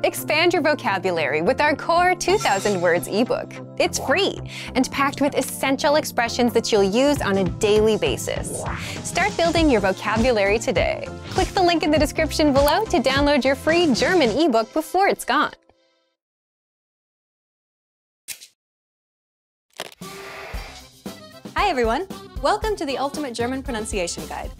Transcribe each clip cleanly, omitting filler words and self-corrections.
Expand your vocabulary with our Core 2000 Words ebook. It's free and packed with essential expressions that you'll use on a daily basis. Start building your vocabulary today. Click the link in the description below to download your free German ebook before it's gone. Hi everyone! Welcome to the Ultimate German Pronunciation Guide.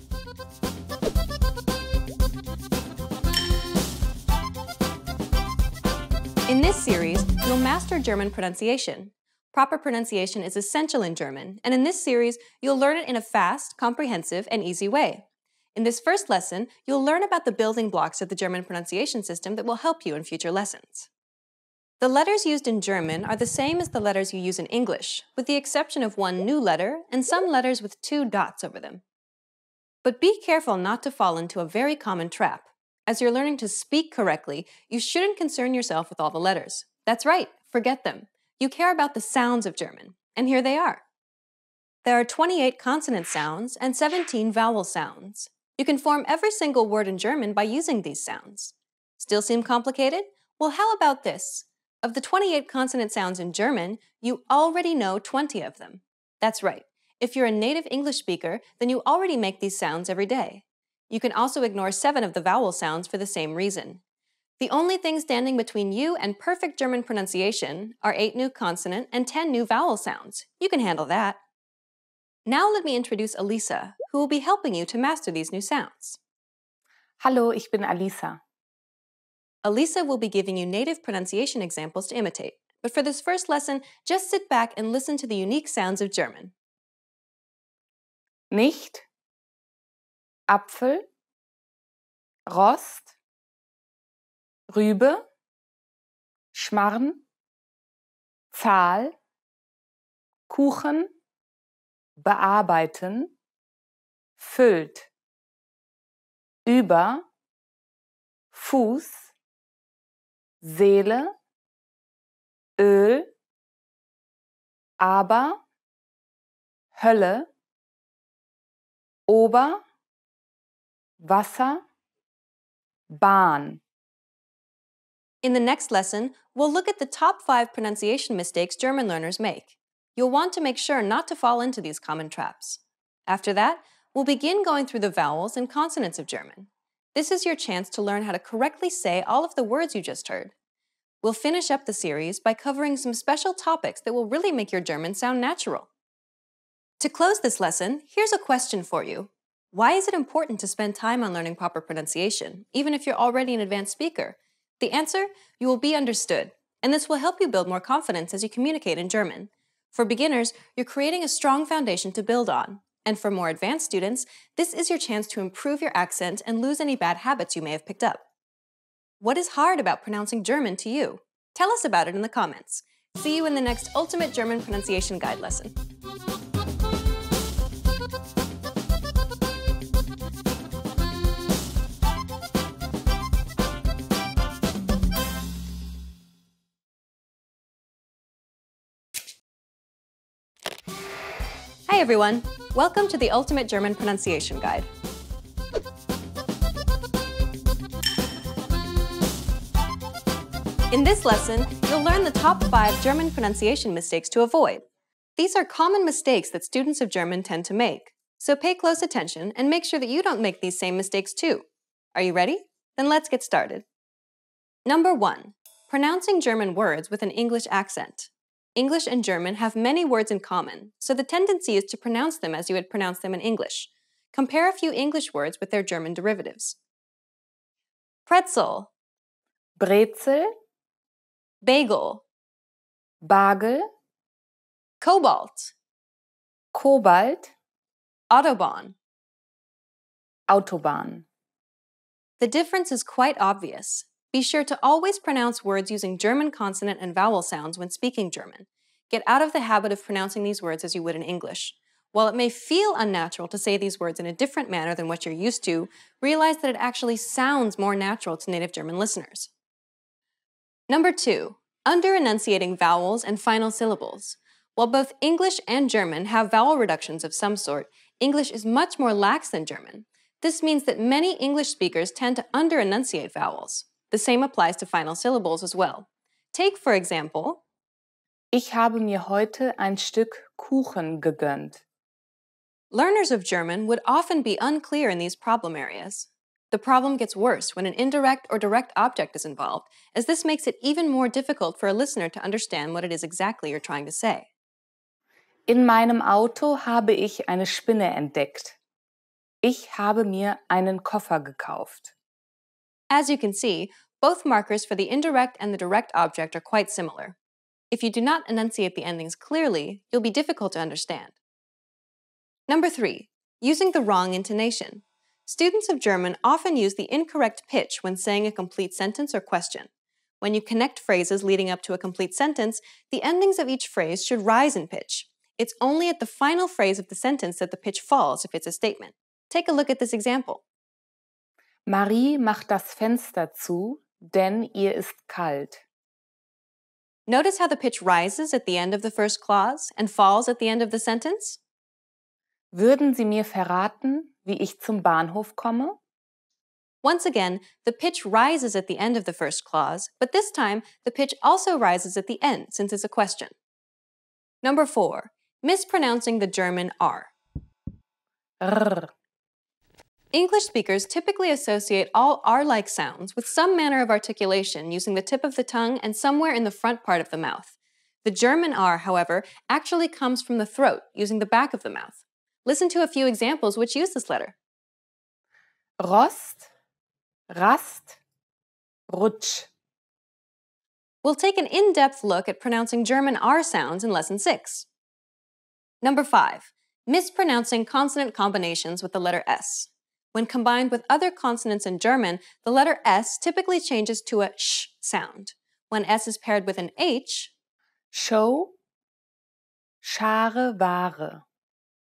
In this series, you'll master German pronunciation. Proper pronunciation is essential in German, and in this series, you'll learn it in a fast, comprehensive, and easy way. In this first lesson, you'll learn about the building blocks of the German pronunciation system that will help you in future lessons. The letters used in German are the same as the letters you use in English, with the exception of one new letter and some letters with 2 dots over them. But be careful not to fall into a very common trap. As you're learning to speak correctly, you shouldn't concern yourself with all the letters. That's right, forget them. You care about the sounds of German, and here they are. There are 28 consonant sounds and 17 vowel sounds. You can form every single word in German by using these sounds. Still seem complicated? Well, how about this? Of the 28 consonant sounds in German, you already know 20 of them. That's right. If you're a native English speaker, then you already make these sounds every day. You can also ignore 7 of the vowel sounds for the same reason. The only thing standing between you and perfect German pronunciation are 8 new consonant and 10 new vowel sounds. You can handle that. Now let me introduce Alisa, who will be helping you to master these new sounds. Hallo, ich bin Alisa. Alisa will be giving you native pronunciation examples to imitate. But for this first lesson, just sit back and listen to the unique sounds of German. Nicht, Apfel, Rost, Rübe, Schmarrn, Zahl, Kuchen, bearbeiten, füllt, über, Fuß, Seele, Öl, aber, Hölle, Ober, Wasser, Bahn. In the next lesson, we'll look at the top 5 pronunciation mistakes German learners make. You'll want to make sure not to fall into these common traps. After that, we'll begin going through the vowels and consonants of German. This is your chance to learn how to correctly say all of the words you just heard. We'll finish up the series by covering some special topics that will really make your German sound natural. To close this lesson, here's a question for you. Why is it important to spend time on learning proper pronunciation, even if you're already an advanced speaker? The answer? You will be understood, and this will help you build more confidence as you communicate in German. For beginners, you're creating a strong foundation to build on. And for more advanced students, this is your chance to improve your accent and lose any bad habits you may have picked up. What is hard about pronouncing German to you? Tell us about it in the comments. See you in the next Ultimate German Pronunciation Guide lesson. Hi everyone! Welcome to the Ultimate German Pronunciation Guide. In this lesson, you'll learn the top 5 German pronunciation mistakes to avoid. These are common mistakes that students of German tend to make, so pay close attention and make sure that you don't make these same mistakes too. Are you ready? Then let's get started. Number 1. Pronouncing German words with an English accent. English and German have many words in common, so the tendency is to pronounce them as you would pronounce them in English. Compare a few English words with their German derivatives. Pretzel, Brezel, bagel, Bagel, cobalt, Kobalt, Autobahn. Autobahn. The difference is quite obvious. Be sure to always pronounce words using German consonant and vowel sounds when speaking German. Get out of the habit of pronouncing these words as you would in English. While it may feel unnatural to say these words in a different manner than what you're used to, realize that it actually sounds more natural to native German listeners. Number 2. Under-enunciating vowels and final syllables. While both English and German have vowel reductions of some sort, English is much more lax than German. This means that many English speakers tend to under-enunciate vowels. The same applies to final syllables as well. Take, for example, Ich habe mir heute ein Stück Kuchen gegönnt. learners of German would often be unclear in these problem areas. The problem gets worse when an indirect or direct object is involved, as this makes it even more difficult for a listener to understand what it is exactly you're trying to say. In meinem Auto habe ich eine Spinne entdeckt. Ich habe mir einen Koffer gekauft. As you can see, both markers for the indirect and the direct object are quite similar. If you do not enunciate the endings clearly, you'll be difficult to understand. Number 3, using the wrong intonation. Students of German often use the incorrect pitch when saying a complete sentence or question. When you connect phrases leading up to a complete sentence, the endings of each phrase should rise in pitch. It's only at the final phrase of the sentence that the pitch falls if it's a statement. Take a look at this example. Marie macht das Fenster zu, denn ihr ist kalt. Notice how the pitch rises at the end of the first clause and falls at the end of the sentence? Würden Sie mir verraten, wie ich zum Bahnhof komme? Once again, the pitch rises at the end of the first clause, but this time the pitch also rises at the end since it's a question. Number 4, mispronouncing the German R. R. English speakers typically associate all R-like sounds with some manner of articulation using the tip of the tongue and somewhere in the front part of the mouth. The German R, however, actually comes from the throat using the back of the mouth. Listen to a few examples which use this letter. Rost, Rast, Rutsch. We'll take an in-depth look at pronouncing German R sounds in Lesson 6. Number 5, mispronouncing consonant combinations with the letter S. When combined with other consonants in German, the letter S typically changes to a sh sound. When S is paired with an H, Show, Schare Ware.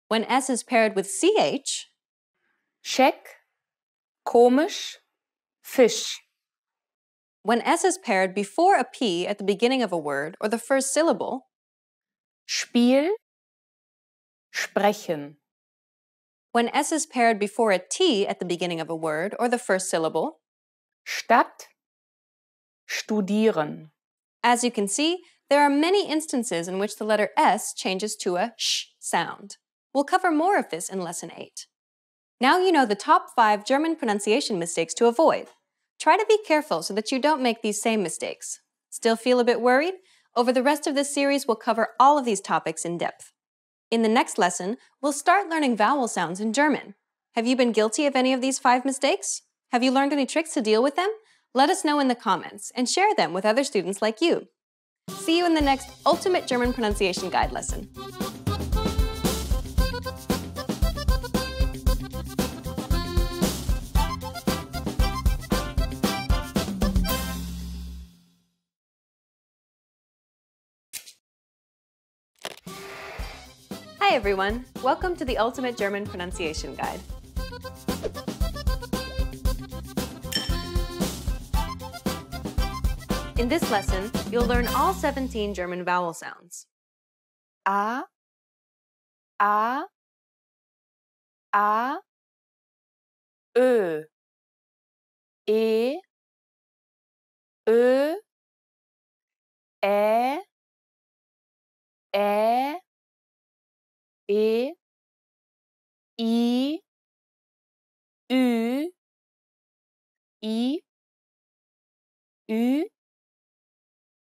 when S is paired with CH, Scheck, komisch, Fisch. when S is paired before a P at the beginning of a word or the first syllable, Spiel, sprechen. when S is paired before a T at the beginning of a word or the first syllable. Stadt, studieren. As you can see, there are many instances in which the letter S changes to a sh sound. We'll cover more of this in Lesson 8. Now you know the top 5 German pronunciation mistakes to avoid. Try to be careful so that you don't make these same mistakes. Still feel a bit worried? Over the rest of this series, we'll cover all of these topics in depth. In the next lesson, we'll start learning vowel sounds in German. Have you been guilty of any of these 5 mistakes? Have you learned any tricks to deal with them? Let us know in the comments and share them with other students like you. See you in the next Ultimate German Pronunciation Guide lesson. Hi everyone, welcome to the Ultimate German Pronunciation Guide. In this lesson, you'll learn all 17 German vowel sounds. A, A, A, Ö, E, Ö, Ä, Ä, E, I, Ü, I, Ü,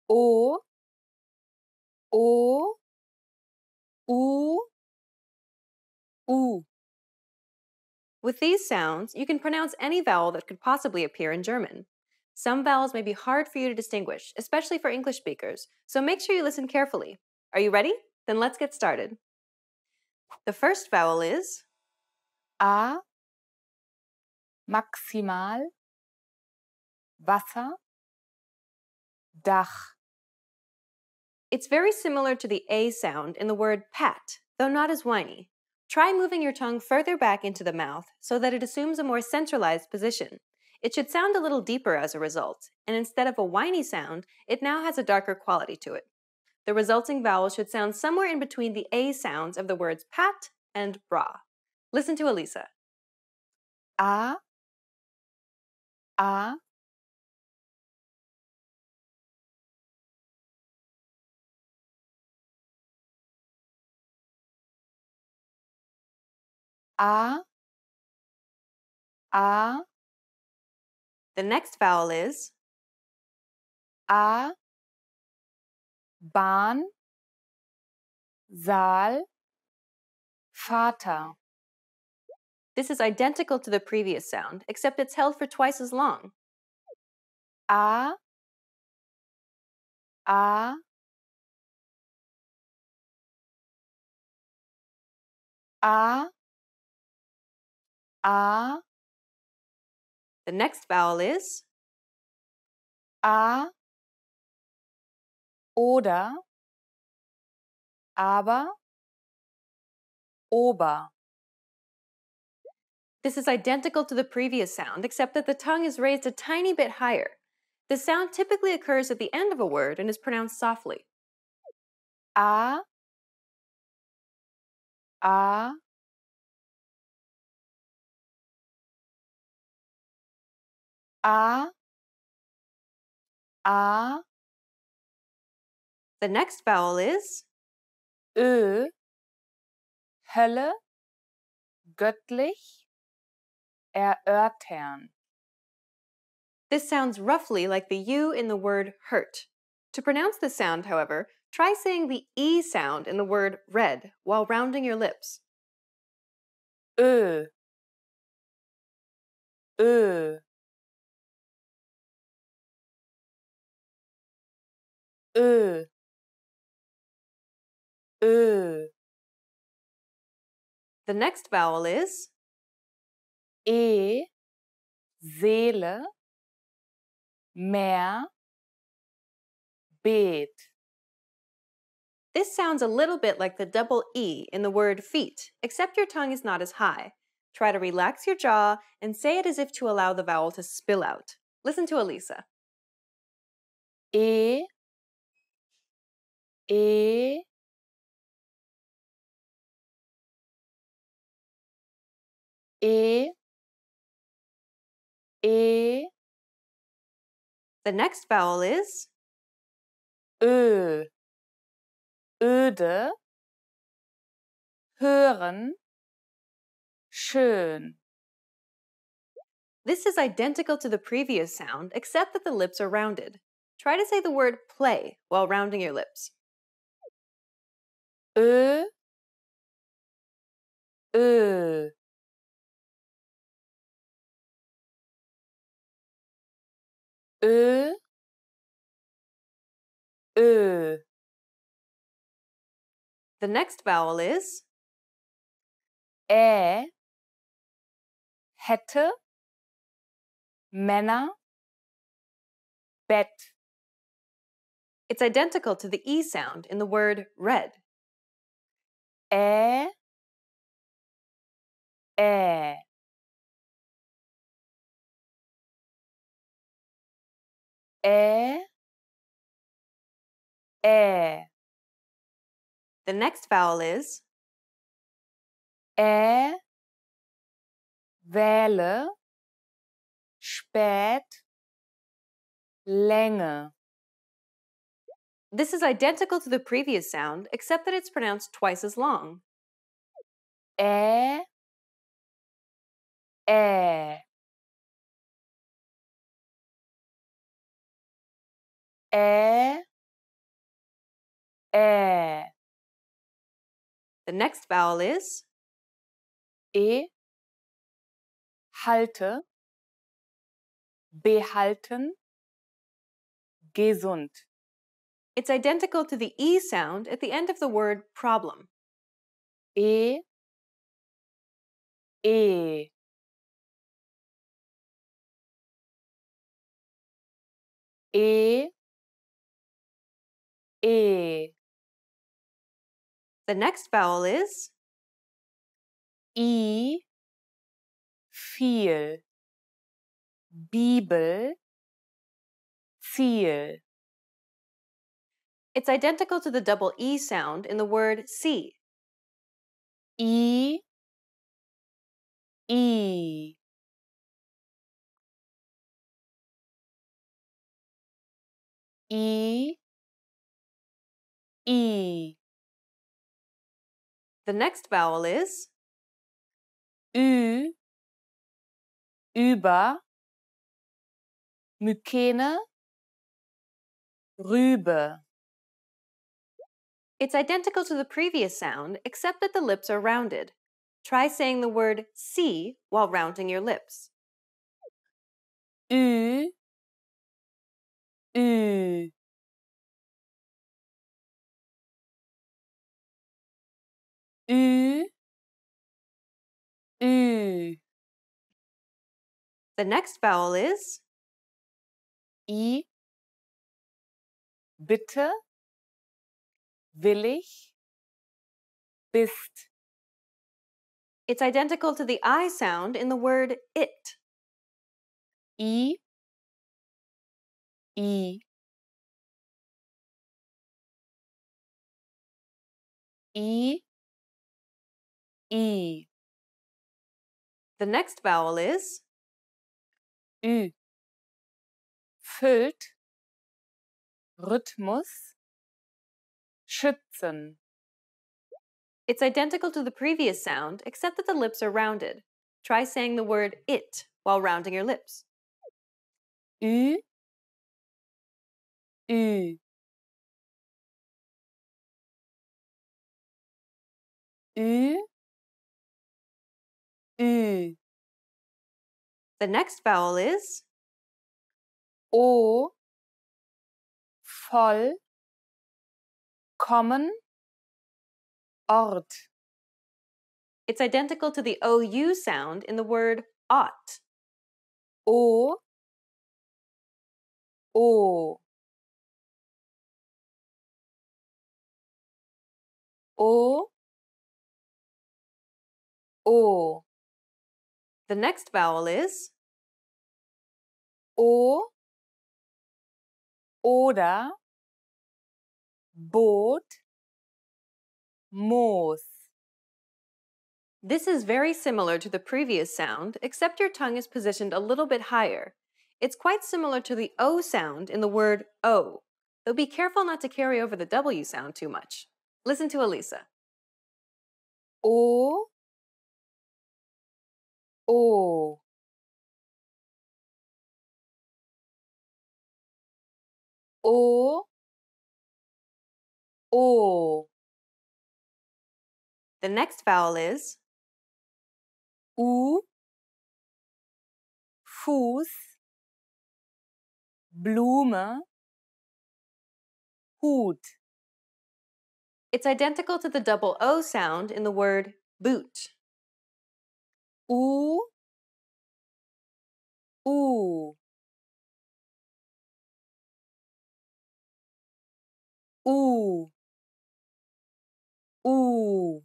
O, O, U, U. With these sounds, you can pronounce any vowel that could possibly appear in German. Some vowels may be hard for you to distinguish, especially for English speakers, so make sure you listen carefully. Are you ready? Then let's get started. The first vowel is A, maximal, Wasser, Dach. It's very similar to the A sound in the word pat, though not as whiny. Try moving your tongue further back into the mouth so that it assumes a more centralized position. It should sound a little deeper as a result, and instead of a whiny sound, it now has a darker quality to it. The resulting vowel should sound somewhere in between the A sounds of the words pat and bra. Listen to Elisa. A, A, A, A, The next vowel is A, Bahn, Saal, Vater. This is identical to the previous sound, except it's held for twice as long. A, A, A, A, The next vowel is A, oder, aber, ober. This is identical to the previous sound, except that the tongue is raised a tiny bit higher. The sound typically occurs at the end of a word and is pronounced softly. A, A, A, A, The next vowel is Ö, Hölle, göttlich, erörtern. This sounds roughly like the U in the word hurt. To pronounce this sound, however, try saying the E sound in the word red while rounding your lips. Ö, Ö, Ö, Ö. The next vowel is E, Seele, Meer, Beet. This sounds a little bit like the double E in the word feet, except your tongue is not as high. Try to relax your jaw and say it as if to allow the vowel to spill out. Listen to Elisa. E, E, E, E, The next vowel is Ö, öde, hören, schön. This is identical to the previous sound, except that the lips are rounded. Try to say the word play while rounding your lips. Ö, Ö. Ö, Ö. The next vowel is hätte, Männer, Bett. It's identical to the E sound in the word red. Ä, Ä. Ä, Ä. The next vowel is Wähle, spät, Länge. This is identical to the previous sound, except that it's pronounced twice as long. Ä, Ä. Ä, Ä. The next vowel is halte, behalten, gesund. It's identical to the E sound at the end of the word problem. E, E. E, E. The next vowel is I, viel, Bibel, Ziel. It's identical to the double E sound in the word see. I, I. I, I. The next vowel is Ü, über, Mykene, Rübe. It's identical to the previous sound, except that the lips are rounded. Try saying the word see while rounding your lips. Ü, Ü. Ü, Ü. The next vowel is I, bitte, willig, bist. It's identical to the I sound in the word it. I, I. I, I. The next vowel is Ü. Füllt, Rhythmus, schützen. It's identical to the previous sound, except that the lips are rounded. Try saying the word it while rounding your lips. Ü, Ü. Ü, Ü. The next vowel is O, voll, kommen, Ort. It's identical to the OU sound in the word ought. O, O. O, O. The next vowel is O, oder, Boot, Moos. This is very similar to the previous sound, except your tongue is positioned a little bit higher. It's quite similar to the O sound in the word O, though be careful not to carry over the W sound too much. Listen to Elisa. O, O. O, O. The next vowel is U, Fuß, Blume, Hut. It's identical to the double O sound in the word boot. U, U. U, U.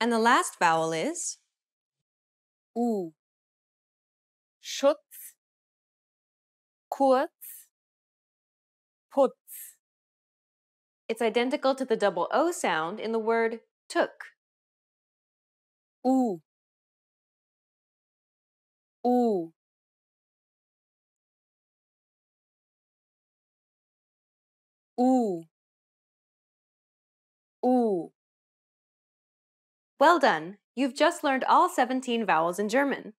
And the last vowel is U. Schutz, kurz, Putz. It's identical to the double O sound in the word took. U, U. U, U. Well done! You've just learned all 17 vowels in German.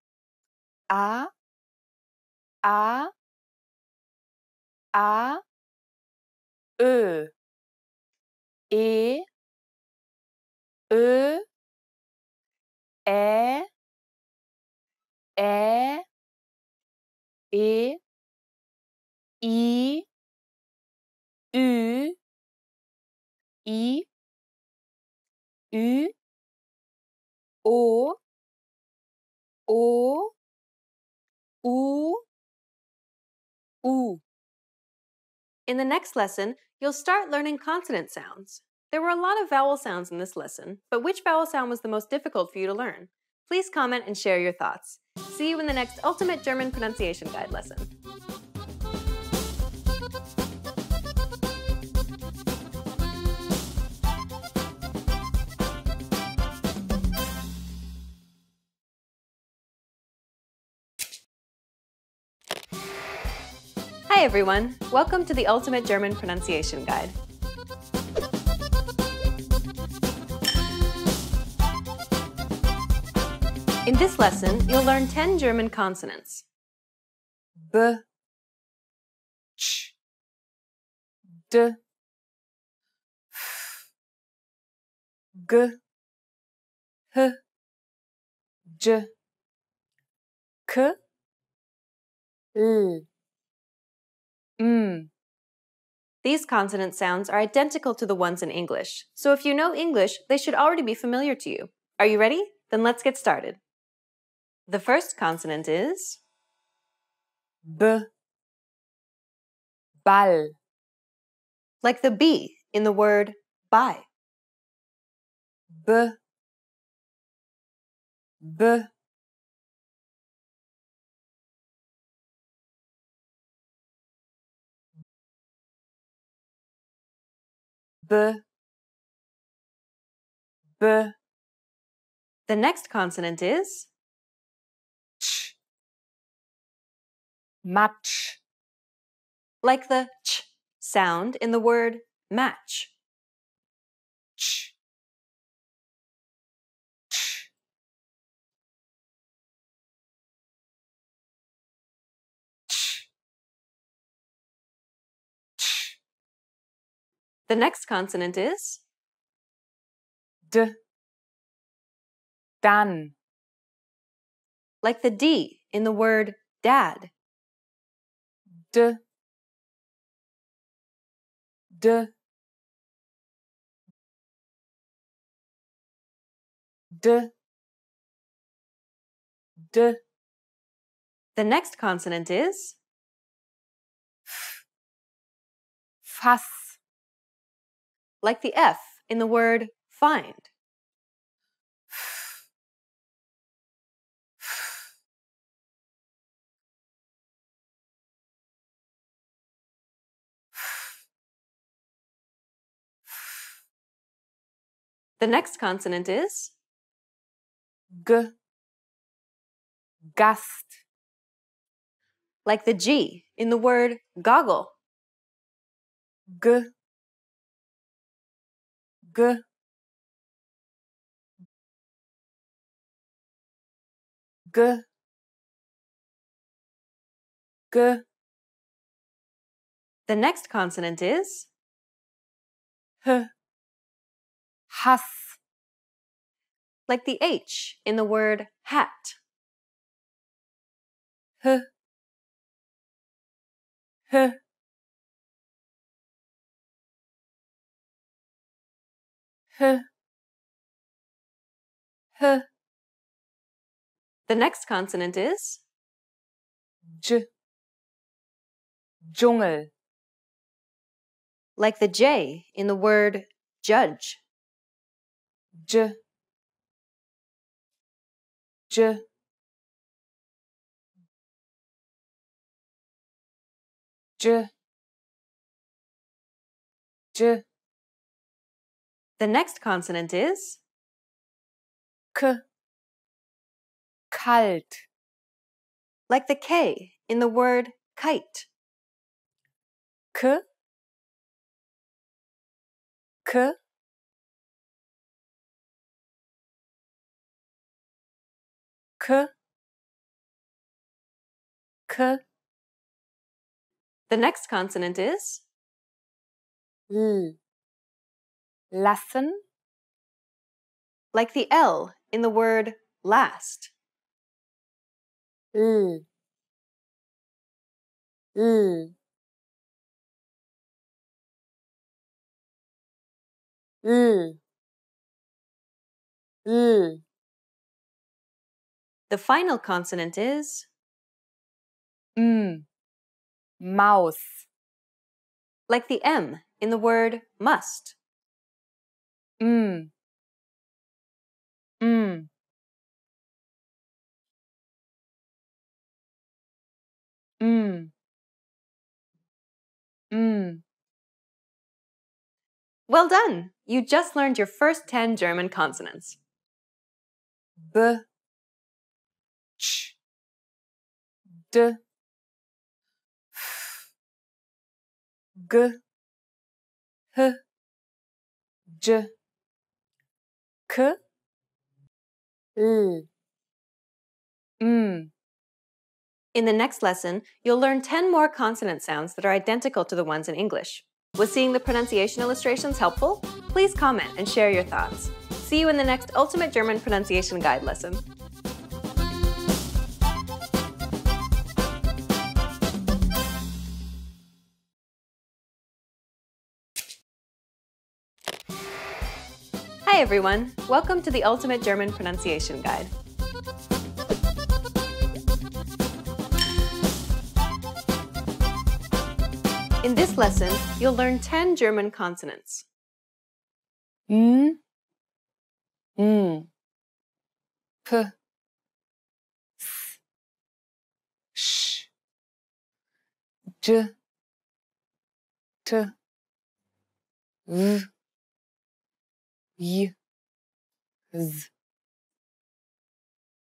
A, A, A, Ö, E, Ö, Ä, Ä, E, I, Ü, I, Ü, O, O, U, U. In the next lesson, you'll start learning consonant sounds. There were a lot of vowel sounds in this lesson, but which vowel sound was the most difficult for you to learn? Please comment and share your thoughts. See you in the next Ultimate German Pronunciation Guide lesson. Hi everyone! Welcome to the Ultimate German Pronunciation Guide. In this lesson, you'll learn 10 German consonants. B, ch, d, f, g, h, j, k, l, m. These consonant sounds are identical to the ones in English, so if you know English, they should already be familiar to you. Are you ready? Then let's get started. The first consonant is B, Ball, like the B in the word buy. B, B, B, B, The next consonant is ch, match, like the ch sound in the word match. ch, ch, ch, ch, The next consonant is d, dann, like the D in the word dad. d, d, d, d. The next consonant is Fass, like the F in the word find. The next consonant is g, Gast, like the G in the word goggle. g, g, g, g. The next consonant is H, Hass, like the H in the word hat. H, H, H, H. The next consonant is J, Dschungel, like the J in the word judge. J, J, J, J. The next consonant is K, Kalt, like the K in the word kite. K, K, K, K. The next consonant is L, lassen, like the L in the word last. L, L, L, L. The final consonant is Maus, like the M in the word must. mm, mm, mm, mm. Well done! You just learned your first 10 German consonants. B, ch, d, f, g, h, j, k, l, In In the next lesson, you'll learn 10 more consonant sounds that are identical to the ones in English. Was seeing the pronunciation illustrations helpful? Please comment and share your thoughts. See you in the next Ultimate German Pronunciation Guide lesson. Hi everyone! Welcome to the Ultimate German Pronunciation Guide. In this lesson, you'll learn 10 German consonants. P, S, Sch, J, T, V, Y, Z.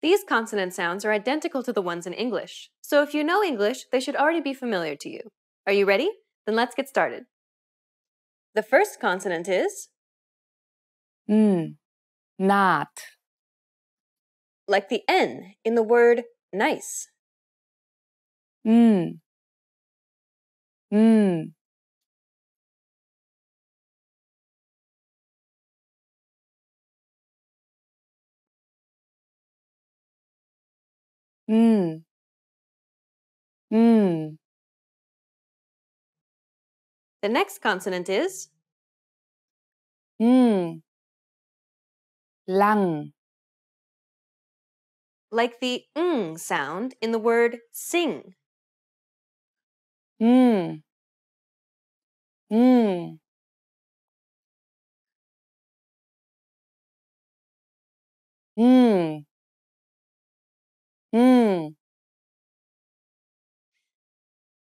These consonant sounds are identical to the ones in English, so if you know English, they should already be familiar to you. Are you ready? Then let's get started. The first consonant is Naht, like the N in the word nice. N, The next consonant is Lang, like the ng sound in the word sing. N,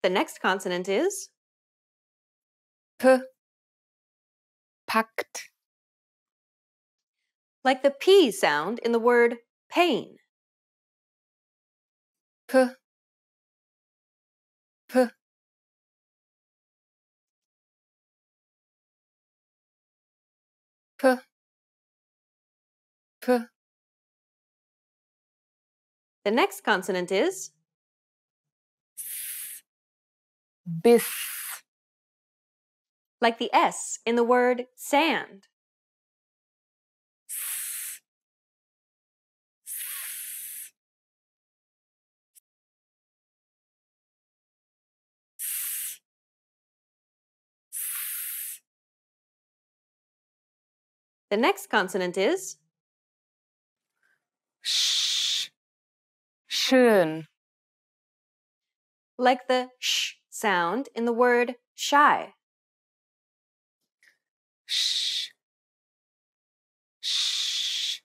The next consonant is P, Pakt, like the P sound in the word pain. P, P, P, P, The next consonant is Bis, like the S in the word sand. The next consonant is Sch, Schön, like the sh sound in the word shy. Sch, Sch,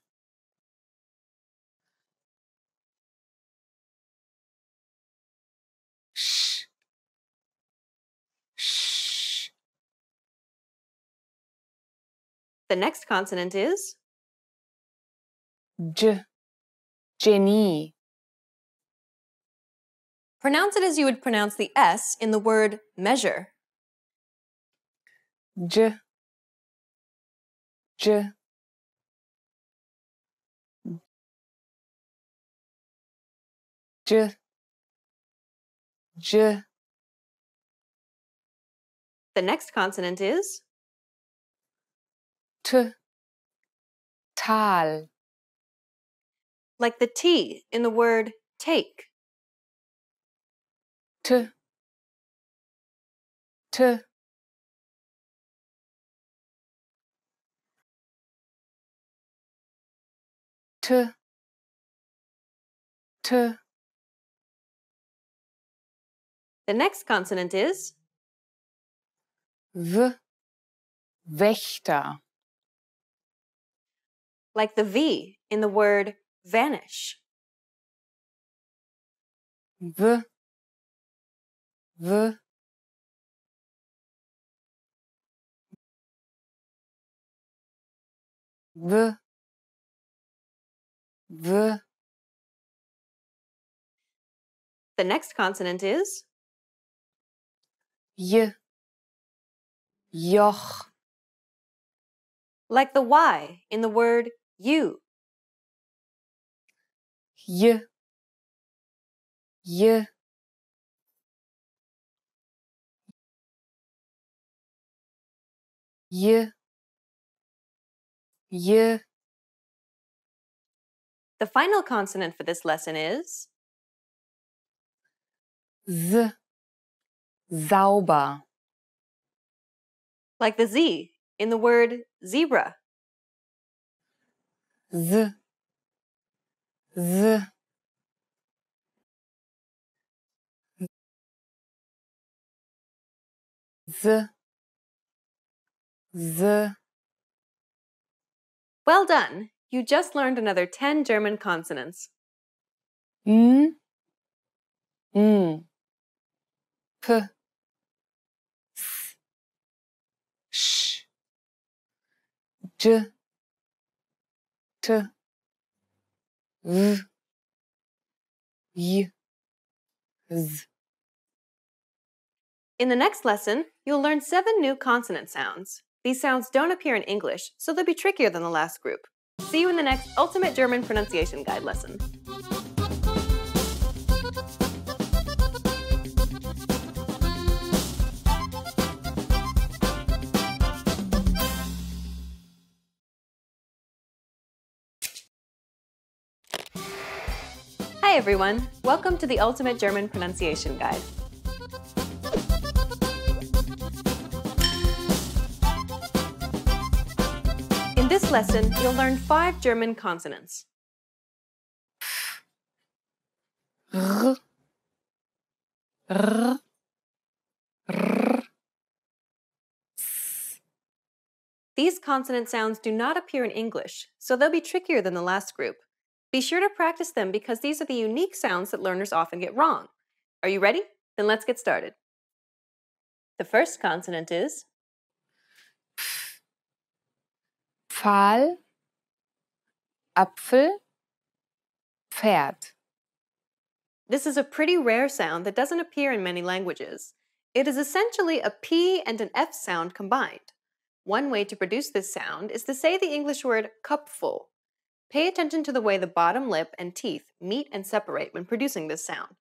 Sch, Sch. The next consonant is J, Genie, pronounce it as you would pronounce the S in the word measure. J, J, J, J, The next consonant is T, Tal, like the T in the word take. T, T, T, T, The next consonant is W, Wächter, like the V in the word vanish. W, W, W, W, The next consonant is J, Joch, like the Y in the word you. J, J, J, J, The final consonant for this lesson is Z, sauber. like the Z in the word zebra. Z, Z, Z, Z. Well done! You just learned another 10 German consonants. N, N, P, S, Sch, J, T, V, J, Z. In the next lesson, you'll learn 7 new consonant sounds. These sounds don't appear in English, so they'll be trickier than the last group. See you in the next Ultimate German Pronunciation Guide lesson. Hi everyone! Welcome to the Ultimate German Pronunciation Guide. In this lesson, you'll learn 5 German consonants. R, R, R, S. These consonant sounds do not appear in English, so they'll be trickier than the last group. Be sure to practice them because these are the unique sounds that learners often get wrong. Are you ready? Then let's get started. The first consonant is Pfahl, Apfel, Pferd. This is a pretty rare sound that doesn't appear in many languages. It is essentially a P and an F sound combined. One way to produce this sound is to say the English word cupful. Pay attention to the way the bottom lip and teeth meet and separate when producing this sound.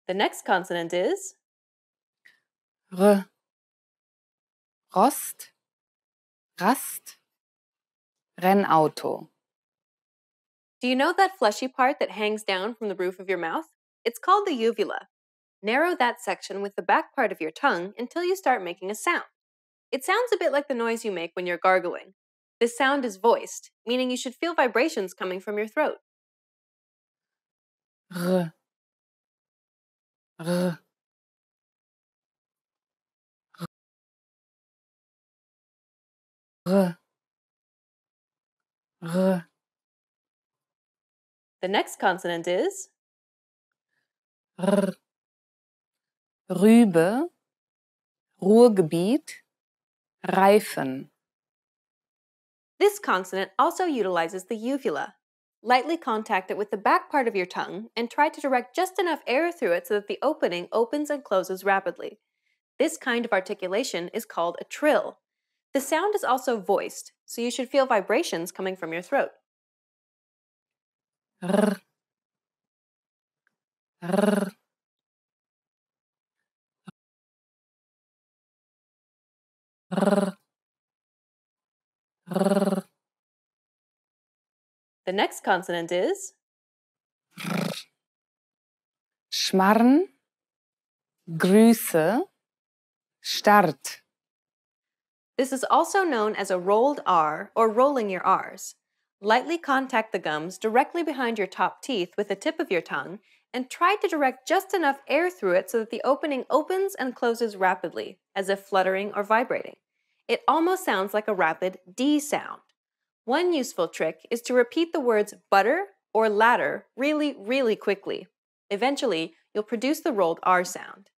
The next consonant is R, Rost, Rast, Rennauto. Do you know that fleshy part that hangs down from the roof of your mouth? It's called the uvula. Narrow that section with the back part of your tongue until you start making a sound. It sounds a bit like the noise you make when you're gargling. This sound is voiced, meaning you should feel vibrations coming from your throat. R, R, R, R. The next consonant is R, Rübe, Ruhrgebiet, Reifen. This consonant also utilizes the uvula. Lightly contact it with the back part of your tongue and try to direct just enough air through it so that the opening opens and closes rapidly. This kind of articulation is called a trill. The sound is also voiced, so you should feel vibrations coming from your throat. R, R, R, R. The next consonant is Schmarrn, Grüße, Start. This is also known as a rolled R or rolling your R's. Lightly contact the gums directly behind your top teeth with the tip of your tongue and try to direct just enough air through it so that the opening opens and closes rapidly, as if fluttering or vibrating. It almost sounds like a rapid D sound. One useful trick is to repeat the words butter or ladder really, really quickly. Eventually, you'll produce the rolled R sound.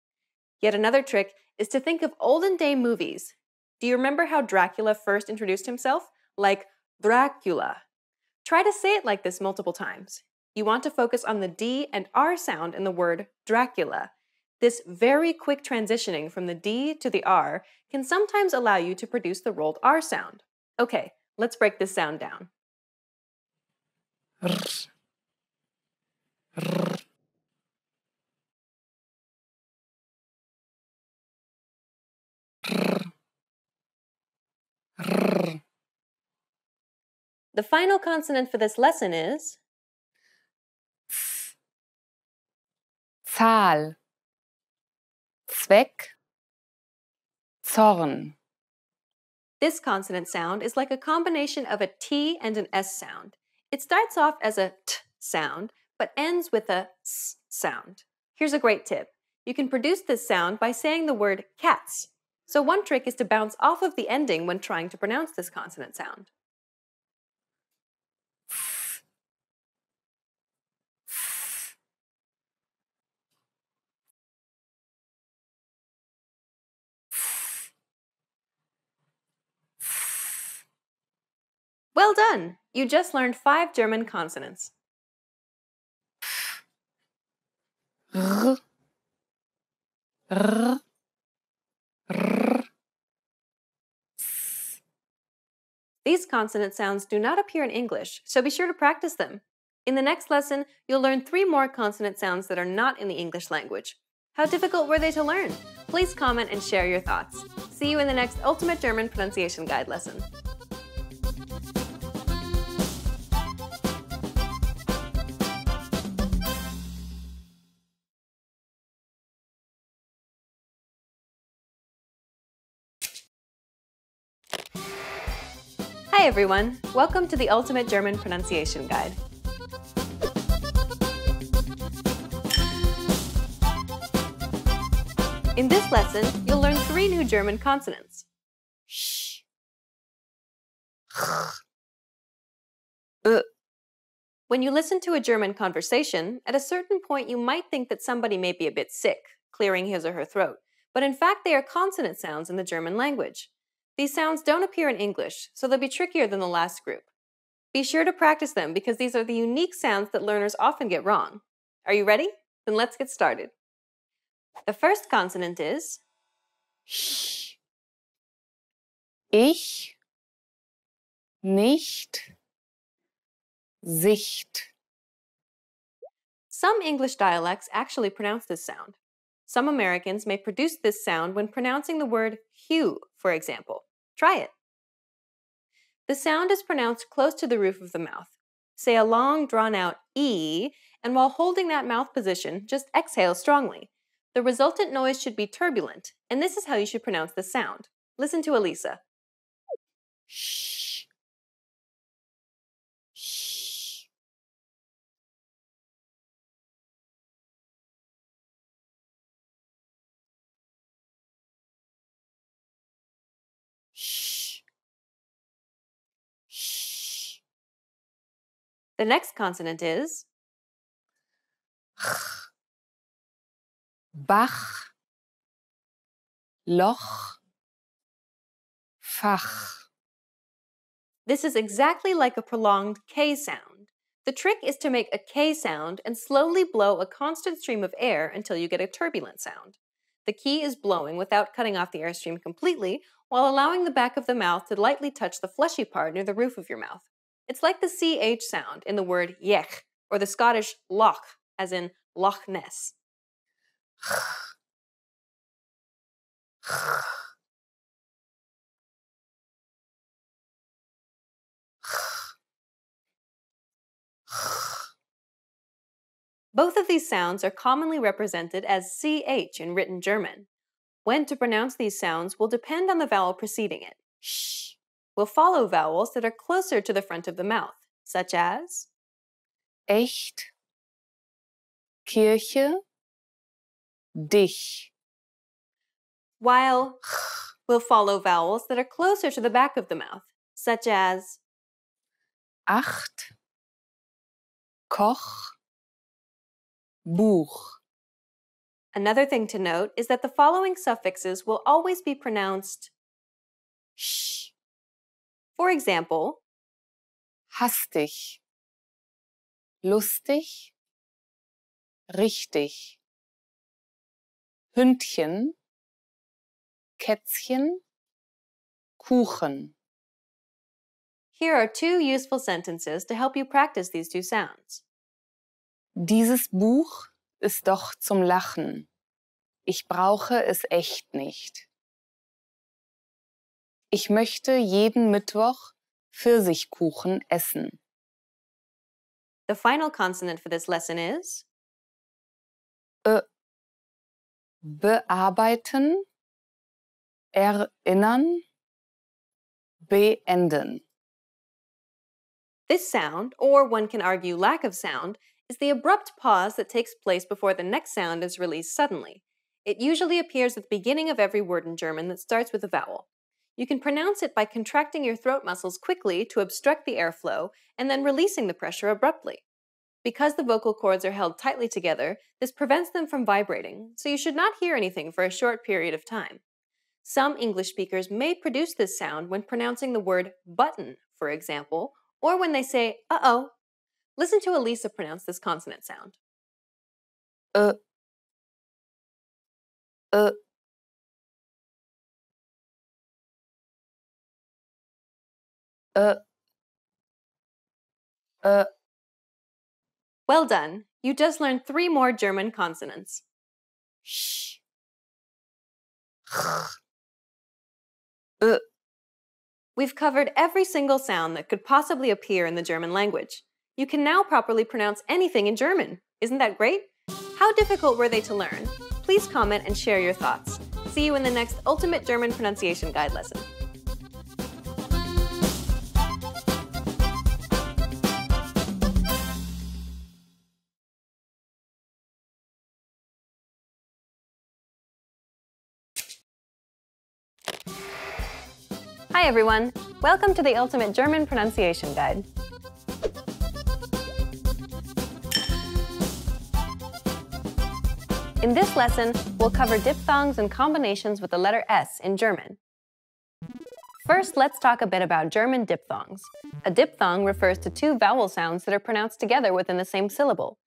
Yet another trick is to think of olden day movies. Do you remember how Dracula first introduced himself? Like Dracula, Try to say it like this multiple times. You want to focus on the D and R sound in the word Dracula. This very quick transitioning from the D to the R can sometimes allow you to produce the rolled R sound. Okay, let's break this sound down. The final consonant for this lesson is Zahl, Zweck, Zorn. This consonant sound is like a combination of a T and an S sound. It starts off as a T sound, but ends with a S sound. Here's a great tip. You can produce this sound by saying the word cats. So one trick is to bounce off of the ending when trying to pronounce this consonant sound. Well done! You just learned 5 German consonants. R, R, R. These consonant sounds do not appear in English, so be sure to practice them. In the next lesson, you'll learn 3 more consonant sounds that are not in the English language. How difficult were they to learn? Please comment and share your thoughts. See you in the next Ultimate German Pronunciation Guide lesson. Hi everyone, welcome to the Ultimate German Pronunciation Guide. In this lesson, you'll learn 3 new German consonants. Sh, When you listen to a German conversation, at a certain point you might think that somebody may be a bit sick, clearing his or her throat, but in fact they are consonant sounds in the German language. These sounds don't appear in English, so they'll be trickier than the last group. Be sure to practice them because these are the unique sounds that learners often get wrong. Are you ready? Then let's get started. The first consonant is sh. Ich, nicht, Sicht. Some English dialects actually pronounce this sound. Some Americans may produce this sound when pronouncing the word hue, for example. Try it. The sound is pronounced close to the roof of the mouth. Say a long, drawn-out E, and while holding that mouth position, just exhale strongly. The resultant noise should be turbulent, and this is how you should pronounce the sound. Listen to Elisa. Sh, sh. Sh, sh. The next consonant is Bach, Loch, Fach. This is exactly like a prolonged K sound. The trick is to make a K sound and slowly blow a constant stream of air until you get a turbulent sound. The key is blowing without cutting off the airstream completely, while allowing the back of the mouth to lightly touch the fleshy part near the roof of your mouth. It's like the CH sound in the word yech, or the Scottish loch, as in Loch Ness. Both of these sounds are commonly represented as CH in written German. When to pronounce these sounds will depend on the vowel preceding it. Sh will follow vowels that are closer to the front of the mouth, such as Echt, Kirche, dich. while will follow vowels that are closer to the back of the mouth, such as Acht, Koch, Buch. Another thing to note is that the following suffixes will always be pronounced Sh, For example, hastig, lustig, richtig, Hündchen, Kätzchen, Kuchen. Here are two useful sentences to help you practice these two sounds. Dieses Buch ist doch zum Lachen. Ich brauche es echt nicht. Ich möchte jeden Mittwoch Pfirsichkuchen essen. The final consonant for this lesson is Bearbeiten, erinnern, beenden. This sound, or one can argue lack of sound, is the abrupt pause that takes place before the next sound is released suddenly. It usually appears at the beginning of every word in German that starts with a vowel. You can pronounce it by contracting your throat muscles quickly to obstruct the airflow and then releasing the pressure abruptly. Because the vocal cords are held tightly together, this prevents them from vibrating, so you should not hear anything for a short period of time. Some English speakers may produce this sound when pronouncing the word button, for example, or when they say, uh-oh. Listen to Elisa pronounce this consonant sound. Uh. Well done. You just learned 3 more German consonants. Sh. We've covered every single sound that could possibly appear in the German language. You can now properly pronounce anything in German. Isn't that great? How difficult were they to learn? Please comment and share your thoughts. See you in the next Ultimate German Pronunciation Guide lesson. Hi everyone! Welcome to the Ultimate German Pronunciation Guide. In this lesson, we'll cover diphthongs and combinations with the letter S in German. First, let's talk a bit about German diphthongs. A diphthong refers to 2 vowel sounds that are pronounced together within the same syllable.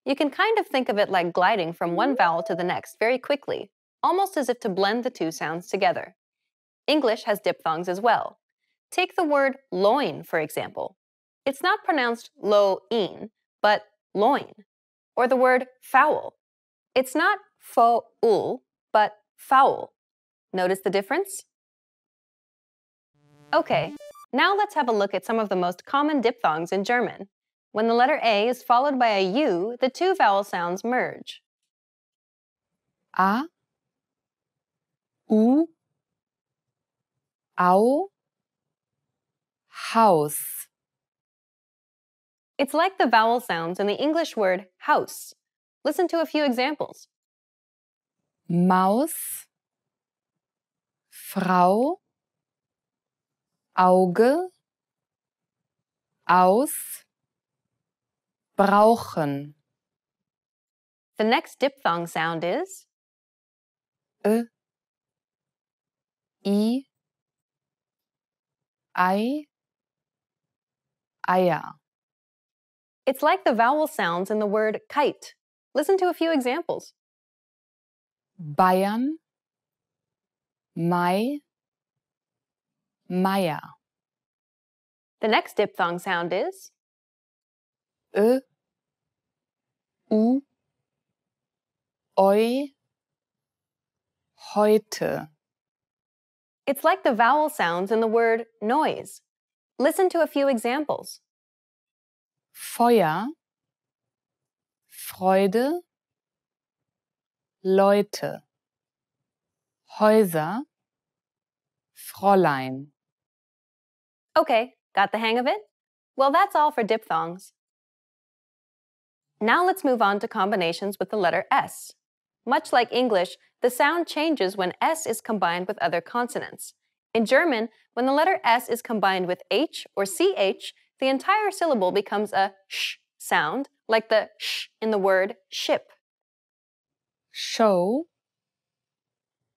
You can kind of think of it like gliding from one vowel to the next very quickly, almost as if to blend the 2 sounds together. English has diphthongs as well. Take the word loin, for example. It's not pronounced lo-in, but loin. Or the word foul. It's not fo-ul, but foul. Notice the difference? Okay, now let's have a look at some of the most common diphthongs in German. When the letter A is followed by a U, the 2 vowel sounds merge. A, U, Au, Haus. It's like the vowel sounds in the English word house. Listen to a few examples. Maus, Frau, Auge, aus, brauchen. The next diphthong sound is I, Ei, Eier. It's like the vowel sounds in the word kite. Listen to a few examples. Bayern, Mai, Meier. The next diphthong sound is U, Eu, heute. It's like the vowel sounds in the word noise. Listen to a few examples. Feuer, Freude, Leute, Häuser, Fräulein. Okay, got the hang of it? Well, that's all for diphthongs. Now let's move on to combinations with the letter S. Much like English, the sound changes when S is combined with other consonants. In German, when the letter S is combined with H or CH, the entire syllable becomes a sh sound, like the sh in the word ship. Show,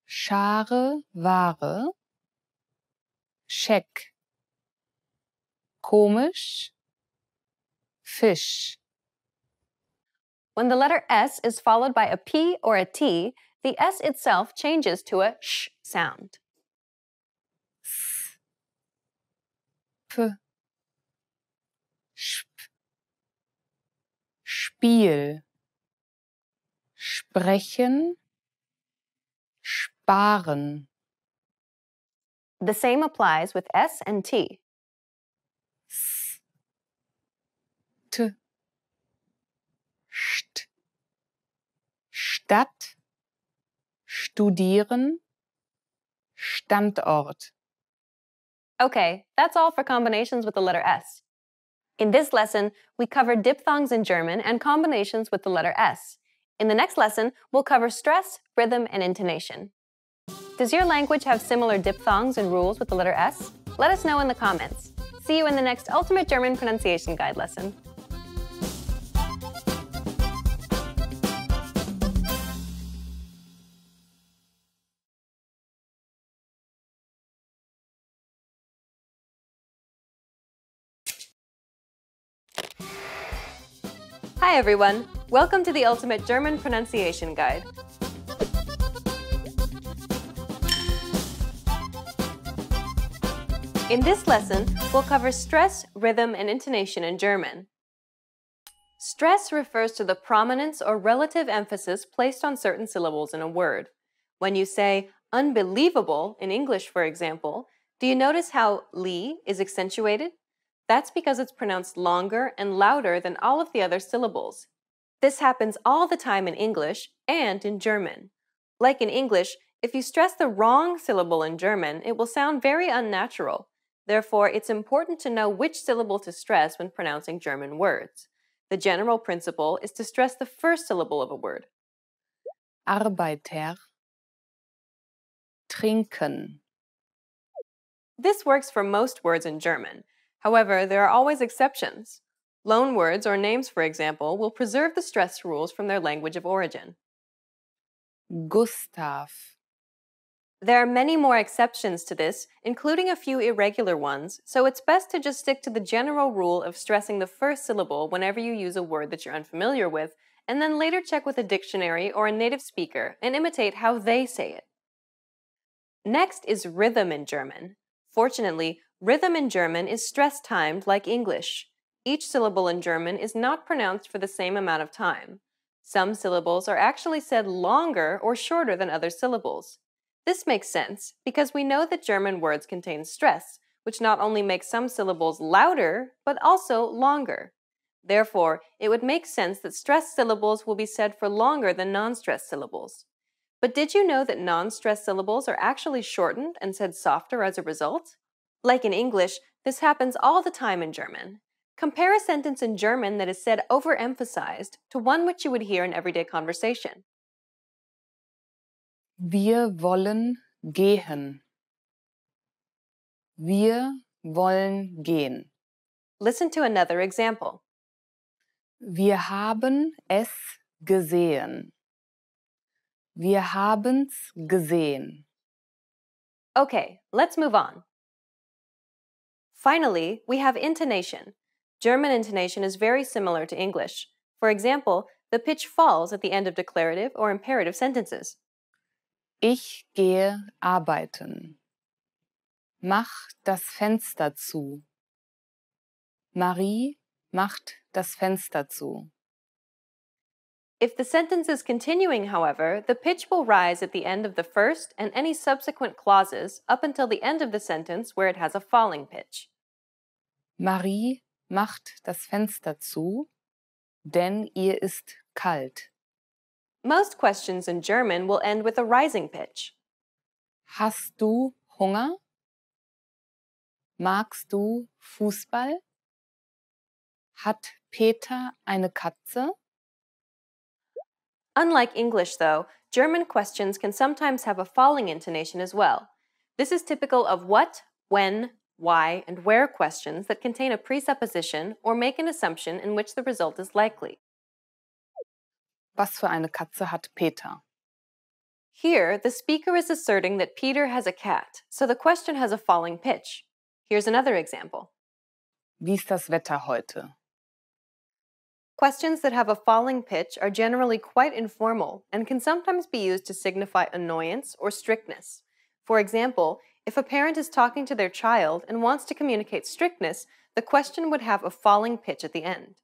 Schare, Ware, Scheck. Komisch, Fisch. When the letter S is followed by a P or a T, the S itself changes to a sh sound. P. Sp. Spiel. Sprechen. Sparen. The same applies with S and T. S. T. St. Stadt. Studieren. Standort. Okay, that's all for combinations with the letter S. In this lesson, we covered diphthongs in German and combinations with the letter S. In the next lesson, we'll cover stress, rhythm, and intonation. Does your language have similar diphthongs and rules with the letter S? Let us know in the comments. See you in the next Ultimate German Pronunciation Guide lesson. Hi everyone! Welcome to the Ultimate German Pronunciation Guide. In this lesson, we'll cover stress, rhythm, and intonation in German. Stress refers to the prominence or relative emphasis placed on certain syllables in a word. When you say unbelievable in English, for example, do you notice how li is accentuated? That's because it's pronounced longer and louder than all of the other syllables. This happens all the time in English and in German. Like in English, if you stress the wrong syllable in German, it will sound very unnatural. Therefore, it's important to know which syllable to stress when pronouncing German words. The general principle is to stress the first syllable of a word. Arbeiter. Trinken. This works for most words in German. However, there are always exceptions. Loan words or names, for example, will preserve the stress rules from their language of origin. Gustav. There are many more exceptions to this, including a few irregular ones, so it's best to just stick to the general rule of stressing the first syllable whenever you use a word that you're unfamiliar with, and then later check with a dictionary or a native speaker and imitate how they say it. Next is rhythm in German. Fortunately, rhythm in German is stress-timed like English. Each syllable in German is not pronounced for the same amount of time. Some syllables are actually said longer or shorter than other syllables. This makes sense because we know that German words contain stress, which not only makes some syllables louder, but also longer. Therefore, it would make sense that stressed syllables will be said for longer than non-stressed syllables. But did you know that non-stressed syllables are actually shortened and said softer as a result? Like in English, this happens all the time in German. Compare a sentence in German that is said overemphasized to one which you would hear in everyday conversation. Wir wollen gehen. Wir wollen gehen. Listen to another example. Wir haben es gesehen. Wir haben's gesehen. Okay, let's move on. Finally, we have intonation. German intonation is very similar to English. For example, the pitch falls at the end of declarative or imperative sentences. Ich gehe arbeiten. Mach das Fenster zu. Marie macht das Fenster zu. If the sentence is continuing, however, the pitch will rise at the end of the first and any subsequent clauses up until the end of the sentence where it has a falling pitch. Marie macht das Fenster zu, denn ihr ist kalt. Most questions in German will end with a rising pitch. Hast du Hunger? Magst du Fußball? Hat Peter eine Katze? Unlike English, though, German questions can sometimes have a falling intonation as well. This is typical of what, when, why, and where questions that contain a presupposition or make an assumption in which the result is likely. Was für eine Katze hat Peter? Here, the speaker is asserting that Peter has a cat, so the question has a falling pitch. Here's another example. Wie ist das Wetter heute? Questions that have a falling pitch are generally quite informal and can sometimes be used to signify annoyance or strictness. For example, if a parent is talking to their child and wants to communicate strictness, the question would have a falling pitch at the end.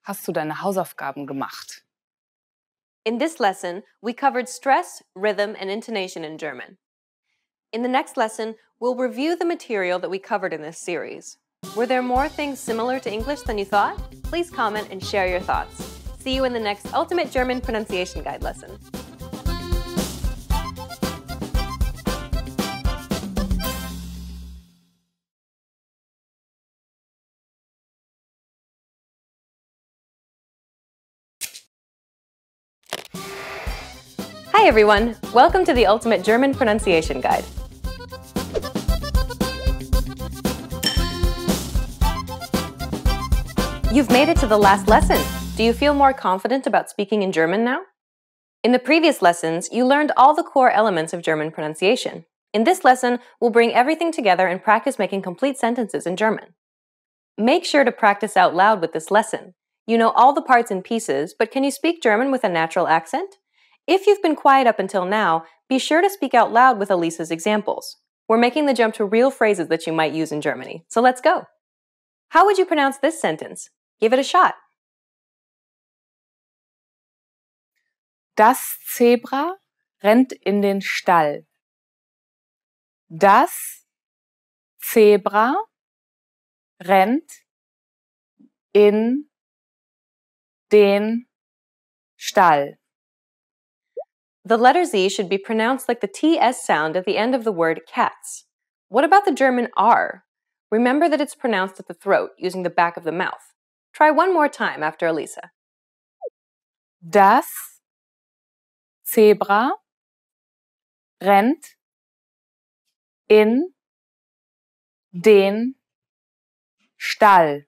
Hast du deine Hausaufgaben gemacht? In this lesson, we covered stress, rhythm, and intonation in German. In the next lesson, we'll review the material that we covered in this series. Were there more things similar to English than you thought? Please comment and share your thoughts. See you in the next Ultimate German Pronunciation Guide lesson. Hi everyone! Welcome to the Ultimate German Pronunciation Guide. You've made it to the last lesson. Do you feel more confident about speaking in German now? In the previous lessons, you learned all the core elements of German pronunciation. In this lesson, we'll bring everything together and practice making complete sentences in German. Make sure to practice out loud with this lesson. You know all the parts and pieces, but can you speak German with a natural accent? If you've been quiet up until now, be sure to speak out loud with Elisa's examples. We're making the jump to real phrases that you might use in Germany, so let's go. How would you pronounce this sentence? Give it a shot. Das Zebra rennt in den Stall. Das Zebra rennt in den Stall. The letter Z should be pronounced like the TS sound at the end of the word cats. What about the German R? Remember that it's pronounced at the throat using the back of the mouth. Try one more time after Elisa. Das Zebra rennt in den Stall.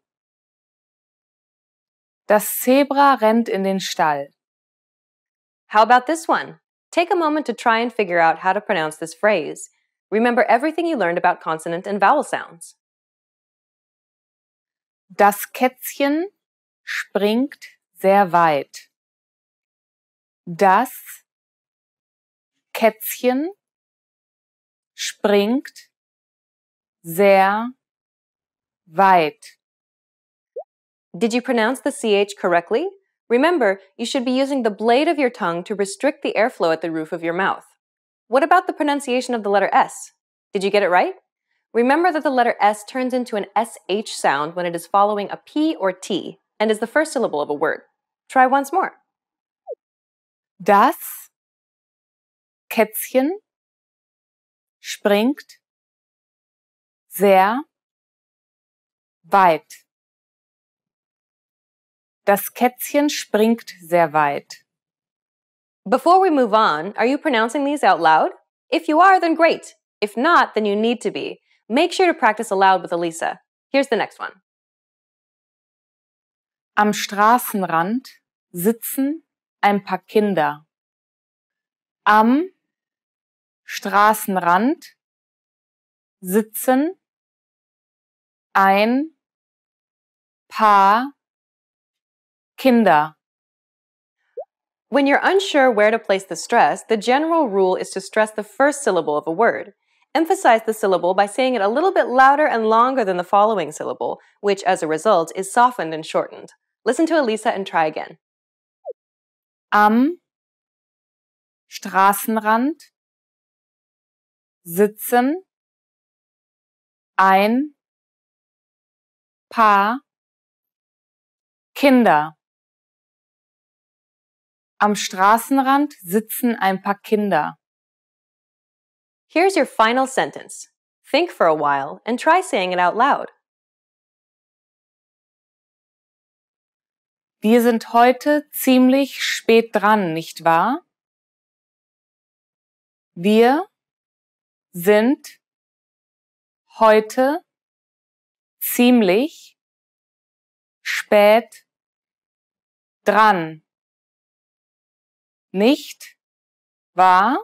Das Zebra rennt in den Stall. How about this one? Take a moment to try and figure out how to pronounce this phrase. Remember everything you learned about consonant and vowel sounds. Das Kätzchen springt sehr weit. Das Kätzchen springt sehr weit. Did you pronounce the CH correctly? Remember, you should be using the blade of your tongue to restrict the airflow at the roof of your mouth. What about the pronunciation of the letter S? Did you get it right? Remember that the letter S turns into an SH sound when it is following a P or T and is the first syllable of a word. Try once more. Das Kätzchen springt sehr weit. Das Kätzchen springt sehr weit. Before we move on, are you pronouncing these out loud? If you are, then great. If not, then you need to be. Make sure to practice aloud with Elisa. Here's the next one. Am Straßenrand sitzen ein paar Kinder. Am Straßenrand sitzen ein paar Kinder. When you're unsure where to place the stress, the general rule is to stress the first syllable of a word. Emphasize the syllable by saying it a little bit louder and longer than the following syllable, which, as a result, is softened and shortened. Listen to Elisa and try again. Am Straßenrand sitzen ein paar Kinder. Am Straßenrand sitzen ein paar Kinder. Here's your final sentence. Think for a while and try saying it out loud. Wir sind heute ziemlich spät dran, nicht wahr? Wir sind heute ziemlich spät dran. Nicht wahr?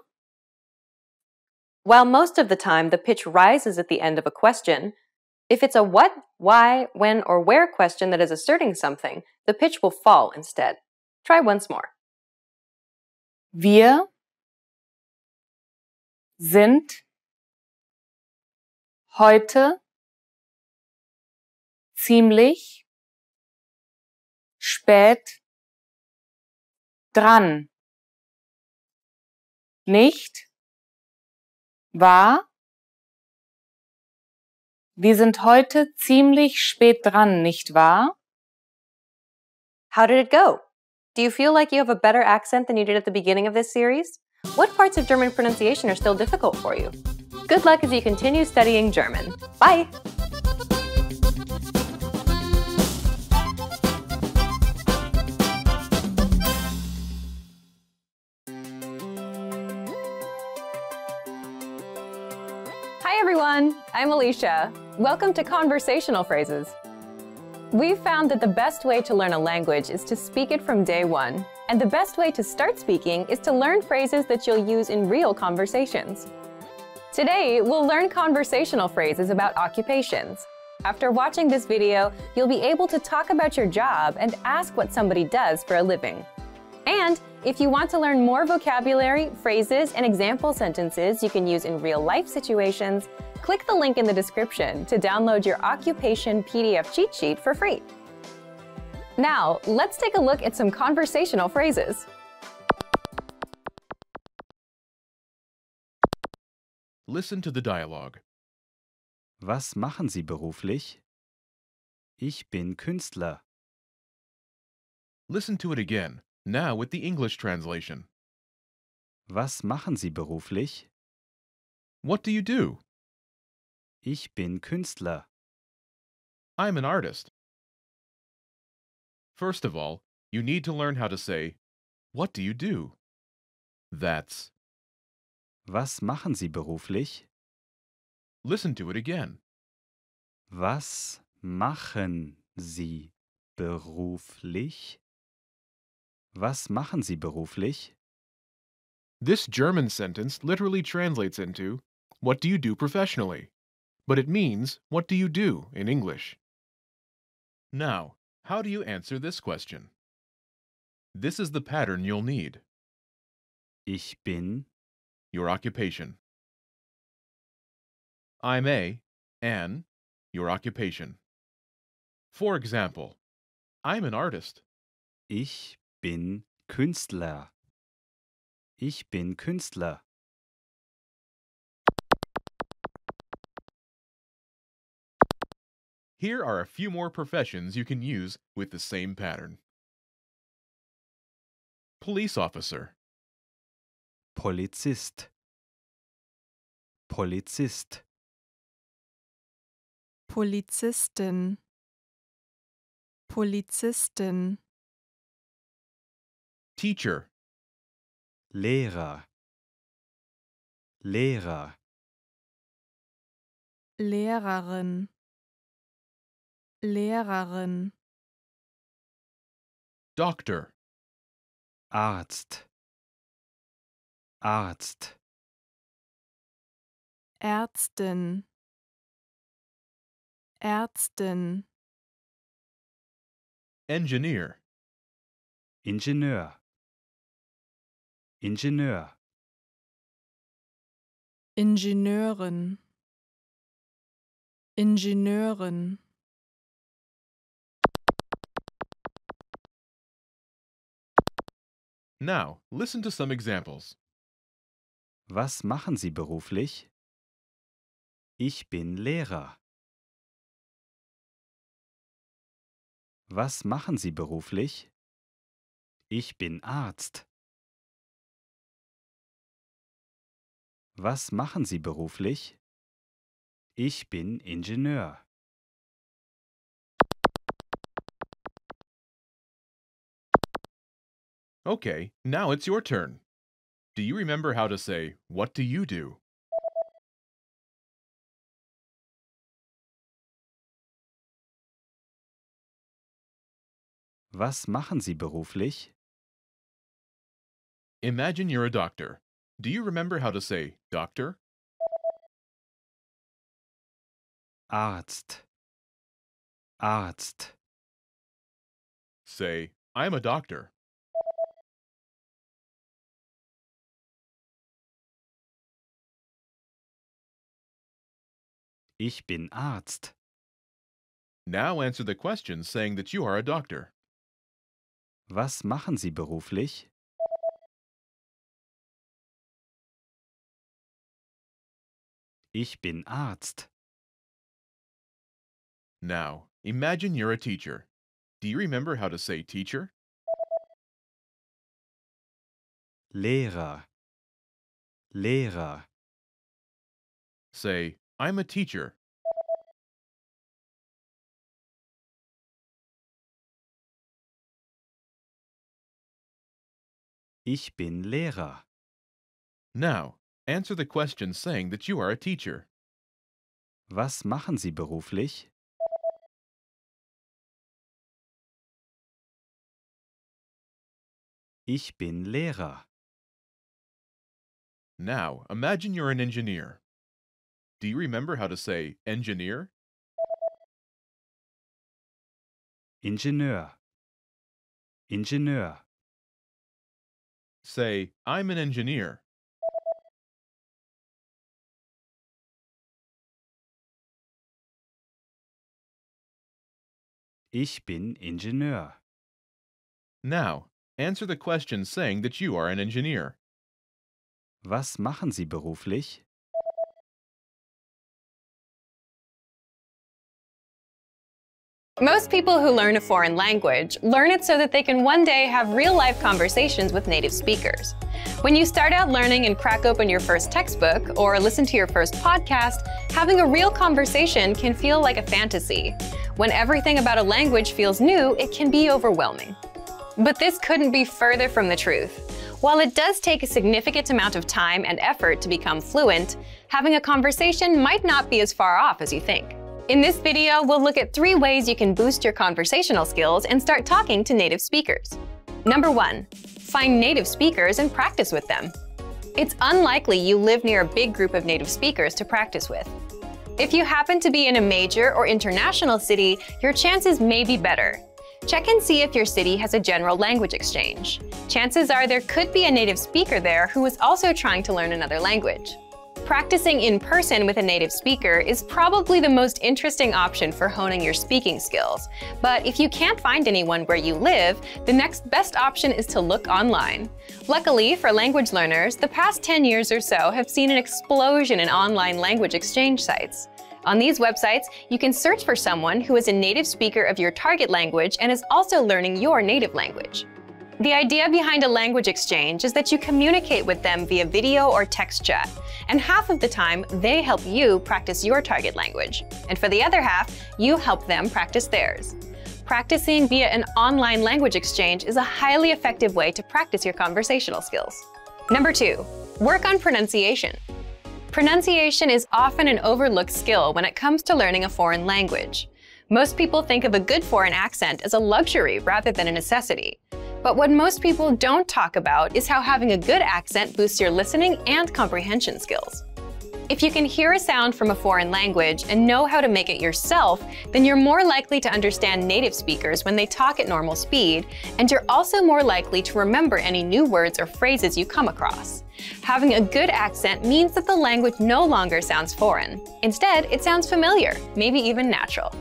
While most of the time the pitch rises at the end of a question, if it's a what, why, when, or where question that is asserting something, the pitch will fall instead. Try once more. Wir sind heute ziemlich spät dran. Nicht wahr? Wir sind heute ziemlich spät dran, nicht wahr? How did it go? Do you feel like you have a better accent than you did at the beginning of this series? What parts of German pronunciation are still difficult for you? Good luck as you continue studying German. Bye! Hi everyone, I'm Alicia. Welcome to Conversational Phrases. We've found that the best way to learn a language is to speak it from day one, and the best way to start speaking is to learn phrases that you'll use in real conversations. Today, we'll learn conversational phrases about occupations. After watching this video, you'll be able to talk about your job and ask what somebody does for a living. And if you want to learn more vocabulary, phrases, and example sentences you can use in real-life situations, click the link in the description to download your occupation PDF cheat sheet for free. Now, let's take a look at some conversational phrases. Listen to the dialogue. Was machen Sie beruflich? Ich bin Künstler. Listen to it again, now with the English translation. Was machen Sie beruflich? What do you do? Ich bin Künstler. I'm an artist. First of all, you need to learn how to say, what do you do? That's. Was machen Sie beruflich? Listen to it again. Was machen Sie beruflich? Was machen Sie beruflich? This German sentence literally translates into, what do you do professionally? But it means, what do you do in English? Now, how do you answer this question? This is the pattern you'll need. Ich bin, Your occupation. I'm an, your occupation. For example, I'm an artist. ich bin Künstler. Ich bin Künstler. Here are a few more professions you can use with the same pattern. Police officer, Polizist. Polizist. Polizistin, Polizistin, teacher, Lehrer. Lehrer. Lehrerin, Lehrerin, doctor, Arzt. Arzt. Ärztin, Ärztin, engineer, Ingenieur. Ingenieur. Ingenieurin, Ingenieurin, Now, listen to some examples. Was machen Sie beruflich? Ich bin Lehrer. Was machen Sie beruflich? Ich bin Arzt. Was machen Sie beruflich? Ich bin Ingenieur. Okay, now it's your turn. Do you remember how to say, what do you do? Was machen Sie beruflich? Imagine you're a doctor. Do you remember how to say, doctor? Arzt. Arzt. Say, I'm a doctor. Ich bin Arzt. Now answer the question saying that you are a doctor. Was machen Sie beruflich? Ich bin Arzt. Now, imagine you're a teacher. Do you remember how to say teacher? Lehrer. Lehrer. Say, I'm a teacher. Ich bin Lehrer. Now, answer the question saying that you are a teacher. Was machen Sie beruflich? Ich bin Lehrer. Now, imagine you're an engineer. Do you remember how to say engineer? Ingenieur. Ingenieur. Say, I'm an engineer. Ich bin Ingenieur. Now, answer the question saying that you are an engineer. Was machen Sie beruflich? Most people who learn a foreign language learn it so that they can one day have real-life conversations with native speakers. When you start out learning and crack open your first textbook or listen to your first podcast, having a real conversation can feel like a fantasy. When everything about a language feels new, it can be overwhelming. But this couldn't be further from the truth. While it does take a significant amount of time and effort to become fluent, having a conversation might not be as far off as you think. In this video, we'll look at 3 ways you can boost your conversational skills and start talking to native speakers. Number 1, find native speakers and practice with them. It's unlikely you live near a big group of native speakers to practice with. If you happen to be in a major or international city, your chances may be better. Check and see if your city has a general language exchange. Chances are there could be a native speaker there who is also trying to learn another language. Practicing in person with a native speaker is probably the most interesting option for honing your speaking skills. But if you can't find anyone where you live, the next best option is to look online. Luckily for language learners, the past 10 years or so have seen an explosion in online language exchange sites. On these websites, you can search for someone who is a native speaker of your target language and is also learning your native language. The idea behind a language exchange is that you communicate with them via video or text chat, and half of the time, they help you practice your target language. And for the other half, you help them practice theirs. Practicing via an online language exchange is a highly effective way to practice your conversational skills. Number 2, work on pronunciation. Pronunciation is often an overlooked skill when it comes to learning a foreign language. Most people think of a good foreign accent as a luxury rather than a necessity. But what most people don't talk about is how having a good accent boosts your listening and comprehension skills. If you can hear a sound from a foreign language and know how to make it yourself, then you're more likely to understand native speakers when they talk at normal speed, and you're also more likely to remember any new words or phrases you come across. Having a good accent means that the language no longer sounds foreign. Instead, it sounds familiar, maybe even natural.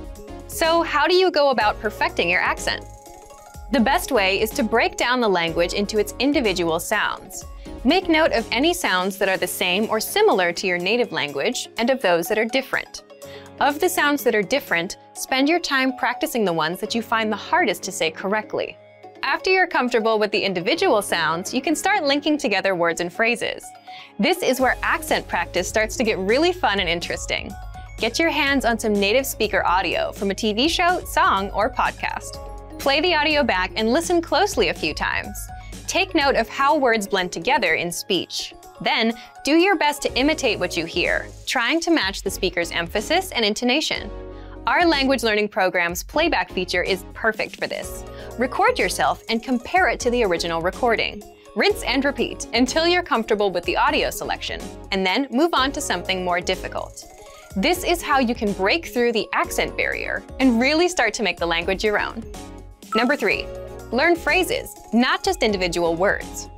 So how do you go about perfecting your accent? The best way is to break down the language into its individual sounds. Make note of any sounds that are the same or similar to your native language and of those that are different. Of the sounds that are different, spend your time practicing the ones that you find the hardest to say correctly. After you're comfortable with the individual sounds, you can start linking together words and phrases. This is where accent practice starts to get really fun and interesting. Get your hands on some native speaker audio from a TV show, song, or podcast. Play the audio back and listen closely a few times. Take note of how words blend together in speech. Then, do your best to imitate what you hear, trying to match the speaker's emphasis and intonation. Our language learning program's playback feature is perfect for this. Record yourself and compare it to the original recording. Rinse and repeat until you're comfortable with the audio selection, and then move on to something more difficult. This is how you can break through the accent barrier and really start to make the language your own. Number 3, learn phrases, not just individual words.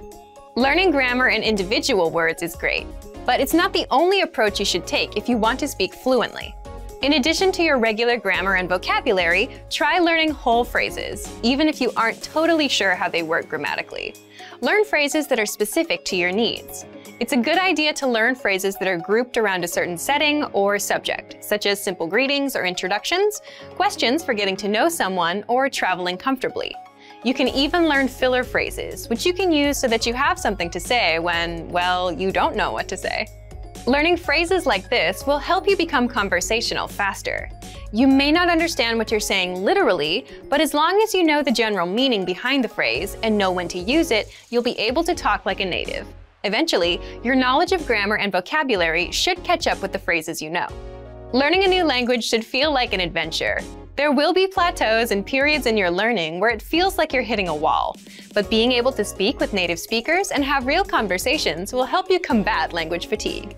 Learning grammar and individual words is great, but it's not the only approach you should take if you want to speak fluently. In addition to your regular grammar and vocabulary, try learning whole phrases, even if you aren't totally sure how they work grammatically. Learn phrases that are specific to your needs. It's a good idea to learn phrases that are grouped around a certain setting or subject, such as simple greetings or introductions, questions for getting to know someone, or traveling comfortably. You can even learn filler phrases, which you can use so that you have something to say when, well, you don't know what to say. Learning phrases like this will help you become conversational faster. You may not understand what you're saying literally, but as long as you know the general meaning behind the phrase and know when to use it, you'll be able to talk like a native. Eventually, your knowledge of grammar and vocabulary should catch up with the phrases you know. Learning a new language should feel like an adventure. There will be plateaus and periods in your learning where it feels like you're hitting a wall, but being able to speak with native speakers and have real conversations will help you combat language fatigue.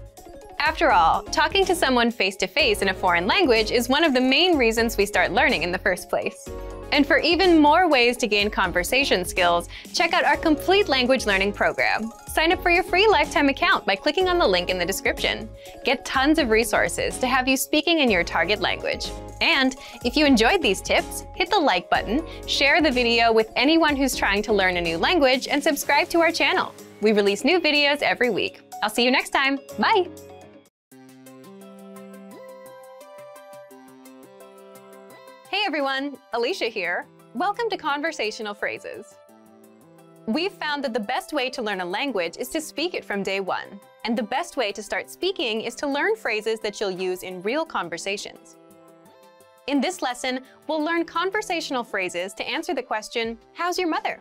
After all, talking to someone face-to-face in a foreign language is one of the main reasons we start learning in the first place. And for even more ways to gain conversation skills, check out our complete language learning program. Sign up for your free lifetime account by clicking on the link in the description. Get tons of resources to have you speaking in your target language. And if you enjoyed these tips, hit the like button, share the video with anyone who's trying to learn a new language, and subscribe to our channel. We release new videos every week. I'll see you next time. Bye! Hey everyone, Alicia here. Welcome to Conversational Phrases. We've found that the best way to learn a language is to speak it from day one. And the best way to start speaking is to learn phrases that you'll use in real conversations. In this lesson, we'll learn conversational phrases to answer the question, how's your mother?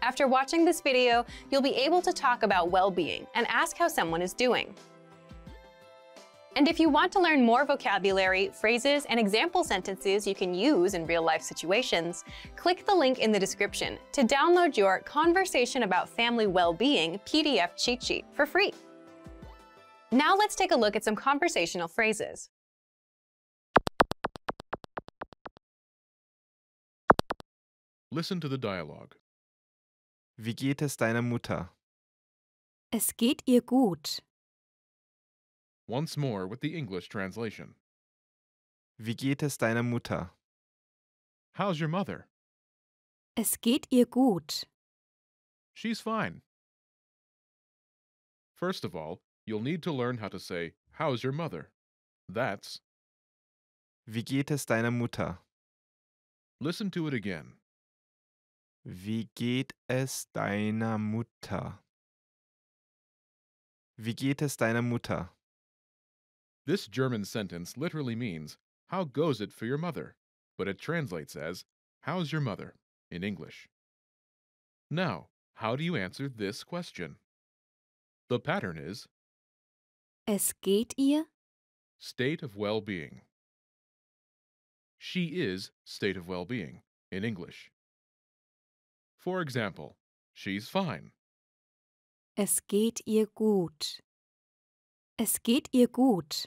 After watching this video, you'll be able to talk about well-being and ask how someone is doing. And if you want to learn more vocabulary, phrases, and example sentences you can use in real-life situations, click the link in the description to download your Conversation About Family Well-Being PDF cheat sheet for free. Now let's take a look at some conversational phrases. Listen to the dialogue. Wie geht es deiner Mutter? Es geht ihr gut. Once more with the English translation. Wie geht es deiner Mutter? How's your mother? Es geht ihr gut. She's fine. First of all, you'll need to learn how to say, how's your mother? That's, Wie geht es deiner Mutter? listen to it again. Wie geht es deiner Mutter? Wie geht es deiner Mutter? This German sentence literally means, how goes it for your mother? But it translates as, how's your mother? In English. Now, how do you answer this question? The pattern is, Es geht ihr? state of well-being. She is state of well-being, in English. For example, she's fine. Es geht ihr gut. Es geht ihr gut.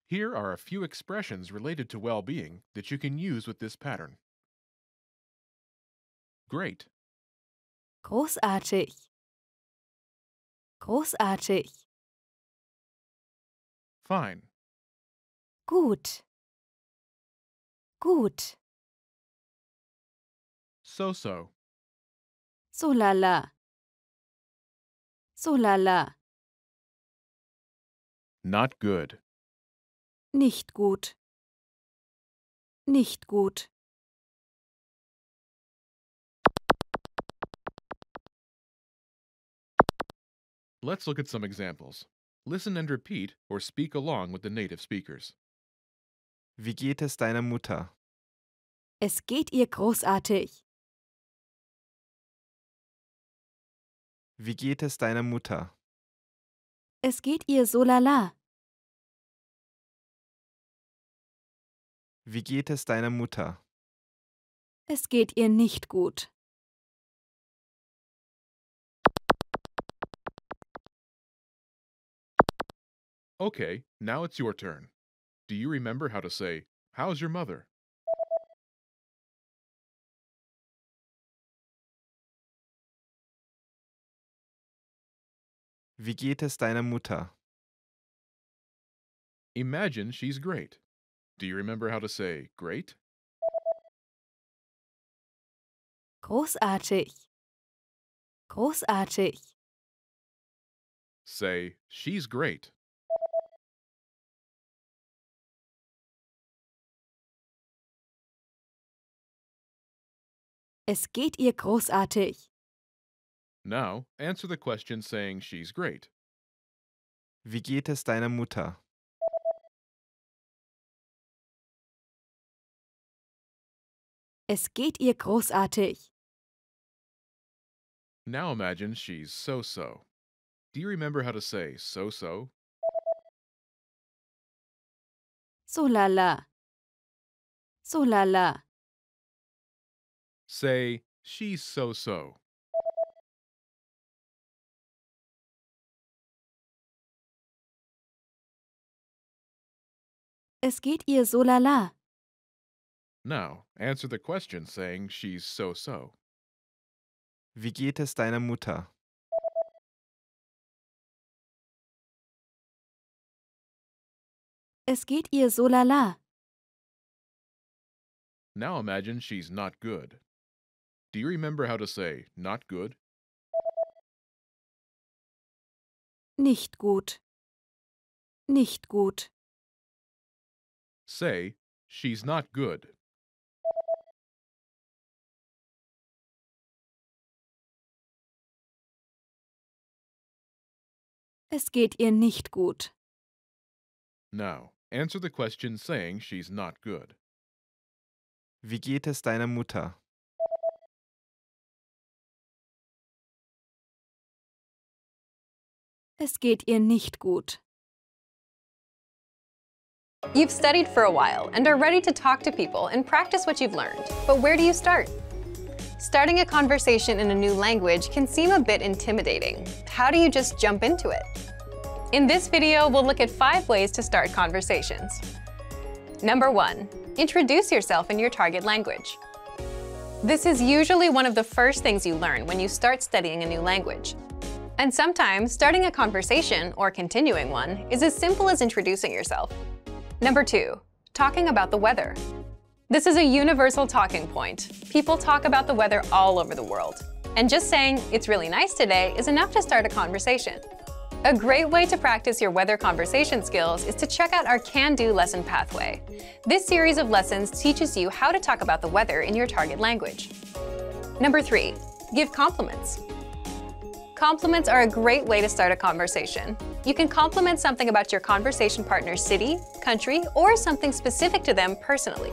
Here are a few expressions related to well-being that you can use with this pattern. Great. Großartig. Großartig. Fine. Gut. Gut. So-so. So lala. So lala. Not good. Nicht gut. Nicht gut. Let's look at some examples. Listen and repeat or speak along with the native speakers. Wie geht es deiner Mutter? Es geht ihr großartig. Wie geht es deiner Mutter? Es geht ihr so lala. Wie geht es deiner Mutter? Es geht ihr nicht gut. Okay, now it's your turn. Do you remember how to say, "How's your mother?" Wie geht es deiner Mutter? Imagine she's great. Do you remember how to say, "Great"? Großartig. Großartig. Say, "She's great." Es geht ihr großartig. Now, answer the question saying she's great. Wie geht es deiner Mutter? Es geht ihr großartig. Now imagine she's so-so. Do you remember how to say so-so? So lala. So lala. Say, "She's so-so." Es geht ihr so lala. Now, answer the question saying she's so-so. Wie geht es deiner Mutter? Es geht ihr so lala. Now imagine she's not good. Do you remember how to say not good? Nicht gut. Nicht gut. Say, "She's not good." Es geht ihr nicht gut. Now, answer the question saying she's not good. Wie geht es deiner Mutter? Es geht ihr nicht gut. You've studied for a while and are ready to talk to people and practice what you've learned. But where do you start? Starting a conversation in a new language can seem a bit intimidating. How do you just jump into it? In this video, we'll look at 5 ways to start conversations. Number 1. Introduce yourself in your target language. This is usually one of the first things you learn when you start studying a new language. And sometimes, starting a conversation, or continuing one, is as simple as introducing yourself. Number 2. Talking about the weather. This is a universal talking point. People talk about the weather all over the world. And just saying, "It's really nice today," is enough to start a conversation. A great way to practice your weather conversation skills is to check out our Can-Do lesson pathway. This series of lessons teaches you how to talk about the weather in your target language. Number 3. Give compliments. Compliments are a great way to start a conversation. You can compliment something about your conversation partner's city, country, or something specific to them personally.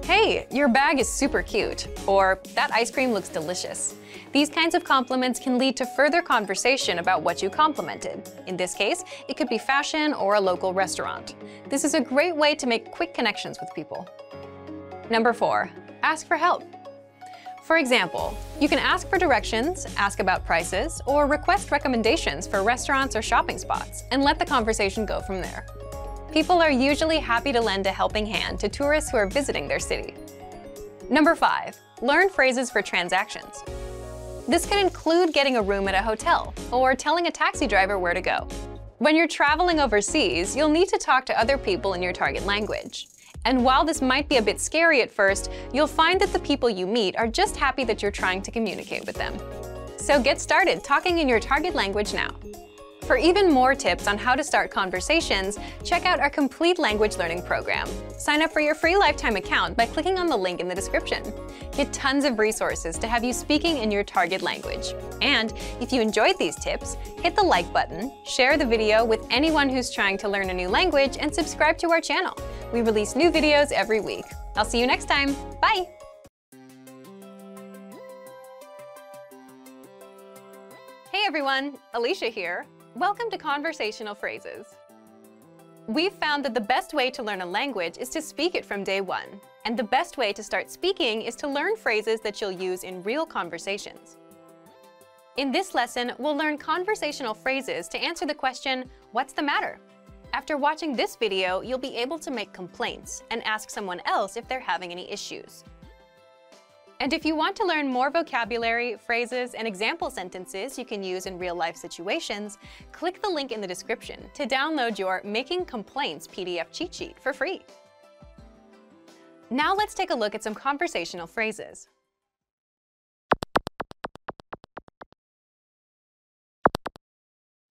"Hey, your bag is super cute," or "That ice cream looks delicious." These kinds of compliments can lead to further conversation about what you complimented. In this case, it could be fashion or a local restaurant. This is a great way to make quick connections with people. Number 4. Ask for help. For example, you can ask for directions, ask about prices, or request recommendations for restaurants or shopping spots, and let the conversation go from there. People are usually happy to lend a helping hand to tourists who are visiting their city. Number 5. Learn phrases for transactions. This could include getting a room at a hotel, or telling a taxi driver where to go. When you're traveling overseas, you'll need to talk to other people in your target language. And while this might be a bit scary at first, you'll find that the people you meet are just happy that you're trying to communicate with them. So get started talking in your target language now. For even more tips on how to start conversations, check out our complete language learning program. Sign up for your free lifetime account by clicking on the link in the description. Get tons of resources to have you speaking in your target language. And if you enjoyed these tips, hit the like button, share the video with anyone who's trying to learn a new language, and subscribe to our channel. We release new videos every week. I'll see you next time. Bye! Hey everyone, Alicia here. Welcome to Conversational Phrases. We've found that the best way to learn a language is to speak it from day one. And the best way to start speaking is to learn phrases that you'll use in real conversations. In this lesson, we'll learn conversational phrases to answer the question, "What's the matter?" After watching this video, you'll be able to make complaints and ask someone else if they're having any issues. And if you want to learn more vocabulary, phrases, and example sentences you can use in real-life situations, click the link in the description to download your Making Complaints PDF cheat sheet for free. Now let's take a look at some conversational phrases.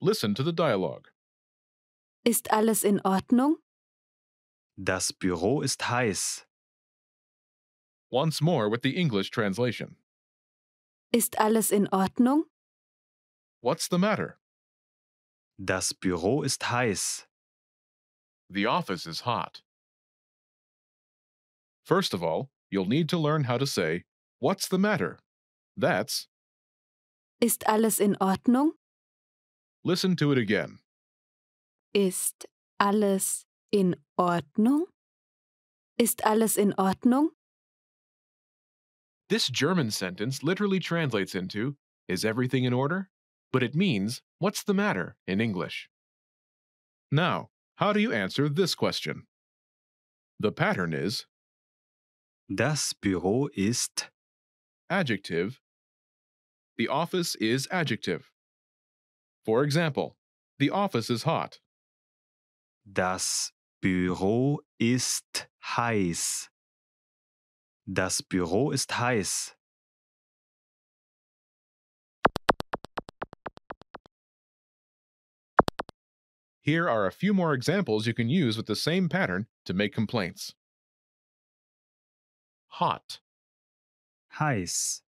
Listen to the dialogue. Ist alles in Ordnung? Das Büro ist heiß. Once more with the English translation. Ist alles in Ordnung? What's the matter? Das Büro ist heiß. The office is hot. First of all, you'll need to learn how to say, "What's the matter?" That's, Ist alles in Ordnung? listen to it again. Ist alles in Ordnung? Ist alles in Ordnung? This German sentence literally translates into, "Is everything in order?" But it means, "What's the matter?" in English. Now, how do you answer this question? The pattern is Das Büro ist. adjective. The office is adjective. For example, the office is hot. Das Büro ist heiß. Das Büro ist heiß. Here are a few more examples you can use with the same pattern to make complaints. Hot, Heiß.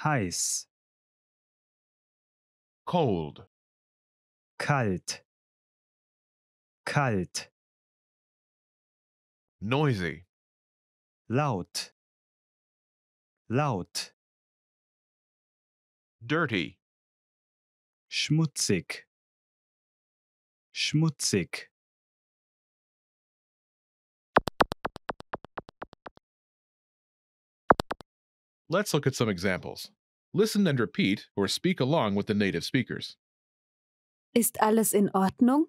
Heiß. cold, Kalt. Kalt. noisy, Laut. Laut. dirty, Schmutzig. Schmutzig. Let's look at some examples. Listen and repeat or speak along with the native speakers. Ist alles in Ordnung?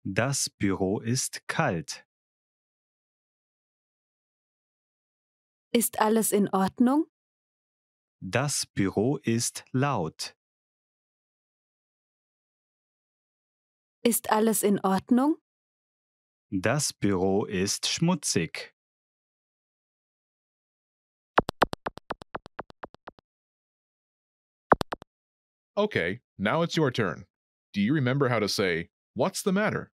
Das Büro ist kalt. Ist alles in Ordnung? Das Büro ist laut. Ist alles in Ordnung? Das Büro ist schmutzig. Okay, now it's your turn. Do you remember how to say, "What's the matter?"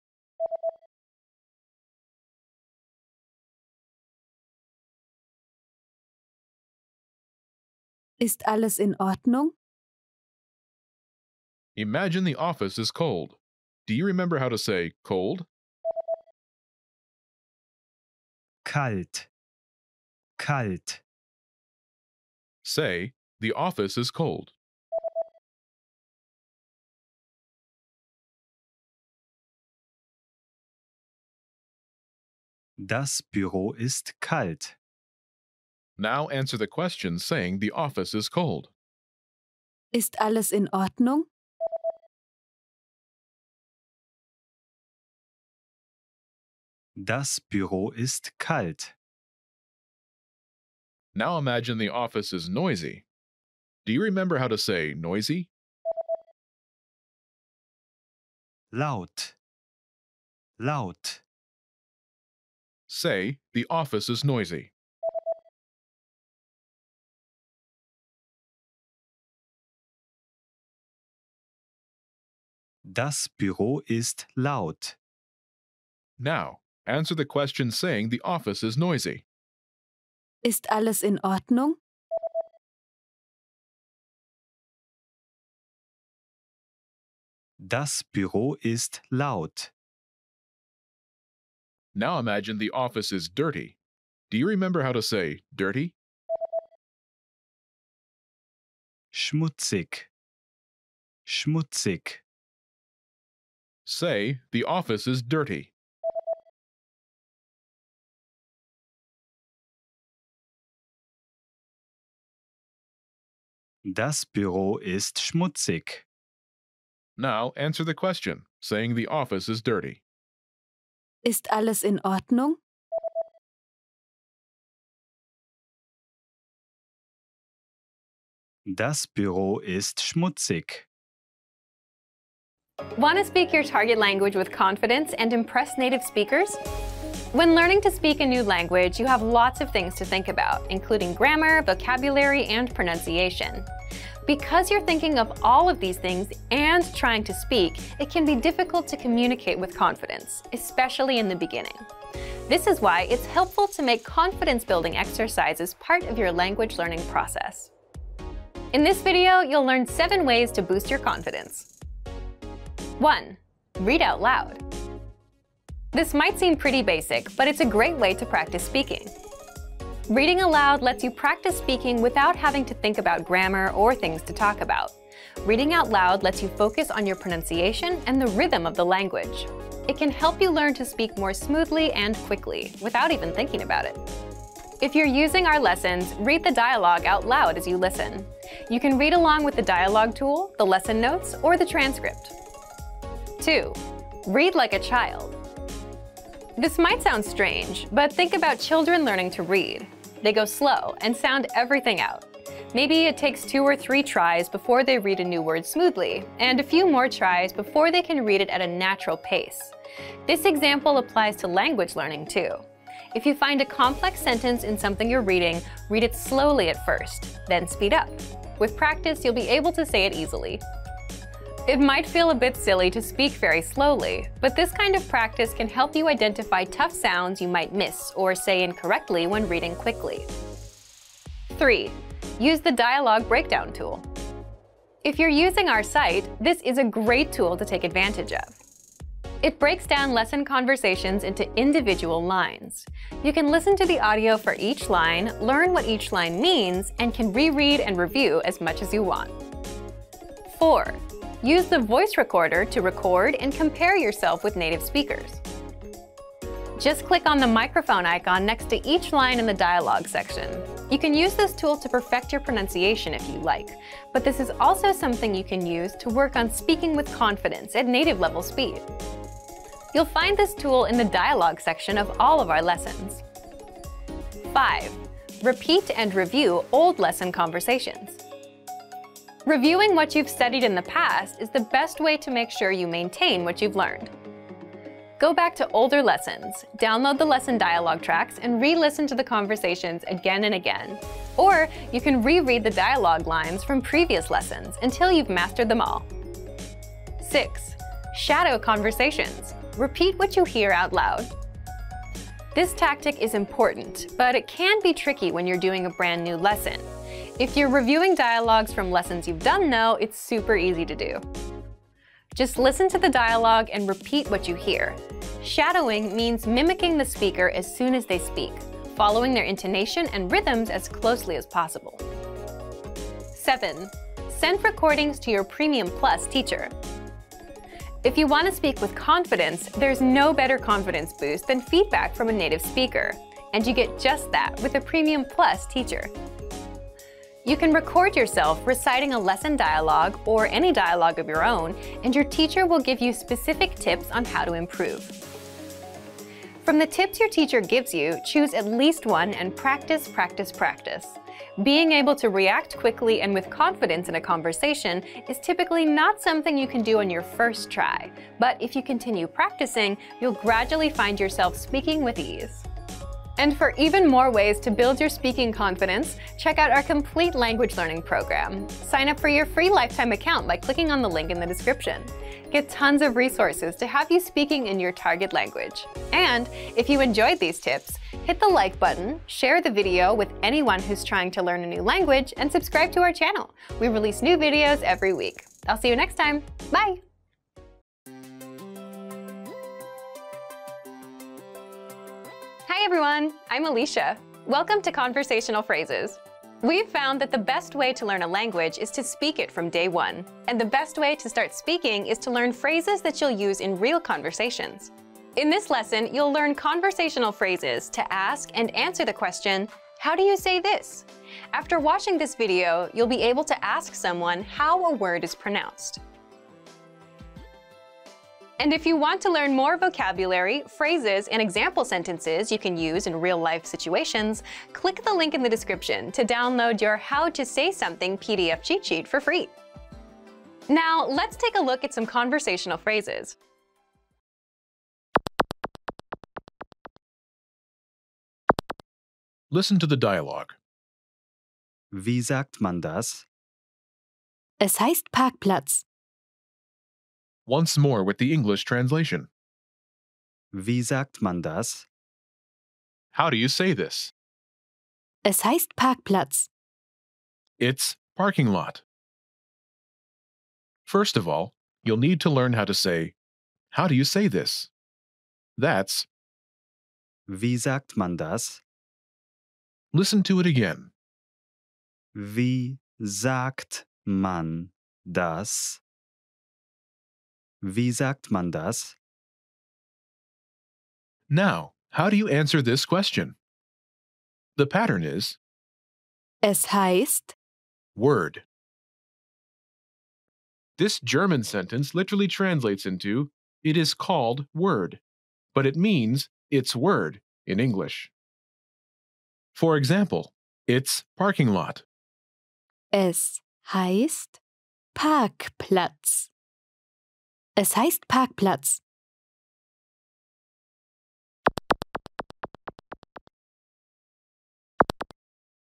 Ist alles in Ordnung? Imagine the office is cold. Do you remember how to say cold? Kalt. Kalt. Say, the office is cold. Das Büro ist kalt. Now answer the question saying the office is cold. Ist alles in Ordnung? Das Büro ist kalt. Now imagine the office is noisy. Do you remember how to say noisy? Laut. Laut. Say, the office is noisy. Das Büro ist laut. Now, answer the question saying the office is noisy. Ist alles in Ordnung? Das Büro ist laut. Now imagine the office is dirty. Do you remember how to say dirty? Schmutzig. Schmutzig. Say, the office is dirty. Das Büro ist schmutzig. Now answer the question, saying the office is dirty. Ist alles in Ordnung? Das Büro ist schmutzig. Want to speak your target language with confidence and impress native speakers? When learning to speak a new language, you have lots of things to think about, including grammar, vocabulary, and pronunciation. Because you're thinking of all of these things and trying to speak, it can be difficult to communicate with confidence, especially in the beginning. This is why it's helpful to make confidence-building exercises part of your language learning process. In this video, you'll learn 7 ways to boost your confidence. 1. Read out loud. This might seem pretty basic, but it's a great way to practice speaking. Reading aloud lets you practice speaking without having to think about grammar or things to talk about. Reading out loud lets you focus on your pronunciation and the rhythm of the language. It can help you learn to speak more smoothly and quickly, without even thinking about it. If you're using our lessons, read the dialogue out loud as you listen. You can read along with the dialogue tool, the lesson notes, or the transcript. 2. Read like a child. This might sound strange, but think about children learning to read. They go slow and sound everything out. Maybe it takes 2 or 3 tries before they read a new word smoothly, and a few more tries before they can read it at a natural pace. This example applies to language learning too. If you find a complex sentence in something you're reading, read it slowly at first, then speed up. With practice, you'll be able to say it easily. It might feel a bit silly to speak very slowly, but this kind of practice can help you identify tough sounds you might miss or say incorrectly when reading quickly. 3. Use the dialogue breakdown tool. If you're using our site, this is a great tool to take advantage of. It breaks down lesson conversations into individual lines. You can listen to the audio for each line, learn what each line means, and can reread and review as much as you want. 4. Use the voice recorder to record and compare yourself with native speakers. Just click on the microphone icon next to each line in the dialogue section. You can use this tool to perfect your pronunciation if you like, but this is also something you can use to work on speaking with confidence at native level speed. You'll find this tool in the dialogue section of all of our lessons. 5. Repeat and review old lesson conversations. Reviewing what you've studied in the past is the best way to make sure you maintain what you've learned. Go back to older lessons, download the lesson dialogue tracks, and re-listen to the conversations again and again. Or you can reread the dialogue lines from previous lessons until you've mastered them all. 6. Shadow conversations. Repeat what you hear out loud. This tactic is important, but it can be tricky when you're doing a brand new lesson. If you're reviewing dialogues from lessons you've done though, it's super easy to do. Just listen to the dialogue and repeat what you hear. Shadowing means mimicking the speaker as soon as they speak, following their intonation and rhythms as closely as possible. 7. Send recordings to your Premium Plus teacher. If you want to speak with confidence, there's no better confidence boost than feedback from a native speaker, and you get just that with a Premium Plus teacher. You can record yourself reciting a lesson dialogue or any dialogue of your own, and your teacher will give you specific tips on how to improve. From the tips your teacher gives you, choose at least one and practice, practice, practice. Being able to react quickly and with confidence in a conversation is typically not something you can do on your first try, but if you continue practicing, you'll gradually find yourself speaking with ease. And for even more ways to build your speaking confidence, check out our complete language learning program. Sign up for your free lifetime account by clicking on the link in the description. Get tons of resources to have you speaking in your target language. And if you enjoyed these tips, hit the like button, share the video with anyone who's trying to learn a new language, and subscribe to our channel. We release new videos every week. I'll see you next time. Bye! Hi everyone, I'm Alicia. Welcome to Conversational Phrases. We've found that the best way to learn a language is to speak it from day one. And the best way to start speaking is to learn phrases that you'll use in real conversations. In this lesson, you'll learn conversational phrases to ask and answer the question, how do you say this? After watching this video, you'll be able to ask someone how a word is pronounced. And if you want to learn more vocabulary, phrases, and example sentences you can use in real-life situations, click the link in the description to download your How to Say Something PDF cheat sheet for free. Now, let's take a look at some conversational phrases. Listen to the dialogue. Wie sagt man das? Es heißt Parkplatz. Once more with the English translation. Wie sagt man das? How do you say this? Es heißt Parkplatz. It's parking lot. First of all, you'll need to learn how to say, how do you say this? That's, Wie sagt man das? listen to it again. Wie sagt man das? Wie sagt man das? Now, how do you answer this question? The pattern is Es heißt, word. This German sentence literally translates into, it is called word, but it means it's word in English. For example, it's parking lot. es heißt Parkplatz. Es heißt Parkplatz.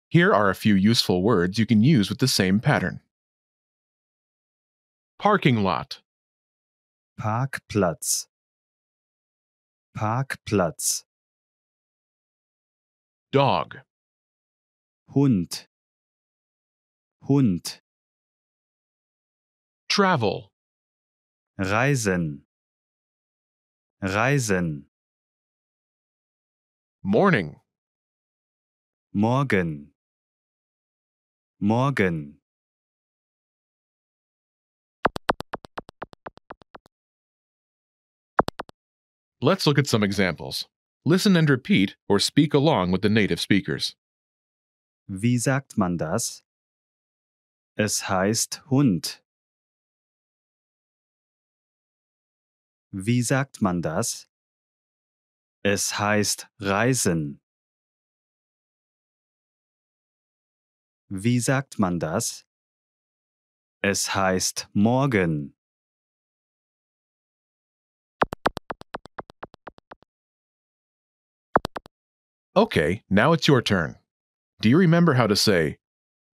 Here are a few useful words you can use with the same pattern. Parking lot, Parkplatz. Parkplatz. dog, Hund. Hund. travel, Reisen. Reisen. morning, Morgen. Morgen. Let's look at some examples. Listen and repeat or speak along with the native speakers. Wie sagt man das? Es heißt Hund. Wie sagt man das? Es heißt Reisen. Wie sagt man das? Es heißt morgen. Okay, now it's your turn. Do you remember how to say,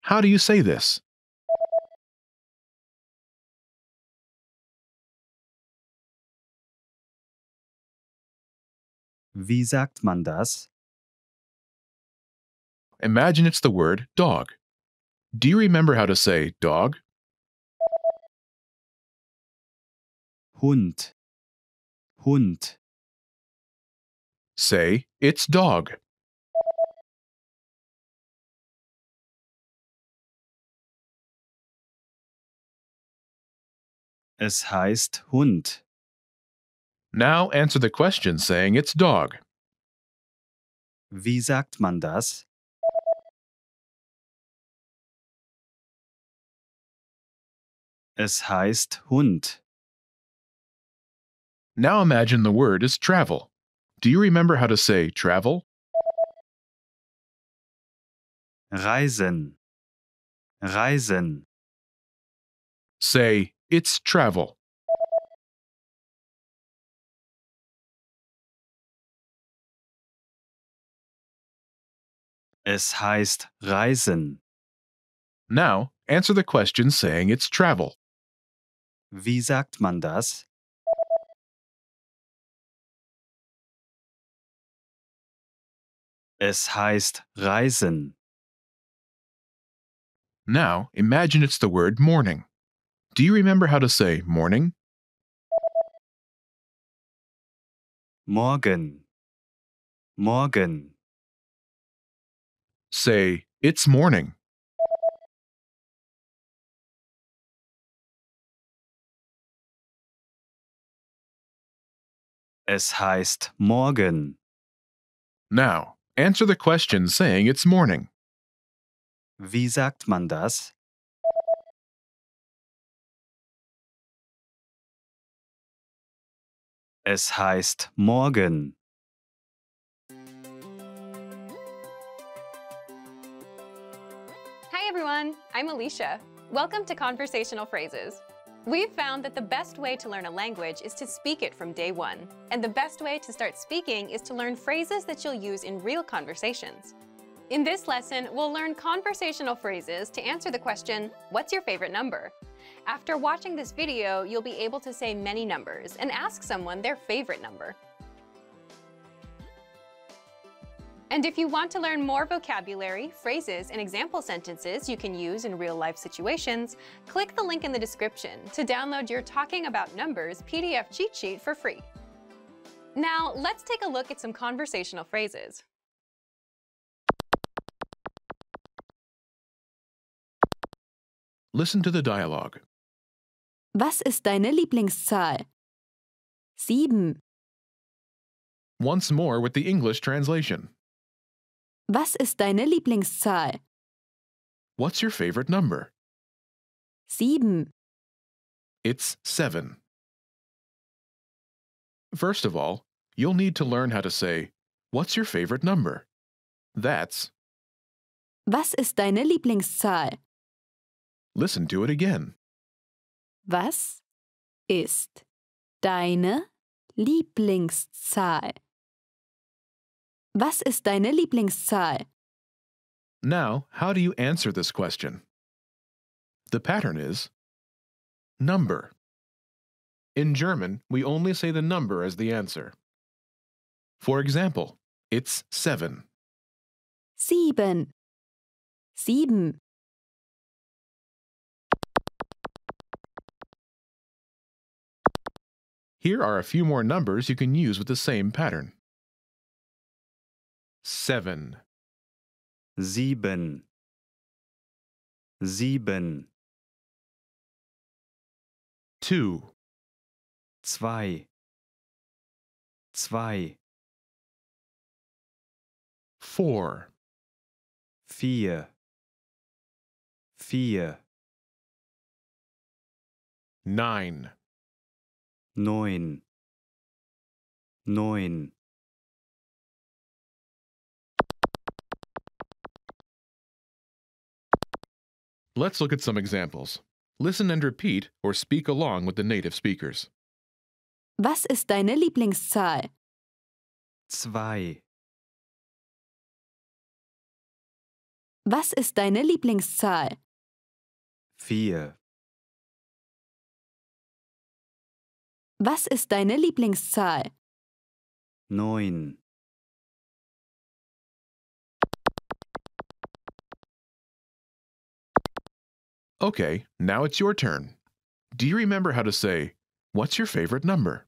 how do you say this? Wie sagt man das? Imagine it's the word dog. Do you remember how to say dog? Hund. Hund. Say, it's dog. Es heißt Hund. Now answer the question saying it's dog. Wie sagt man das? Es heißt Hund. Now imagine the word is travel. Do you remember how to say travel? Reisen. Reisen. Say, it's travel. Es heißt Reisen. Now answer the question saying it's travel. Wie sagt man das? Es heißt Reisen. Now imagine it's the word morning. Do you remember how to say morning? Morgen. Morgen. Say, it's morning. Es heißt morgen. Now answer the question saying it's morning. Wie sagt man das? Es heißt morgen. Hi everyone, I'm Alicia. Welcome to Conversational Phrases. We've found that the best way to learn a language is to speak it from day one. And the best way to start speaking is to learn phrases that you'll use in real conversations. In this lesson, we'll learn conversational phrases to answer the question, what's your favorite number? After watching this video, you'll be able to say many numbers and ask someone their favorite number. And if you want to learn more vocabulary, phrases, and example sentences you can use in real-life situations, click the link in the description to download your Talking About Numbers PDF cheat sheet for free. Now, let's take a look at some conversational phrases. Listen to the dialogue. Was ist deine Lieblingszahl? 7. Once more with the English translation. Was ist deine Lieblingszahl? What's your favorite number? 7. It's 7. First of all, you'll need to learn how to say, what's your favorite number? That's, Was ist deine Lieblingszahl? listen to it again. Was ist deine Lieblingszahl? Was ist deine Lieblingszahl? Now, how do you answer this question? The pattern is number. In German, we only say the number as the answer. For example, it's 7. 7. 7. Here are a few more numbers you can use with the same pattern. 7, 7. 7. 2, 2. 2. 4, 4. 4. 9, 9. 9. Let's look at some examples. Listen and repeat or speak along with the native speakers. Was ist deine Lieblingszahl? 2. Was ist deine Lieblingszahl? 4. Was ist deine Lieblingszahl? 9. Okay, now it's your turn. Do you remember how to say, what's your favorite number?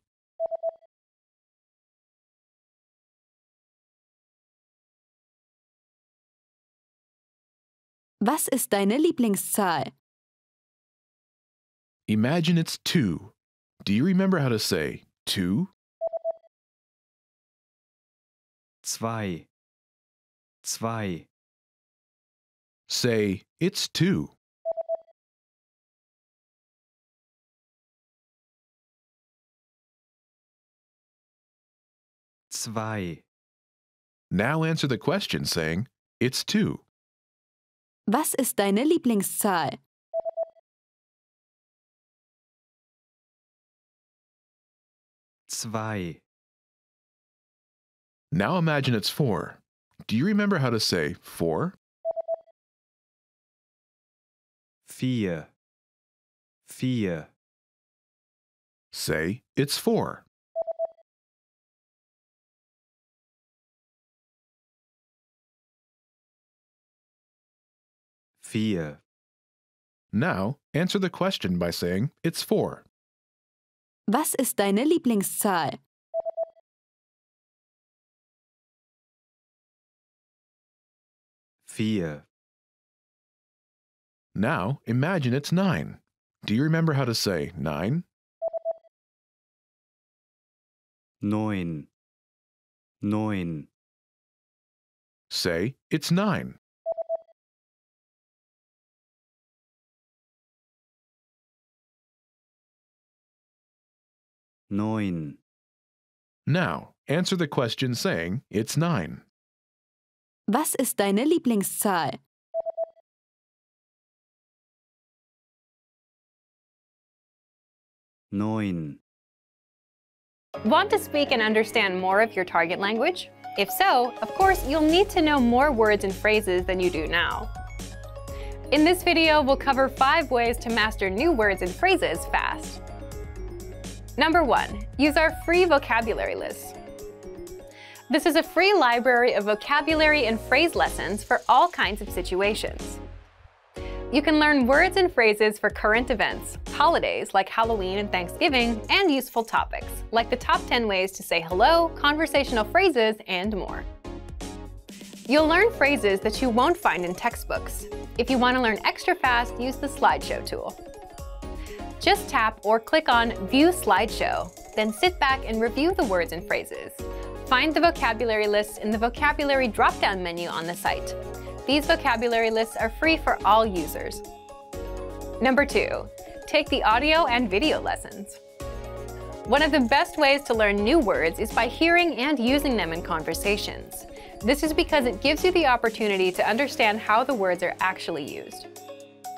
Was ist deine Lieblingszahl? Imagine it's 2. Do you remember how to say 2? 2. 2. Say, it's 2. Zwei. Now answer the question saying, it's 2. Was ist deine Lieblingszahl? Zwei. Now imagine it's 4. Do you remember how to say 4? 4. 4. Say, it's 4. Vier. Now answer the question by saying, it's 4. Was ist deine Lieblingszahl? Vier. Now imagine it's 9. Do you remember how to say 9? Neun. Neun. Say, it's 9. Neun. Now, answer the question saying, it's 9. Was ist deine Lieblingszahl? 9. Want to speak and understand more of your target language? If so, of course, you'll need to know more words and phrases than you do now. In this video, we'll cover 5 ways to master new words and phrases fast. Number 1, use our free vocabulary list. This is a free library of vocabulary and phrase lessons for all kinds of situations. You can learn words and phrases for current events, holidays like Halloween and Thanksgiving, and useful topics, like the top 10 ways to say hello, conversational phrases, and more. You'll learn phrases that you won't find in textbooks. If you want to learn extra fast, use the slideshow tool. Just tap or click on View Slideshow, then sit back and review the words and phrases. Find the vocabulary lists in the vocabulary drop-down menu on the site. These vocabulary lists are free for all users. Number 2, take the audio and video lessons. One of the best ways to learn new words is by hearing and using them in conversations. This is because it gives you the opportunity to understand how the words are actually used.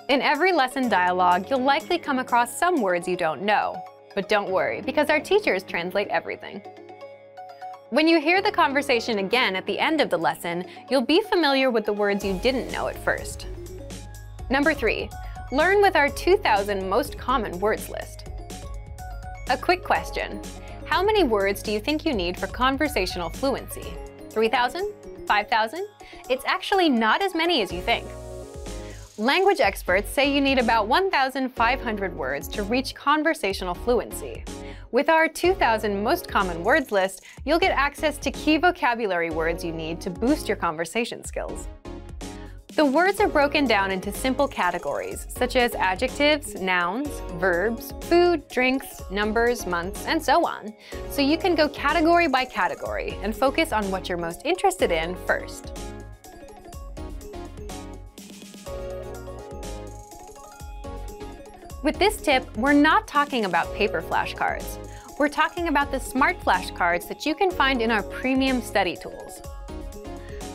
In every lesson dialogue, you'll likely come across some words you don't know. But don't worry, because our teachers translate everything. When you hear the conversation again at the end of the lesson, you'll be familiar with the words you didn't know at first. Number 3, learn with our 2000 most common words list. A quick question. How many words do you think you need for conversational fluency? 3,000? 5,000? It's actually not as many as you think. Language experts say you need about 1,500 words to reach conversational fluency. With our 2000 most common words list, you'll get access to key vocabulary words you need to boost your conversation skills. The words are broken down into simple categories, such as adjectives, nouns, verbs, food, drinks, numbers, months, and so on. So you can go category by category and focus on what you're most interested in first. With this tip, we're not talking about paper flashcards. We're talking about the smart flashcards that you can find in our premium study tools.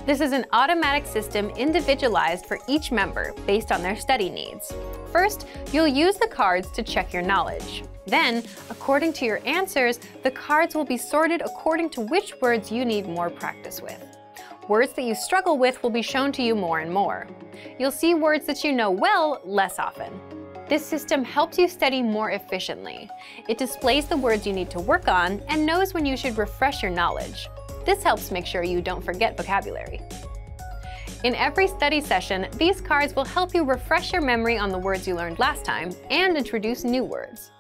This is an automatic system individualized for each member based on their study needs. First, you'll use the cards to check your knowledge. Then, according to your answers, the cards will be sorted according to which words you need more practice with. Words that you struggle with will be shown to you more and more. You'll see words that you know well less often. This system helps you study more efficiently. It displays the words you need to work on and knows when you should refresh your knowledge. This helps make sure you don't forget vocabulary. In every study session, these cards will help you refresh your memory on the words you learned last time and introduce new words.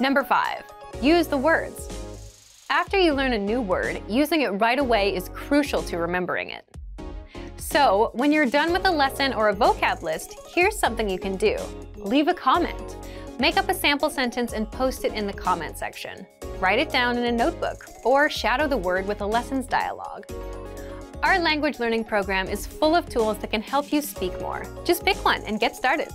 Number 5, use the words. After you learn a new word, using it right away is crucial to remembering it. So, when you're done with a lesson or a vocab list, here's something you can do. Leave a comment. Make up a sample sentence and post it in the comment section. Write it down in a notebook, or shadow the word with a lessons dialogue. Our language learning program is full of tools that can help you speak more. Just pick one and get started.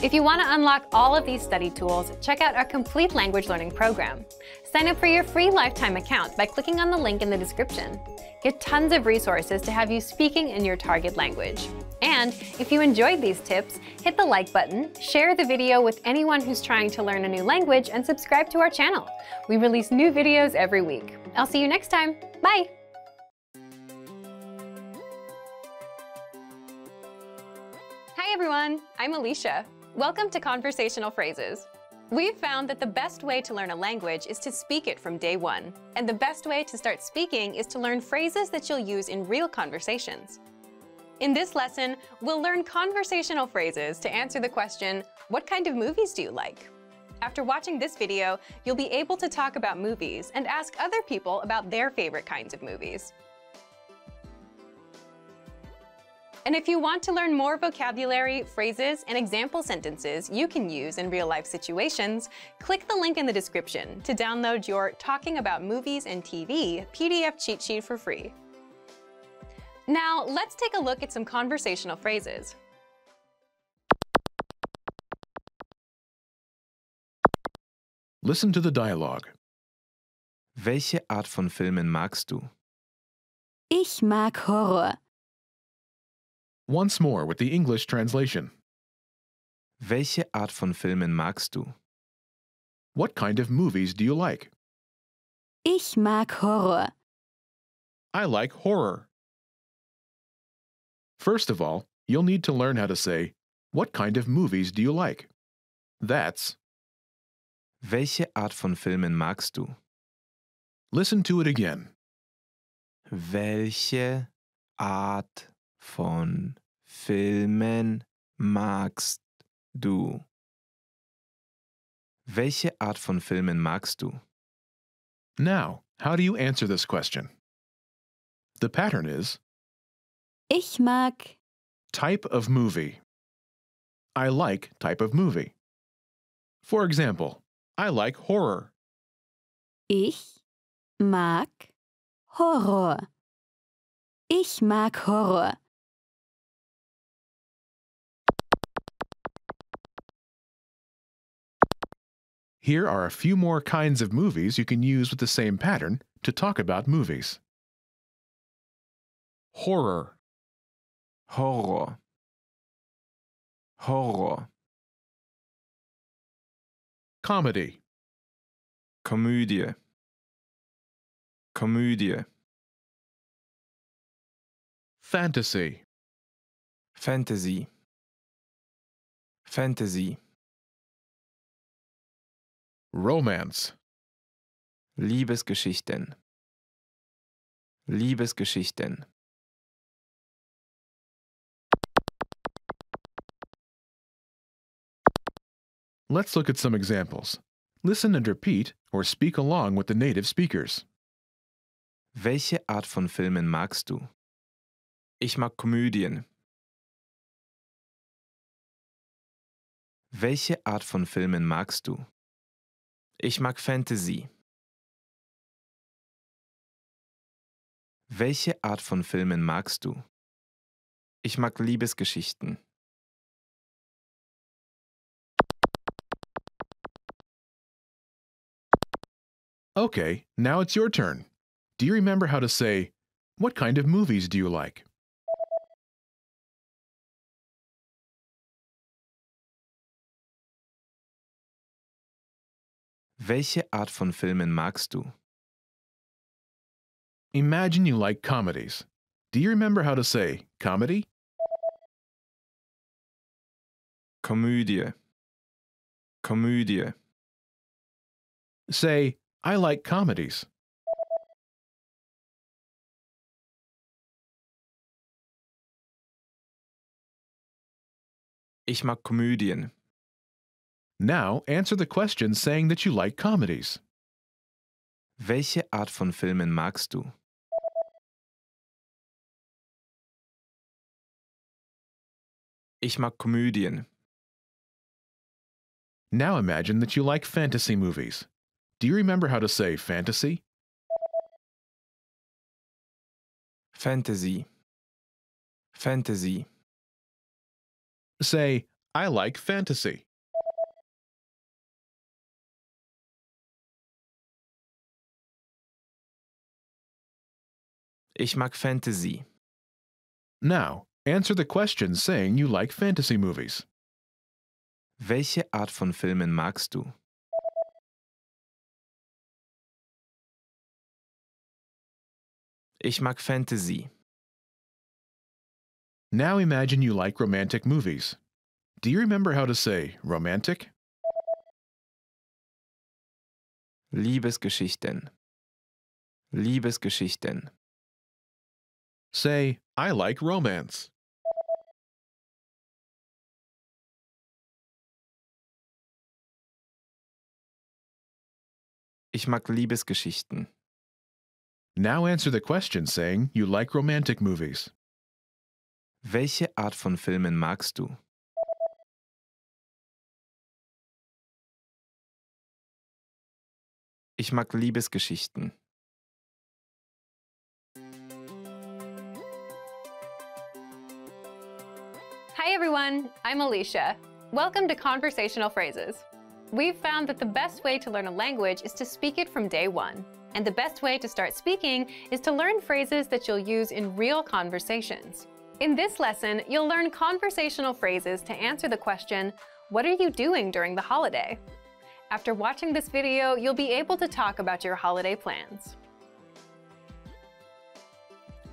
If you want to unlock all of these study tools, check out our complete language learning program. Sign up for your free lifetime account by clicking on the link in the description. Get tons of resources to have you speaking in your target language. And if you enjoyed these tips, hit the like button, share the video with anyone who's trying to learn a new language, and subscribe to our channel. We release new videos every week. I'll see you next time. Bye! Hi everyone, I'm Alicia. Welcome to Conversational Phrases. We've found that the best way to learn a language is to speak it from day one. And the best way to start speaking is to learn phrases that you'll use in real conversations. In this lesson, we'll learn conversational phrases to answer the question, what kind of movies do you like? After watching this video, you'll be able to talk about movies and ask other people about their favorite kinds of movies. And if you want to learn more vocabulary, phrases, and example sentences you can use in real-life situations, click the link in the description to download your Talking About Movies and TV PDF cheat sheet for free. Now, let's take a look at some conversational phrases. Listen to the dialogue. Welche Art von Filmen magst du? Ich mag Horror. Once more with the English translation. Welche Art von Filmen magst du? What kind of movies do you like? Ich mag Horror. I like horror. First of all, you'll need to learn how to say, what kind of movies do you like? That's, Welche Art von Filmen magst du? listen to it again. Welche Art von Filmen magst du? Welche Art von Filmen magst du? Now, how do you answer this question? The pattern is Ich mag. type of movie. I like type of movie. For example, I like horror. Ich mag Horror. Ich mag Horror. Here are a few more kinds of movies you can use with the same pattern to talk about movies. Horror, Horror. Horror. comedy, Komödie. Komödie. fantasy, Fantasy. Fantasy. romance, Liebesgeschichten. Liebesgeschichten. Let's look at some examples. Listen and repeat or speak along with the native speakers. Welche Art von Filmen magst du? Ich mag Komödien. Welche Art von Filmen magst du? Ich mag Fantasy. Welche Art von Filmen magst du? Ich mag Liebesgeschichten. Okay, now it's your turn. Do you remember how to say, what kind of movies do you like? Welche Art von Filmen magst du? Imagine you like comedies. Do you remember how to say comedy? Komödie. Komödie. Say, I like comedies. Ich mag Komödien. Now answer the question saying that you like comedies. Welche Art von Filmen magst du? Ich mag Komödien. Now imagine that you like fantasy movies. Do you remember how to say fantasy? Fantasy. Fantasy. Say, I like fantasy. Ich mag Fantasy. Now, answer the question saying you like fantasy movies. Welche Art von Filmen magst du? Ich mag Fantasy. Now imagine you like romantic movies. Do you remember how to say romantic? Liebesgeschichten. Liebesgeschichten. Say, I like romance. Ich mag Liebesgeschichten. Now answer the question saying you like romantic movies. Welche Art von Filmen magst du? Ich mag Liebesgeschichten. Hi everyone, I'm Alicia. Welcome to Conversational Phrases. We've found that the best way to learn a language is to speak it from day one. And the best way to start speaking is to learn phrases that you'll use in real conversations. In this lesson, you'll learn conversational phrases to answer the question, "What are you doing during the holiday?" After watching this video, you'll be able to talk about your holiday plans.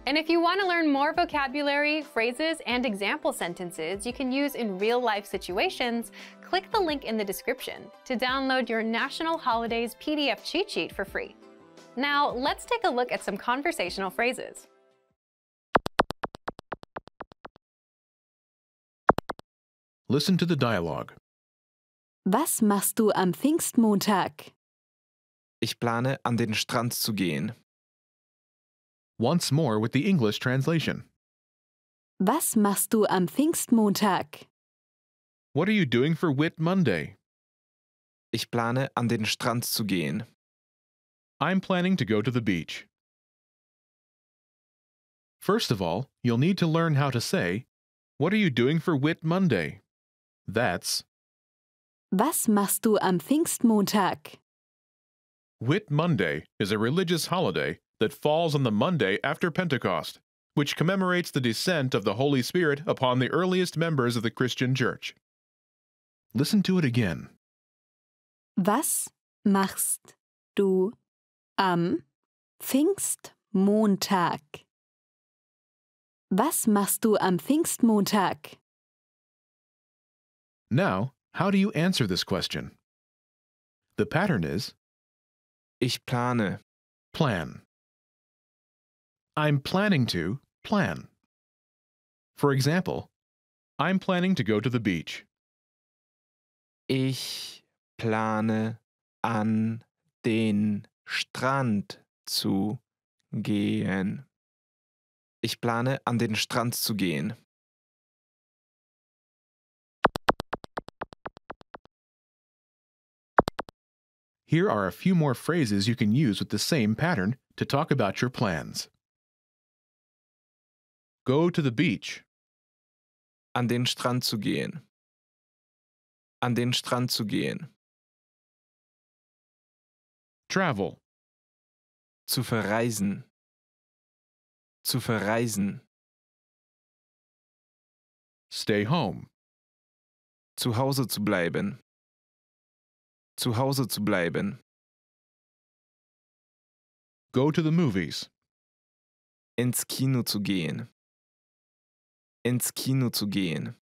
And if you want to learn more vocabulary, phrases, and example sentences you can use in real-life situations, click the link in the description to download your National Holidays PDF cheat sheet for free. Now, let's take a look at some conversational phrases. Listen to the dialogue. Was machst du am Pfingstmontag? Ich plane, an den Strand zu gehen. Once more with the English translation. Was machst du am Pfingstmontag? What are you doing for Whit Monday? Ich plane, an den Strand zu gehen. I'm planning to go to the beach. First of all, you'll need to learn how to say, "What are you doing for Whit Monday?" That's Was machst du am Pfingstmontag? Whit Monday is a religious holiday that falls on the Monday after Pentecost, which commemorates the descent of the Holy Spirit upon the earliest members of the Christian Church. Listen to it again. Was machst du am Pfingstmontag? Was machst du am Pfingstmontag? Now, how do you answer this question? The pattern is Ich plane. plan. I'm planning to plan. For example, I'm planning to go to the beach. Ich plane, an den Strand zu gehen. Ich plane, an den Strand zu gehen. Here are a few more phrases you can use with the same pattern to talk about your plans. Go to the beach. An den Strand zu gehen. An den Strand zu gehen. Travel. Zu verreisen. Zu verreisen. Stay home. Zu Hause zu bleiben. Zu Hause zu bleiben. Go to the movies. Ins Kino zu gehen. Ins Kino zu gehen.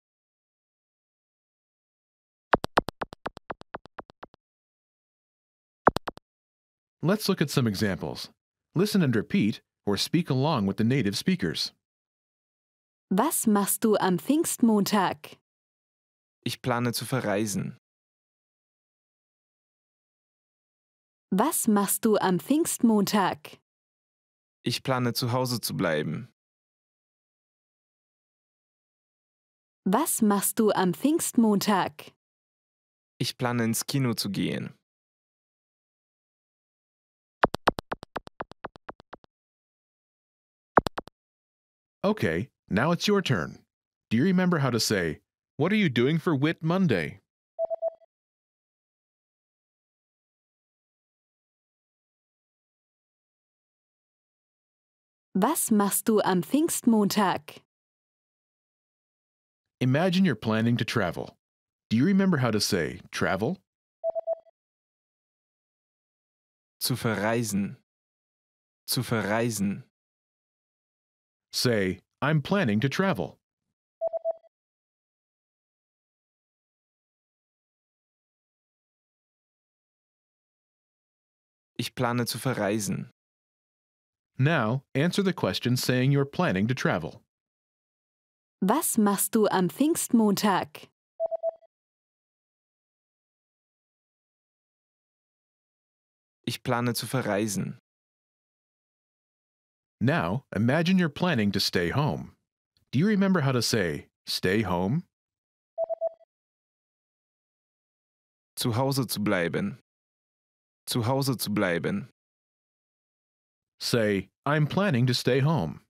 Let's look at some examples. Listen and repeat, or speak along with the native speakers. Was machst du am Pfingstmontag? Ich plane zu verreisen. Was machst du am Pfingstmontag? Ich plane zu Hause zu bleiben. Was machst du am Pfingstmontag? Ich plane ins Kino zu gehen. Okay, now it's your turn. Do you remember how to say, "What are you doing for Whit Monday?" Was machst du am Pfingstmontag? Imagine you're planning to travel. Do you remember how to say travel? Zu verreisen. Zu verreisen. Say, I'm planning to travel. Ich plane zu verreisen. Now, answer the question saying you're planning to travel. Was machst du am Pfingstmontag? Ich plane zu verreisen. Now, imagine you're planning to stay home. Do you remember how to say stay home? Zu Hause zu bleiben. Zu Hause zu bleiben. Say, I'm planning to stay home.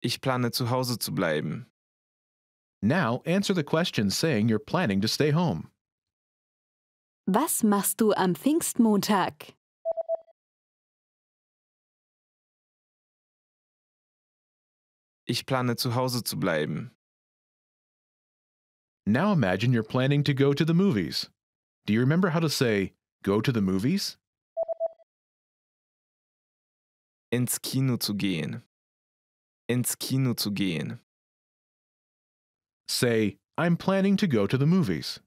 Ich plane zu Hause zu bleiben. Now answer the question saying you're planning to stay home. Was machst du am Pfingstmontag? Ich plane zu Hause zu bleiben. Now imagine you're planning to go to the movies. Do you remember how to say, go to the movies? Ins Kino zu gehen. Ins Kino zu gehen. Say, I'm planning to go to the movies.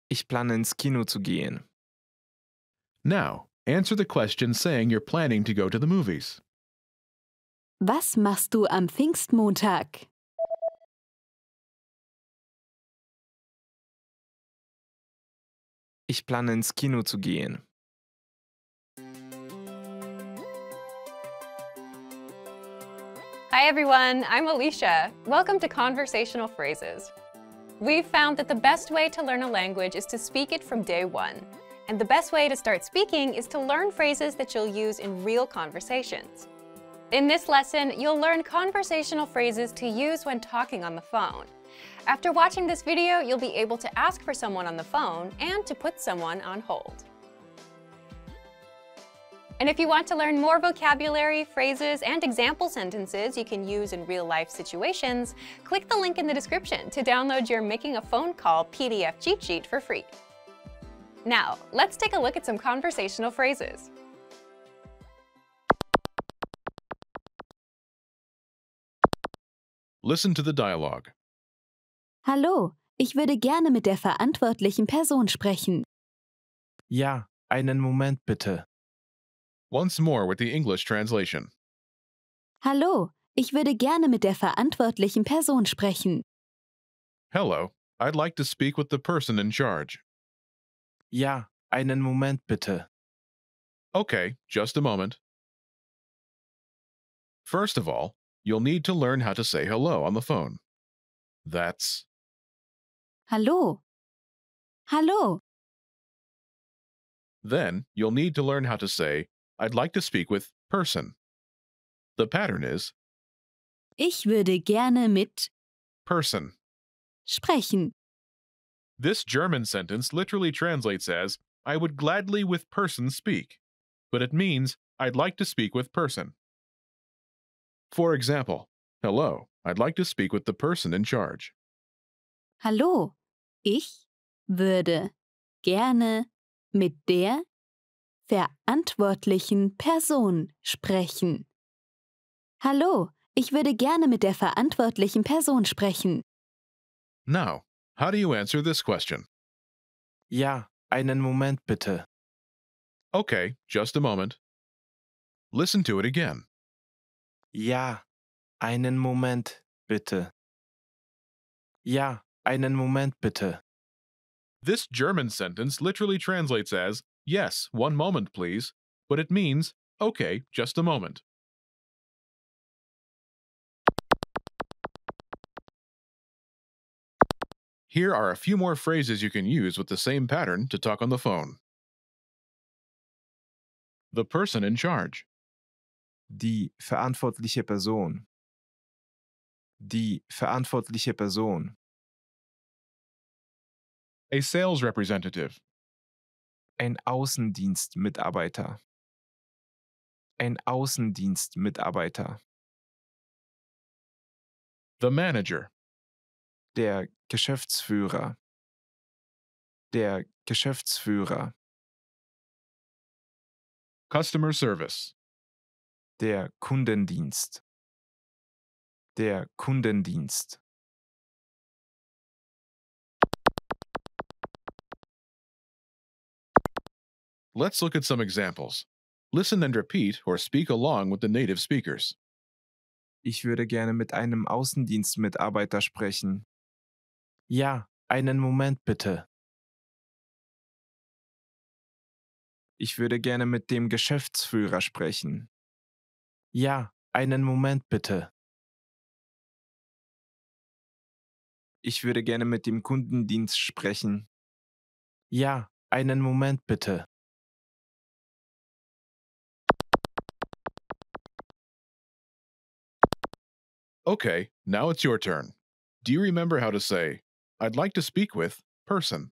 Ich plane ins Kino zu gehen. Now, answer the question saying you're planning to go to the movies. Was machst du am Pfingstmontag? Ich plane ins Kino zu gehen. Hi everyone, I'm Alicia. Welcome to Conversational Phrases. We've found that the best way to learn a language is to speak it from day one. And the best way to start speaking is to learn phrases that you'll use in real conversations. In this lesson, you'll learn conversational phrases to use when talking on the phone. After watching this video, you'll be able to ask for someone on the phone and to put someone on hold. And if you want to learn more vocabulary, phrases, and example sentences you can use in real-life situations, click the link in the description to download your Making a Phone Call PDF cheat sheet for free. Now, let's take a look at some conversational phrases. Listen to the dialogue. Hallo, ich würde gerne mit der verantwortlichen Person sprechen. Ja, einen Moment bitte. Once more with the English translation. Hallo, ich würde gerne mit der verantwortlichen Person sprechen. Hello, I'd like to speak with the person in charge. Ja, einen Moment bitte. Okay, just a moment. First of all, you'll need to learn how to say hello on the phone. That's Hallo. Hallo. Then you'll need to learn how to say, I'd like to speak with person. The pattern is Ich würde gerne mit person. sprechen. This German sentence literally translates as, I would gladly with person speak, but it means, I'd like to speak with person. For example, hello, I'd like to speak with the person in charge. Hallo. Ich würde gerne mit der verantwortlichen Person sprechen. Hallo, ich würde gerne mit der verantwortlichen Person sprechen. Now, how do you answer this question? Ja, einen Moment bitte. Okay, just a moment. Listen to it again. Ja, einen Moment bitte. Ja, einen Moment bitte. This German sentence literally translates as, yes, one moment please, but it means, okay, just a moment. Here are a few more phrases you can use with the same pattern to talk on the phone. The person in charge. Die verantwortliche Person. Die verantwortliche Person. A sales representative. Ein Außendienstmitarbeiter. Ein Außendienstmitarbeiter. The manager. Der Geschäftsführer. Der Geschäftsführer. Customer service. Der Kundendienst. Der Kundendienst. Let's look at some examples. Listen and repeat or speak along with the native speakers. Ich würde gerne mit einem Außendienstmitarbeiter sprechen. Ja, einen Moment bitte. Ich würde gerne mit dem Geschäftsführer sprechen. Ja, einen Moment bitte. Ich würde gerne mit dem Kundendienst sprechen. Ja, einen Moment bitte. Okay, now it's your turn. Do you remember how to say, I'd like to speak with person?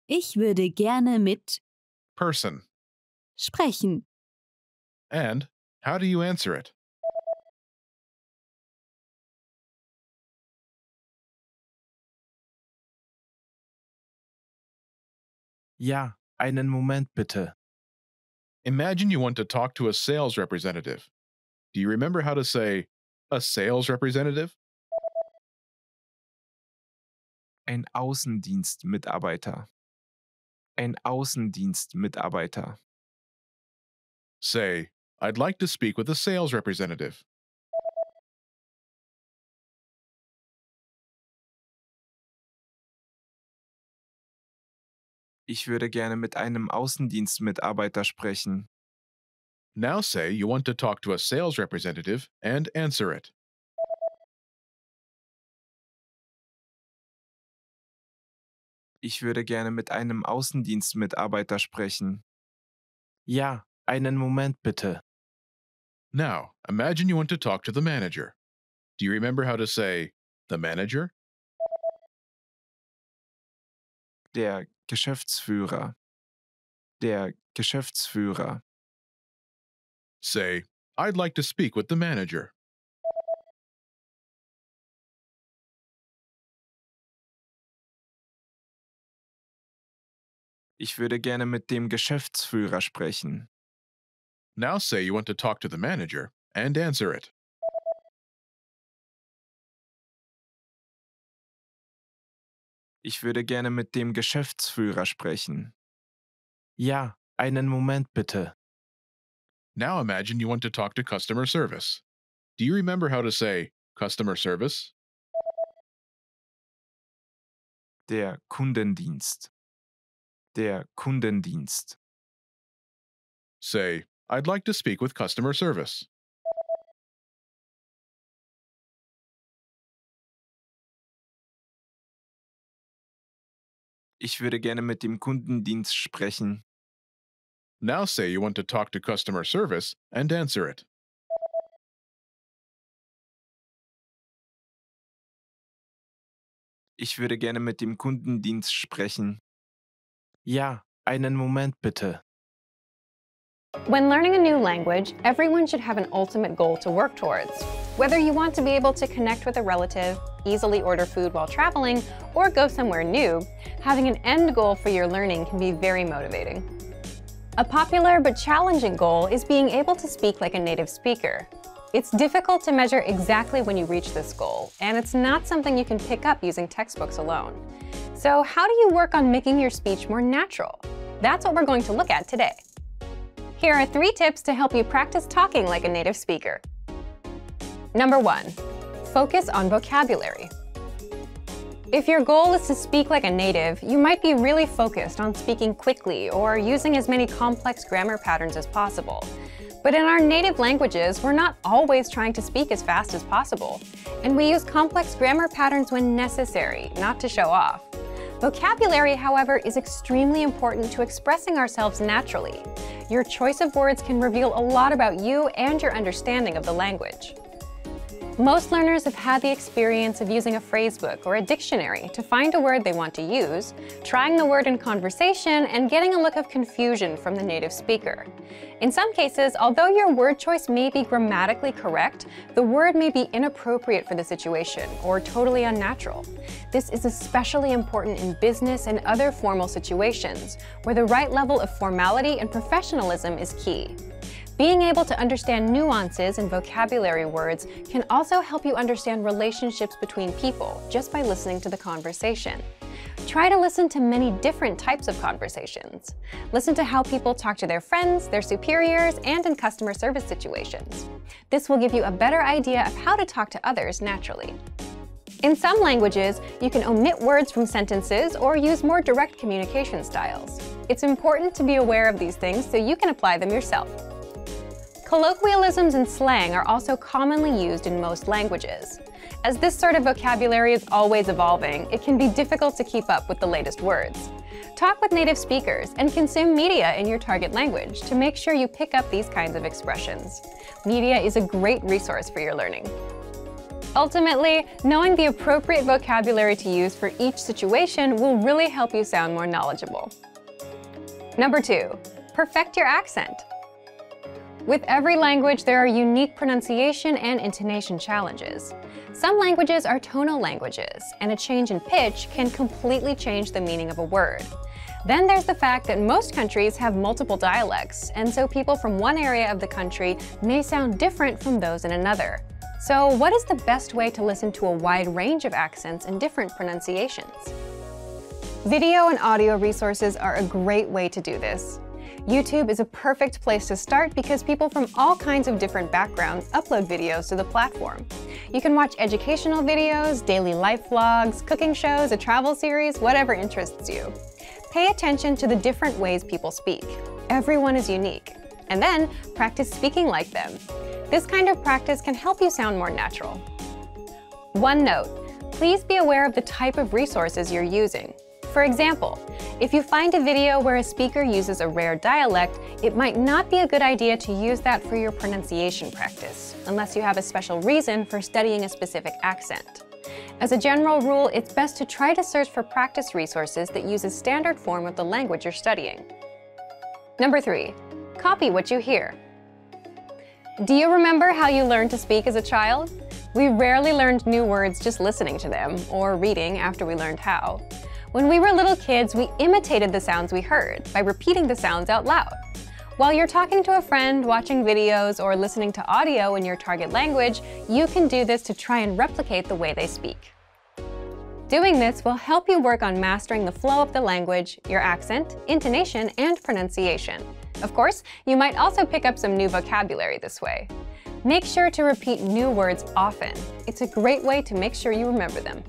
Ich würde gerne mit Person. sprechen. And how do you answer it? Ja, einen Moment bitte. Imagine you want to talk to a sales representative. Do you remember how to say, a sales representative? Ein Außendienstmitarbeiter. Ein Außendienstmitarbeiter. Say, I'd like to speak with a sales representative. Ich würde gerne mit einem Außendienstmitarbeiter sprechen. Now say you want to talk to a sales representative and answer it. Ich würde gerne mit einem Außendienstmitarbeiter sprechen. Ja, einen Moment bitte. Now, imagine you want to talk to the manager. Do you remember how to say, the manager? Der Geschäftsführer. Der Geschäftsführer. Say, I'd like to speak with the manager. Ich würde gerne mit dem Geschäftsführer sprechen. Now say you want to talk to the manager and answer it. Ich würde gerne mit dem Geschäftsführer sprechen. Ja, einen Moment bitte. Now imagine you want to talk to customer service. Do you remember how to say customer service? Der Kundendienst. Der Kundendienst. Say, I'd like to speak with customer service. Ich würde gerne mit dem Kundendienst sprechen. Now say you want to talk to customer service and answer it. Ich würde gerne mit dem Kundendienst sprechen. Ja, einen Moment bitte. When learning a new language, everyone should have an ultimate goal to work towards. Whether you want to be able to connect with a relative, easily order food while traveling, or go somewhere new, having an end goal for your learning can be very motivating. A popular but challenging goal is being able to speak like a native speaker. It's difficult to measure exactly when you reach this goal, and it's not something you can pick up using textbooks alone. So how do you work on making your speech more natural? That's what we're going to look at today. Here are 3 tips to help you practice talking like a native speaker. Number 1, focus on vocabulary. If your goal is to speak like a native, you might be really focused on speaking quickly or using as many complex grammar patterns as possible. But in our native languages, we're not always trying to speak as fast as possible, and we use complex grammar patterns when necessary, not to show off. Vocabulary, however, is extremely important to expressing ourselves naturally. Your choice of words can reveal a lot about you and your understanding of the language. Most learners have had the experience of using a phrasebook or a dictionary to find a word they want to use, trying the word in conversation, and getting a look of confusion from the native speaker. In some cases, although your word choice may be grammatically correct, the word may be inappropriate for the situation or totally unnatural. This is especially important in business and other formal situations, where the right level of formality and professionalism is key. Being able to understand nuances in vocabulary words can also help you understand relationships between people just by listening to the conversation. Try to listen to many different types of conversations. Listen to how people talk to their friends, their superiors, and in customer service situations. This will give you a better idea of how to talk to others naturally. In some languages, you can omit words from sentences or use more direct communication styles. It's important to be aware of these things so you can apply them yourself. Colloquialisms and slang are also commonly used in most languages. As this sort of vocabulary is always evolving, it can be difficult to keep up with the latest words. Talk with native speakers and consume media in your target language to make sure you pick up these kinds of expressions. Media is a great resource for your learning. Ultimately, knowing the appropriate vocabulary to use for each situation will really help you sound more knowledgeable. Number 2, perfect your accent. With every language, there are unique pronunciation and intonation challenges. Some languages are tonal languages, and a change in pitch can completely change the meaning of a word. Then there's the fact that most countries have multiple dialects, and so people from one area of the country may sound different from those in another. So what is the best way to listen to a wide range of accents and different pronunciations? Video and audio resources are a great way to do this. YouTube is a perfect place to start because people from all kinds of different backgrounds upload videos to the platform. You can watch educational videos, daily life vlogs, cooking shows, a travel series, whatever interests you. Pay attention to the different ways people speak. Everyone is unique. And then practice speaking like them. This kind of practice can help you sound more natural. One note, please be aware of the type of resources you're using. For example, if you find a video where a speaker uses a rare dialect, it might not be a good idea to use that for your pronunciation practice, unless you have a special reason for studying a specific accent. As a general rule, it's best to try to search for practice resources that use a standard form of the language you're studying. Number 3, copy what you hear. Do you remember how you learned to speak as a child? We rarely learned new words just listening to them, or reading after we learned how. When we were little kids, we imitated the sounds we heard by repeating the sounds out loud. While you're talking to a friend, watching videos, or listening to audio in your target language, you can do this to try and replicate the way they speak. Doing this will help you work on mastering the flow of the language, your accent, intonation, and pronunciation. Of course, you might also pick up some new vocabulary this way. Make sure to repeat new words often. It's a great way to make sure you remember them.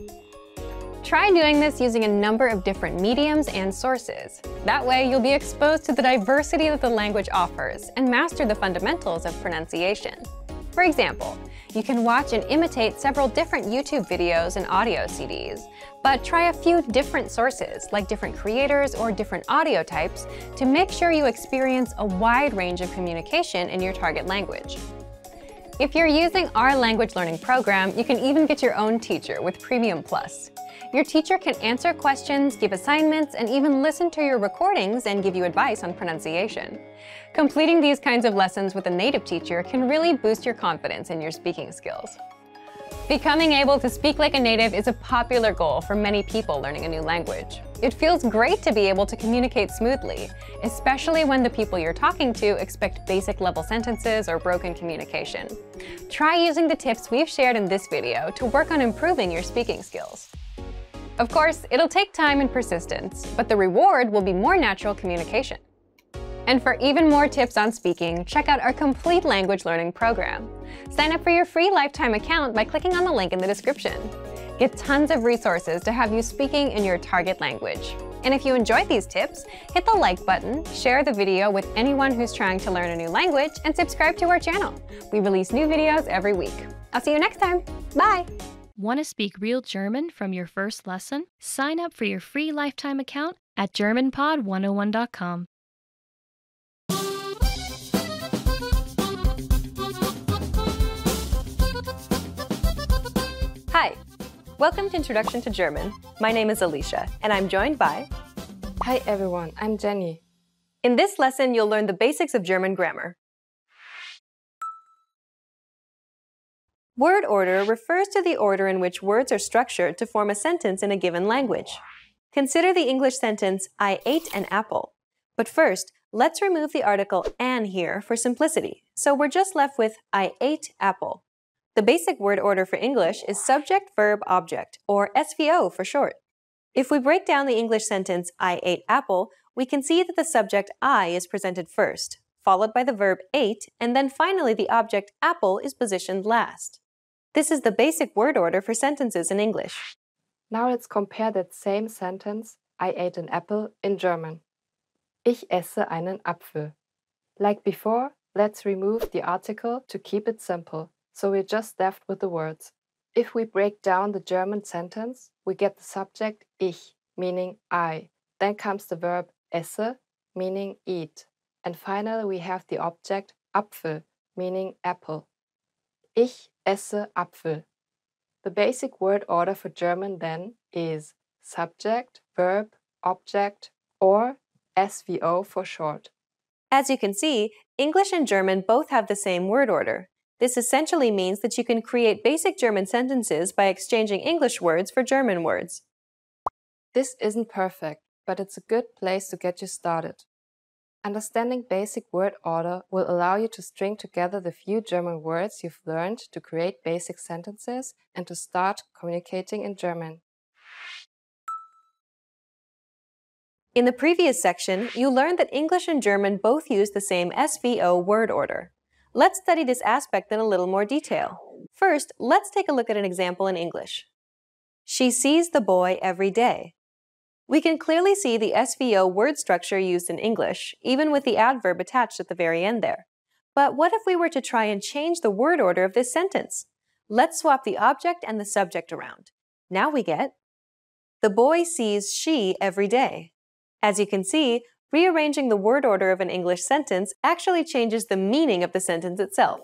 Try doing this using a number of different mediums and sources. That way, you'll be exposed to the diversity that the language offers and master the fundamentals of pronunciation. For example, you can watch and imitate several different YouTube videos and audio CDs, but try a few different sources, like different creators or different audio types, to make sure you experience a wide range of communication in your target language. If you're using our language learning program, you can even get your own teacher with Premium Plus. Your teacher can answer questions, give assignments, and even listen to your recordings and give you advice on pronunciation. Completing these kinds of lessons with a native teacher can really boost your confidence in your speaking skills. Becoming able to speak like a native is a popular goal for many people learning a new language. It feels great to be able to communicate smoothly, especially when the people you're talking to expect basic level sentences or broken communication. Try using the tips we've shared in this video to work on improving your speaking skills. Of course, it'll take time and persistence, but the reward will be more natural communication. And for even more tips on speaking, check out our complete language learning program. Sign up for your free lifetime account by clicking on the link in the description. Get tons of resources to have you speaking in your target language. And if you enjoyed these tips, hit the like button, share the video with anyone who's trying to learn a new language, and subscribe to our channel. We release new videos every week. I'll see you next time. Bye! Want to speak real German from your first lesson? Sign up for your free lifetime account at GermanPod101.com. Hi! Welcome to Introduction to German. My name is Alicia, and I'm joined by... Hi everyone, I'm Jenny. In this lesson, you'll learn the basics of German grammar. Word order refers to the order in which words are structured to form a sentence in a given language. Consider the English sentence, I ate an apple. But first, let's remove the article an here for simplicity. So we're just left with I ate apple. The basic word order for English is subject, verb, object, or SVO for short. If we break down the English sentence, I ate apple, we can see that the subject I is presented first, followed by the verb ate, and then finally the object apple is positioned last. This is the basic word order for sentences in English. Now let's compare that same sentence, I ate an apple, in German. Ich esse einen Apfel. Like before, let's remove the article to keep it simple, so we're just left with the words. If we break down the German sentence, we get the subject ich, meaning I, Then comes the verb esse, meaning eat. And finally, we have the object Apfel, meaning apple. Ich esse Apfel. The basic word order for German then is subject, verb, object, or SVO for short. As you can see, English and German both have the same word order. This essentially means that you can create basic German sentences by exchanging English words for German words. This isn't perfect, but it's a good place to get you started. Understanding basic word order will allow you to string together the few German words you've learned to create basic sentences and to start communicating in German. In the previous section, you learned that English and German both use the same SVO word order. Let's study this aspect in a little more detail. First, let's take a look at an example in English. She sees the boy every day. We can clearly see the SVO word structure used in English, even with the adverb attached at the very end there. But what if we were to try and change the word order of this sentence? Let's swap the object and the subject around. Now we get, the boy sees she every day. As you can see, rearranging the word order of an English sentence actually changes the meaning of the sentence itself.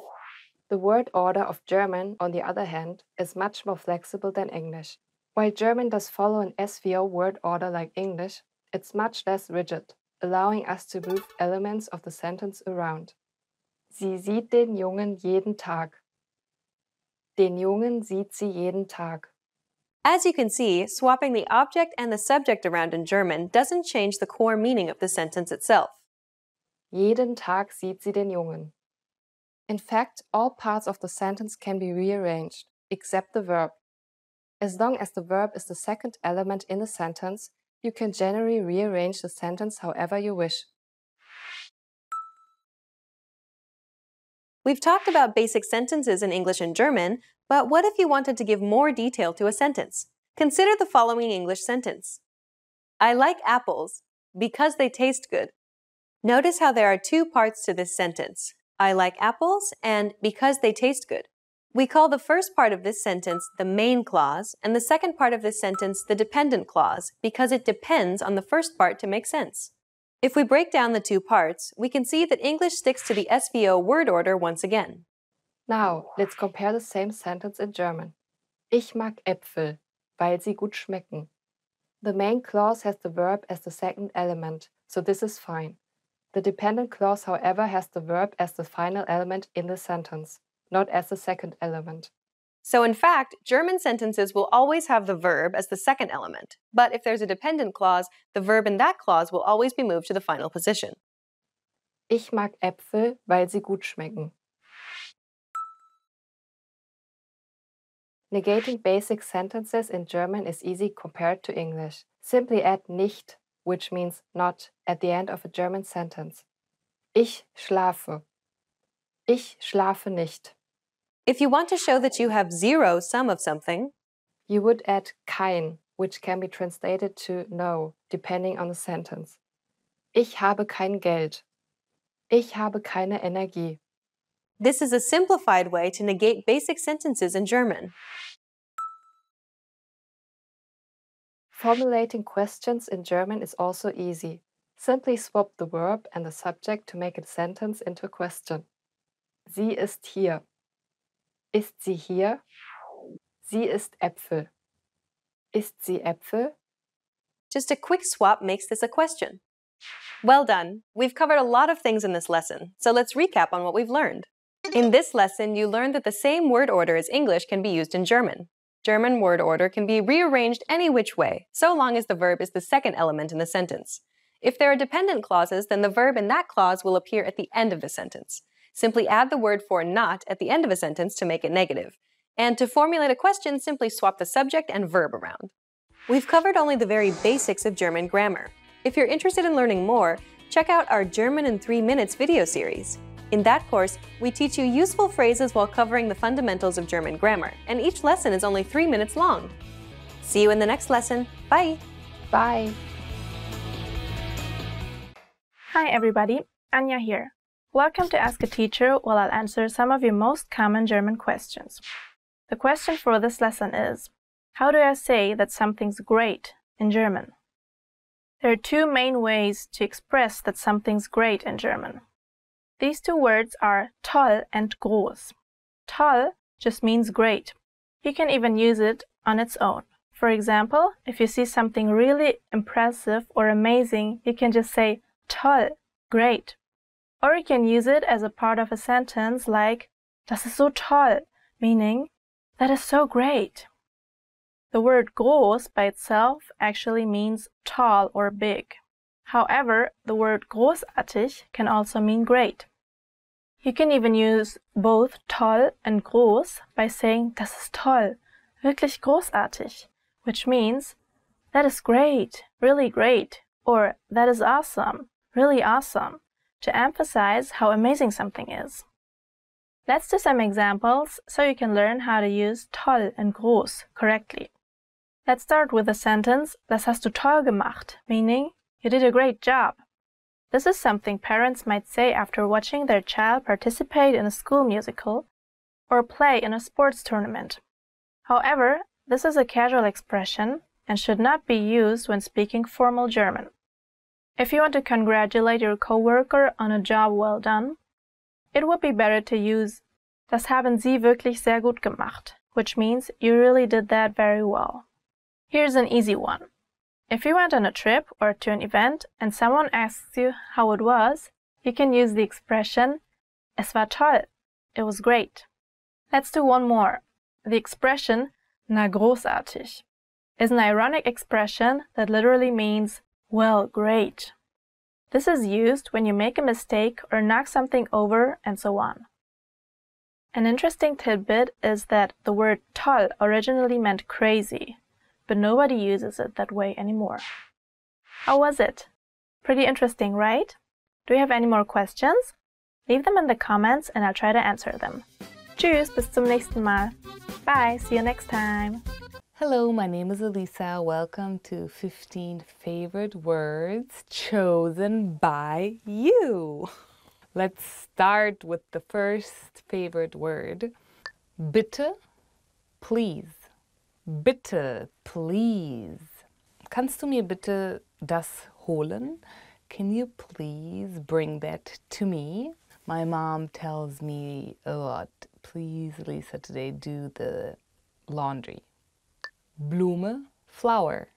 The word order of German, on the other hand, is much more flexible than English. While German does follow an SVO word order like English, it's much less rigid, allowing us to move elements of the sentence around. Sie sieht den Jungen jeden Tag. Den Jungen sieht sie jeden Tag. As you can see, swapping the object and the subject around in German doesn't change the core meaning of the sentence itself. Jeden Tag sieht sie den Jungen. In fact, all parts of the sentence can be rearranged, except the verb. As long as the verb is the second element in the sentence, you can generally rearrange the sentence however you wish. We've talked about basic sentences in English and German, but what if you wanted to give more detail to a sentence? Consider the following English sentence. I like apples because they taste good. Notice how there are two parts to this sentence. I like apples and because they taste good. We call the first part of this sentence the main clause and the second part of this sentence the dependent clause because it depends on the first part to make sense. If we break down the two parts, we can see that English sticks to the SVO word order once again. Now, let's compare the same sentence in German. Ich mag Äpfel, weil sie gut schmecken. The main clause has the verb as the second element, so this is fine. The dependent clause, however, has the verb as the final element in the sentence, not as the second element. So in fact, German sentences will always have the verb as the second element, but if there's a dependent clause, the verb in that clause will always be moved to the final position. Ich mag Äpfel, weil sie gut schmecken. Negating basic sentences in German is easy compared to English. Simply add nicht, which means not, at the end of a German sentence. Ich schlafe. Ich schlafe nicht. If you want to show that you have zero sum of something, you would add kein, which can be translated to no, depending on the sentence. Ich habe kein Geld. Ich habe keine Energie. This is a simplified way to negate basic sentences in German. Formulating questions in German is also easy. Simply swap the verb and the subject to make a sentence into a question. Sie ist hier. Ist sie hier? Sie ist Äpfel. Ist sie Äpfel? Just a quick swap makes this a question. Well done! We've covered a lot of things in this lesson, so let's recap on what we've learned. In this lesson, you learned that the same word order as English can be used in German. German word order can be rearranged any which way, so long as the verb is the second element in the sentence. If there are dependent clauses, then the verb in that clause will appear at the end of the sentence. Simply add the word for not at the end of a sentence to make it negative. And to formulate a question, simply swap the subject and verb around. We've covered only the very basics of German grammar. If you're interested in learning more, check out our German in 3 Minutes video series. In that course, we teach you useful phrases while covering the fundamentals of German grammar, and each lesson is only 3 minutes long. See you in the next lesson. Bye! Bye! Hi everybody, Anja here. Welcome to Ask a Teacher, where I'll answer some of your most common German questions. The question for this lesson is, how do I say that something's great in German? There are two main ways to express that something's great in German. These two words are toll and groß. Toll just means great. You can even use it on its own. For example, if you see something really impressive or amazing, you can just say toll, great. Or you can use it as a part of a sentence like das ist so toll, meaning that is so great. The word groß by itself actually means tall or big. However, the word großartig can also mean great. You can even use both toll and groß by saying das ist toll, wirklich großartig, which means that is great, really great, or that is awesome, really awesome, to emphasize how amazing something is. Let's do some examples so you can learn how to use toll and groß correctly. Let's start with the sentence, das hast du toll gemacht, meaning, you did a great job. This is something parents might say after watching their child participate in a school musical or play in a sports tournament. However, this is a casual expression and should not be used when speaking formal German. If you want to congratulate your coworker on a job well done, it would be better to use das haben Sie wirklich sehr gut gemacht, which means you really did that very well. Here's an easy one. If you went on a trip or to an event and someone asks you how it was, you can use the expression es war toll, it was great. Let's do one more. The expression na großartig is an ironic expression that literally means well, great. This is used when you make a mistake or knock something over and so on. An interesting tidbit is that the word toll originally meant crazy, but nobody uses it that way anymore. How was it? Pretty interesting, right? Do you have any more questions? Leave them in the comments and I'll try to answer them. Tschüss, bis zum nächsten Mal. Bye, see you next time. Hello, my name is Elisa. Welcome to 15 favorite words chosen by you. Let's start with the first favorite word. Bitte, please. Bitte, please. Kannst du mir bitte das holen? Can you please bring that to me? My mom tells me a lot. Please, Lisa, today do the laundry. Blume, flower.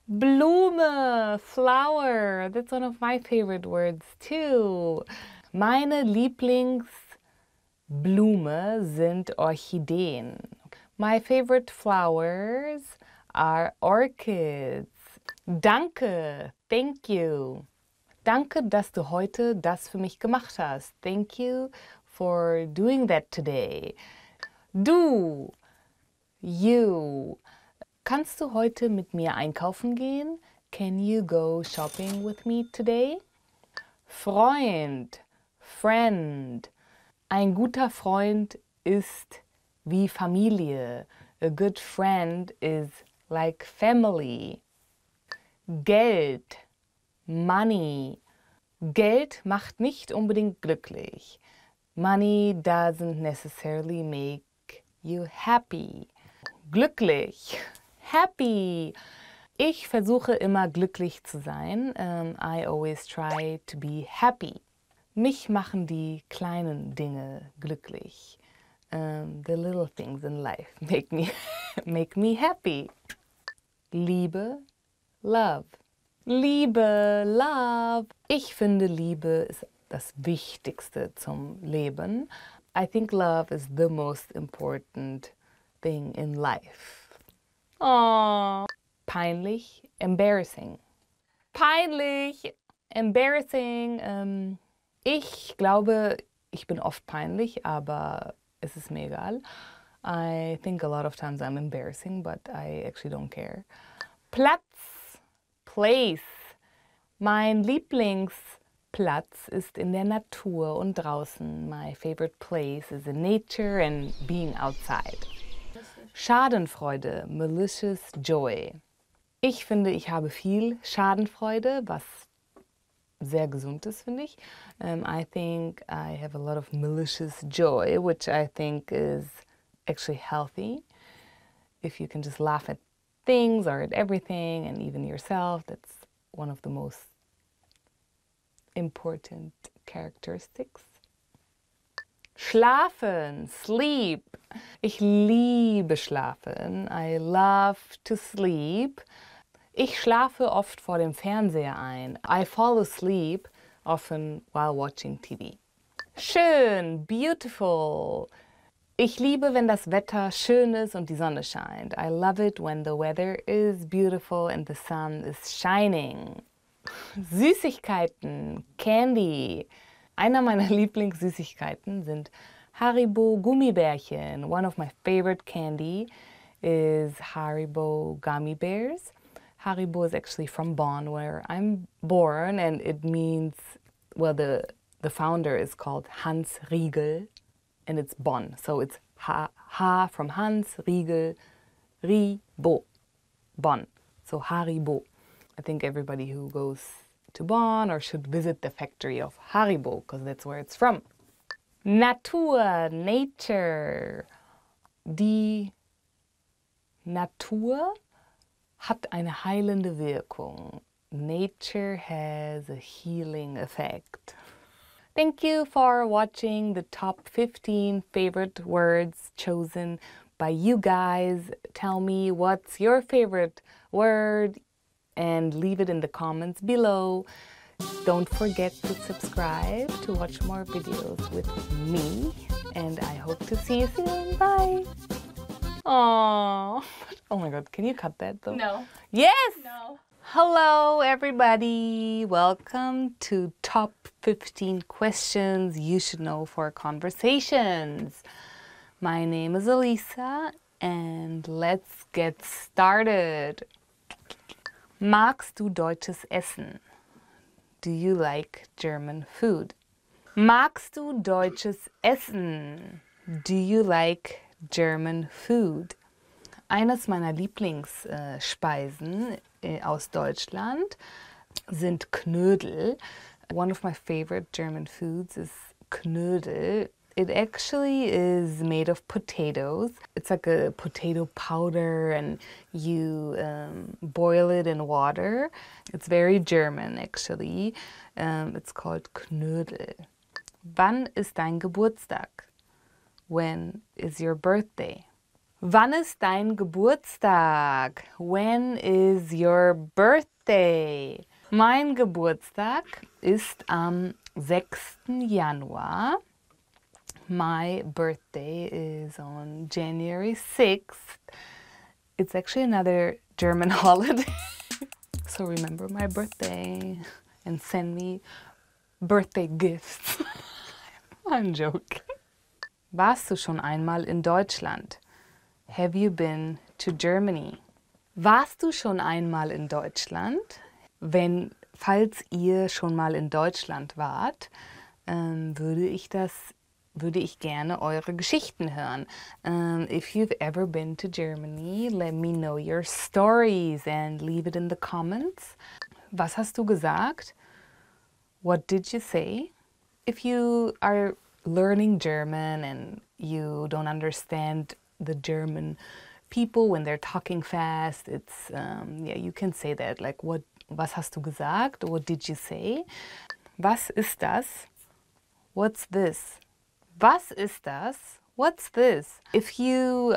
Blume, flower. That's one of my favorite words too. Meine Lieblingsblume sind Orchideen. My favorite flowers are orchids. Danke, thank you. Danke, dass du heute das für mich gemacht hast. Thank you for doing that today. Du, you. Kannst du heute mit mir einkaufen gehen? Can you go shopping with me today? Freund, friend. Ein guter Freund ist wie Familie. A good friend is like family. Geld, money. Geld macht nicht unbedingt glücklich. Money doesn't necessarily make you happy. Glücklich, happy. Ich versuche immer glücklich zu sein. I always try to be happy. Mich machen die kleinen Dinge glücklich. The little things in life make me happy. Liebe, love. Liebe, love. Ich finde, Liebe ist das Wichtigste zum Leben. I think love is the most important thing in life. Aww. Peinlich, embarrassing. Peinlich, embarrassing. Ich glaube, ich bin oft peinlich, aber es ist mir egal. I think a lot of times I'm embarrassing, but I actually don't care. Platz, place. Mein Lieblingsplatz ist in der Natur und draußen. My favorite place is in nature and being outside. Schadenfreude, malicious joy. Ich finde, ich habe viel Schadenfreude, was sehr gesund ist, finde ich. I think I have a lot of malicious joy, which I think is actually healthy. If you can just laugh at things or at everything and even yourself, that's one of the most important characteristics. Schlafen, sleep. Ich liebe schlafen. I love to sleep. Ich schlafe oft vor dem Fernseher ein. I fall asleep often while watching TV. Schön, beautiful. Ich liebe, wenn das Wetter schön ist und die Sonne scheint. I love it when the weather is beautiful and the sun is shining. Süßigkeiten, Candy. Einer meiner Lieblingssüßigkeiten sind Haribo Gummibärchen. One of my favorite candy is Haribo Gummy Bears. Haribo is actually from Bonn, where I'm born, and it means, well, the founder is called Hans Riegel, and it's Bonn. So it's Ha from Hans, Riegel, Ribo, Bonn. So Haribo. I think everybody who goes to Bonn or should visit the factory of Haribo, because that's where it's from. Natur, nature. Die Natur hat eine heilende Wirkung. Nature has a healing effect. Thank you for watching the top 15 favorite words chosen by you guys. Tell me what's your favorite word and leave it in the comments below. Don't forget to subscribe to watch more videos with me, and I hope to see you soon. Bye! Aww. Oh my god, can you cut that though? No. Yes! No. Hello everybody! Welcome to Top 15 Questions You Should Know for Conversations. My name is Elisa and let's get started. Magst du deutsches Essen? Do you like German food? Magst du deutsches Essen? Do you like German food? Eines meiner Lieblingsspeisen aus Deutschland sind Knödel. One of my favorite German foods is Knödel. It actually is made of potatoes. It's like a potato powder and you boil it in water. It's very German actually. It's called Knödel. Wann ist dein Geburtstag? When is your birthday? Wann ist dein Geburtstag? When is your birthday? Mein Geburtstag ist am 6. Januar. My birthday is on January 6th. It's actually another German holiday. So remember my birthday and send me birthday gifts. I'm joking. Warst du schon einmal in Deutschland? Have you been to Germany? Warst du schon einmal in Deutschland? Falls ihr schon mal in Deutschland wart, würde ich gerne eure Geschichten hören. If you've ever been to Germany, let me know your stories and leave it in the comments. Was hast du gesagt? What did you say? If you are learning German and you don't understand the German people when they're talking fast, it's yeah, you can say that, like was hast du gesagt? What did you say? Was ist das? What's this? Was ist das? What's this? If you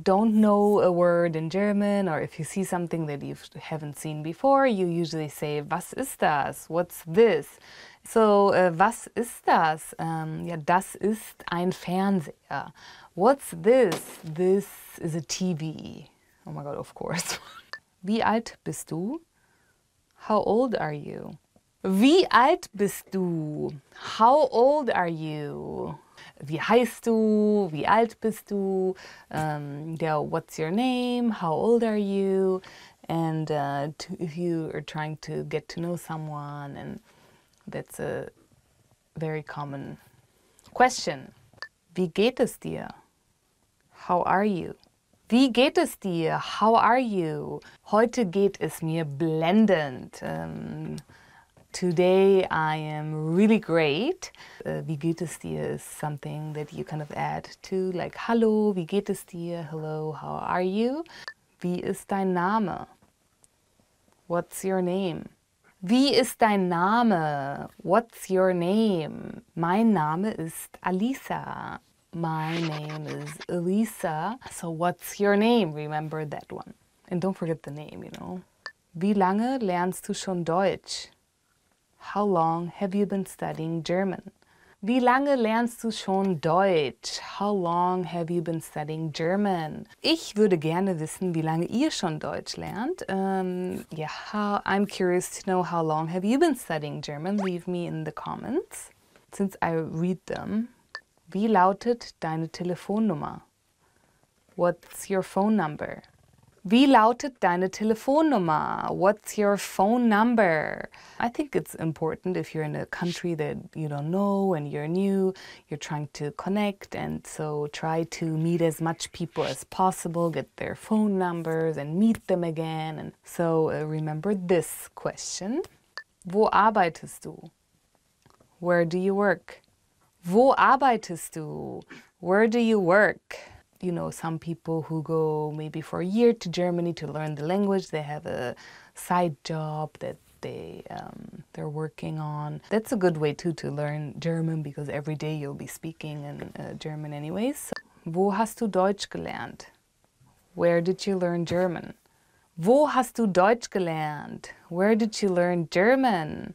don't know a word in German, or if you see something that you haven't seen before, you usually say, was ist das? What's this? So, was ist das? Ja, das ist ein Fernseher. What's this? This is a TV. Oh my god, of course. Wie alt bist du? How old are you? Wie alt bist du? How old are you? Wie heißt du? Wie alt bist du? Yeah, what's your name? How old are you? And if you are trying to get to know someone, and that's a very common question. Wie geht es dir? How are you? Wie geht es dir? How are you? Heute geht es mir blendend. Today I am really great. Wie geht es dir is something that you kind of add to, like hallo, wie geht es dir? Hello, how are you? Wie ist dein Name? What's your name? Wie ist dein Name? What's your name? Mein Name ist Alisa. My name is Elisa. So what's your name? Remember that one. And don't forget the name, you know. Wie lange lernst du schon Deutsch? How long have you been studying German? Wie lange lernst du schon Deutsch? How long have you been studying German? Ich würde gerne wissen, wie lange ihr schon Deutsch lernt. I'm curious to know how long have you been studying German? Leave me in the comments. Since I read them. Wie lautet deine Telefonnummer? What's your phone number? Wie lautet deine Telefonnummer? What's your phone number? I think it's important if you're in a country that you don't know and you're new, you're trying to connect, and so try to meet as much people as possible, get their phone numbers and meet them again. And so remember this question. Wo arbeitest du? Where do you work? Wo arbeitest du? Where do you work? You know, some people who go maybe for a year to Germany to learn the language, they have a side job that they're working on. That's a good way too to learn German, because every day you'll be speaking in German anyways. So, wo hast du Deutsch gelernt? Where did you learn German? Wo hast du Deutsch gelernt? Where did you learn German?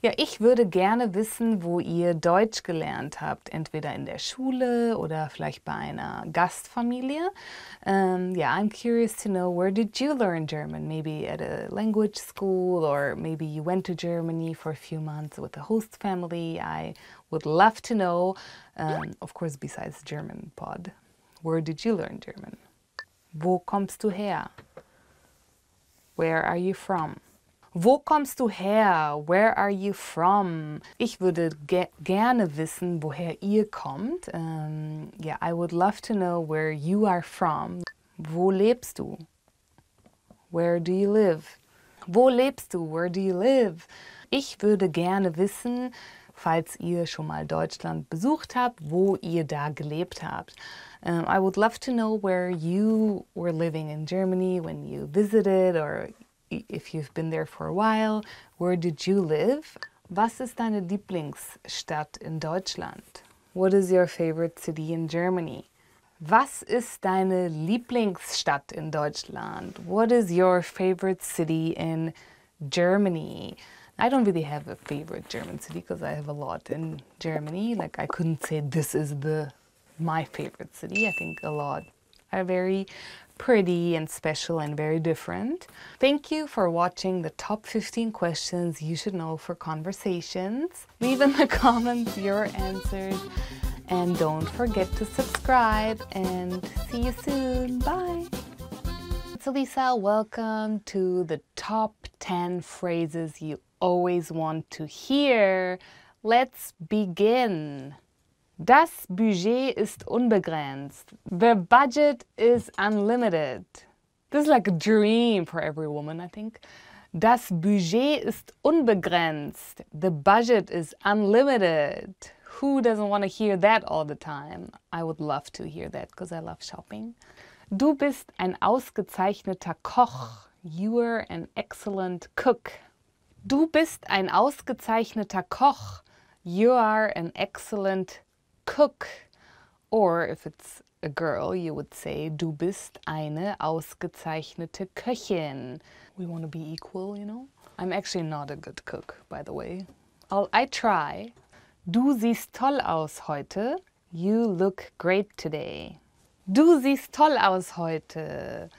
Ja, ich würde gerne wissen, wo ihr Deutsch gelernt habt. Entweder in der Schule oder vielleicht bei einer Gastfamilie. I'm curious to know, where did you learn German? Maybe at a language school, or maybe you went to Germany for a few months with a host family. I would love to know, of course, besides German pod. Where did you learn German? Wo kommst du her? Where are you from? Wo kommst du her? Where are you from? Ich würde gerne wissen, woher ihr kommt. I would love to know where you are from. Wo lebst du? Where do you live? Wo lebst du? Where do you live? Ich würde gerne wissen, falls ihr schon mal Deutschland besucht habt, wo ihr da gelebt habt. I would love to know where you were living in Germany when you visited, or if you've been there for a while. Where did you live? Was ist deine Lieblingsstadt in Deutschland? What is your favorite city in Germany? Was ist deine Lieblingsstadt in Deutschland? What is your favorite city in Germany? I don't really have a favorite German city because I have a lot in Germany. Like, I couldn't say this is my favorite city. I think a lot are very pretty and special and very different. Thank you for watching the top 15 questions you should know for conversations. Leave in the comments your answers, and don't forget to subscribe, and see you soon. Bye! It's Elisa. Welcome to the top 10 phrases you always want to hear. Let's begin. Das Budget ist unbegrenzt. The budget is unlimited. This is like a dream for every woman, I think. Das Budget ist unbegrenzt. The budget is unlimited. Who doesn't want to hear that all the time? I would love to hear that because I love shopping. Du bist ein ausgezeichneter Koch. You are an excellent cook. Du bist ein ausgezeichneter Koch. You are an excellent cook. Or if it's a girl, you would say, du bist eine ausgezeichnete Köchin. We want to be equal, you know? I'm actually not a good cook, by the way. I try. Du siehst toll aus heute. You look great today. Du siehst toll aus heute.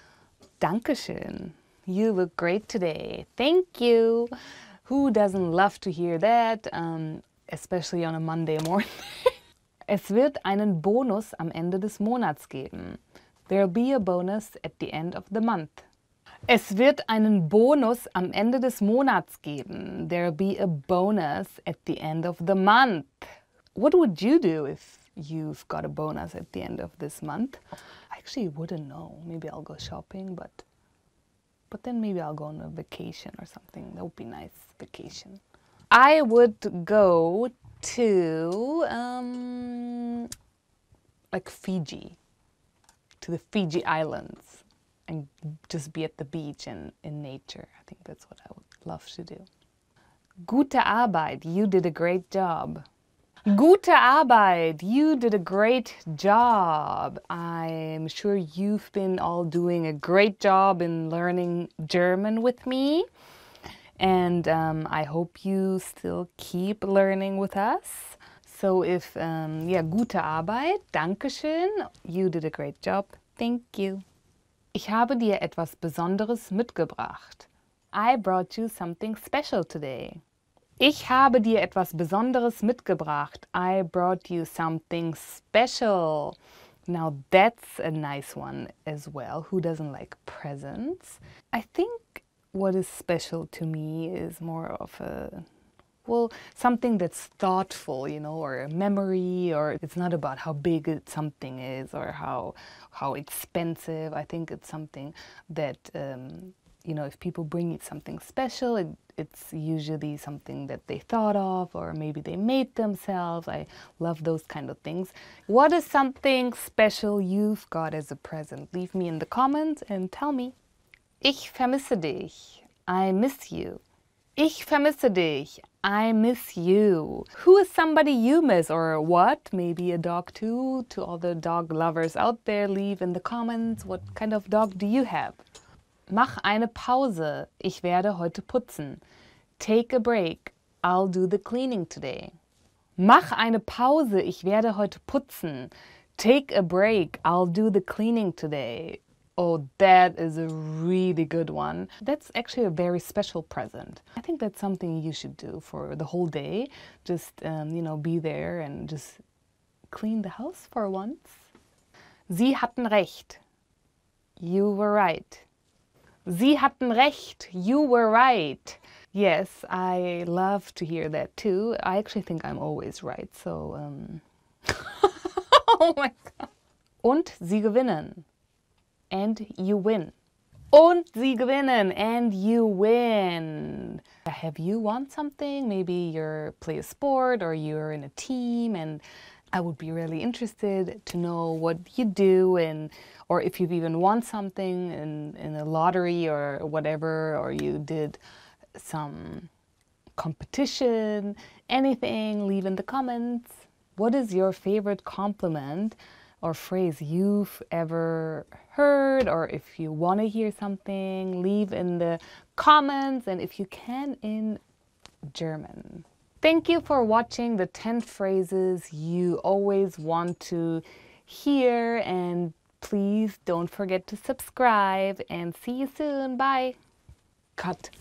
Dankeschön. You look great today. Thank you. Who doesn't love to hear that? Especially on a Monday morning. Es wird einen Bonus am Ende des Monats geben. There'll be a bonus at the end of the month. Es wird einen Bonus am Ende des Monats geben. There'll be a bonus at the end of the month. What would you do if you've got a bonus at the end of this month? I actually wouldn't know. Maybe I'll go shopping, but then maybe I'll go on a vacation or something. That would be nice, vacation. I would go to like Fiji, to the Fiji Islands, and just be at the beach and in nature. I think that's what I would love to do. Gute Arbeit, you did a great job. Gute Arbeit, you did a great job. I'm sure you've been all doing a great job in learning German with me. And I hope you still keep learning with us. So if, gute Arbeit, Dankeschön, you did a great job, thank you. Ich habe dir etwas Besonderes mitgebracht. I brought you something special today. Ich habe dir etwas Besonderes mitgebracht. I brought you something special. Now that's a nice one as well. Who doesn't like presents? I think what is special to me is more of something that's thoughtful, you know, or a memory, or it's not about how big something is or how expensive. I think it's something that, if people bring you something special, it's usually something that they thought of, or maybe they made themselves. I love those kind of things. What is something special you've got as a present? Leave me in the comments and tell me. Ich vermisse dich. I miss you. Ich vermisse dich. I miss you. Who is somebody you miss, or what? Maybe a dog too. To all the dog lovers out there, leave in the comments, what kind of dog do you have? Mach eine Pause. Ich werde heute putzen. Take a break. I'll do the cleaning today. Mach eine Pause. Ich werde heute putzen. Take a break. I'll do the cleaning today. Oh, that is a really good one. That's actually a very special present. I think that's something you should do for the whole day. Just, be there and just clean the house for once. Sie hatten recht. You were right. Sie hatten recht. You were right. Yes, I love to hear that too. I actually think I'm always right, so... Oh my God. Und sie gewinnen. And you win. Und sie gewinnen, and you win. Have you won something? Maybe you play a sport or you're in a team, and I would be really interested to know what you do, or if you've even won something in a lottery or whatever, or you did some competition, anything, leave in the comments. What is your favorite compliment or phrase you've ever heard, or if you want to hear something, leave in the comments, and if you can, in German. Thank you for watching the 10 phrases you always want to hear, and please don't forget to subscribe, and see you soon. Bye. Cut.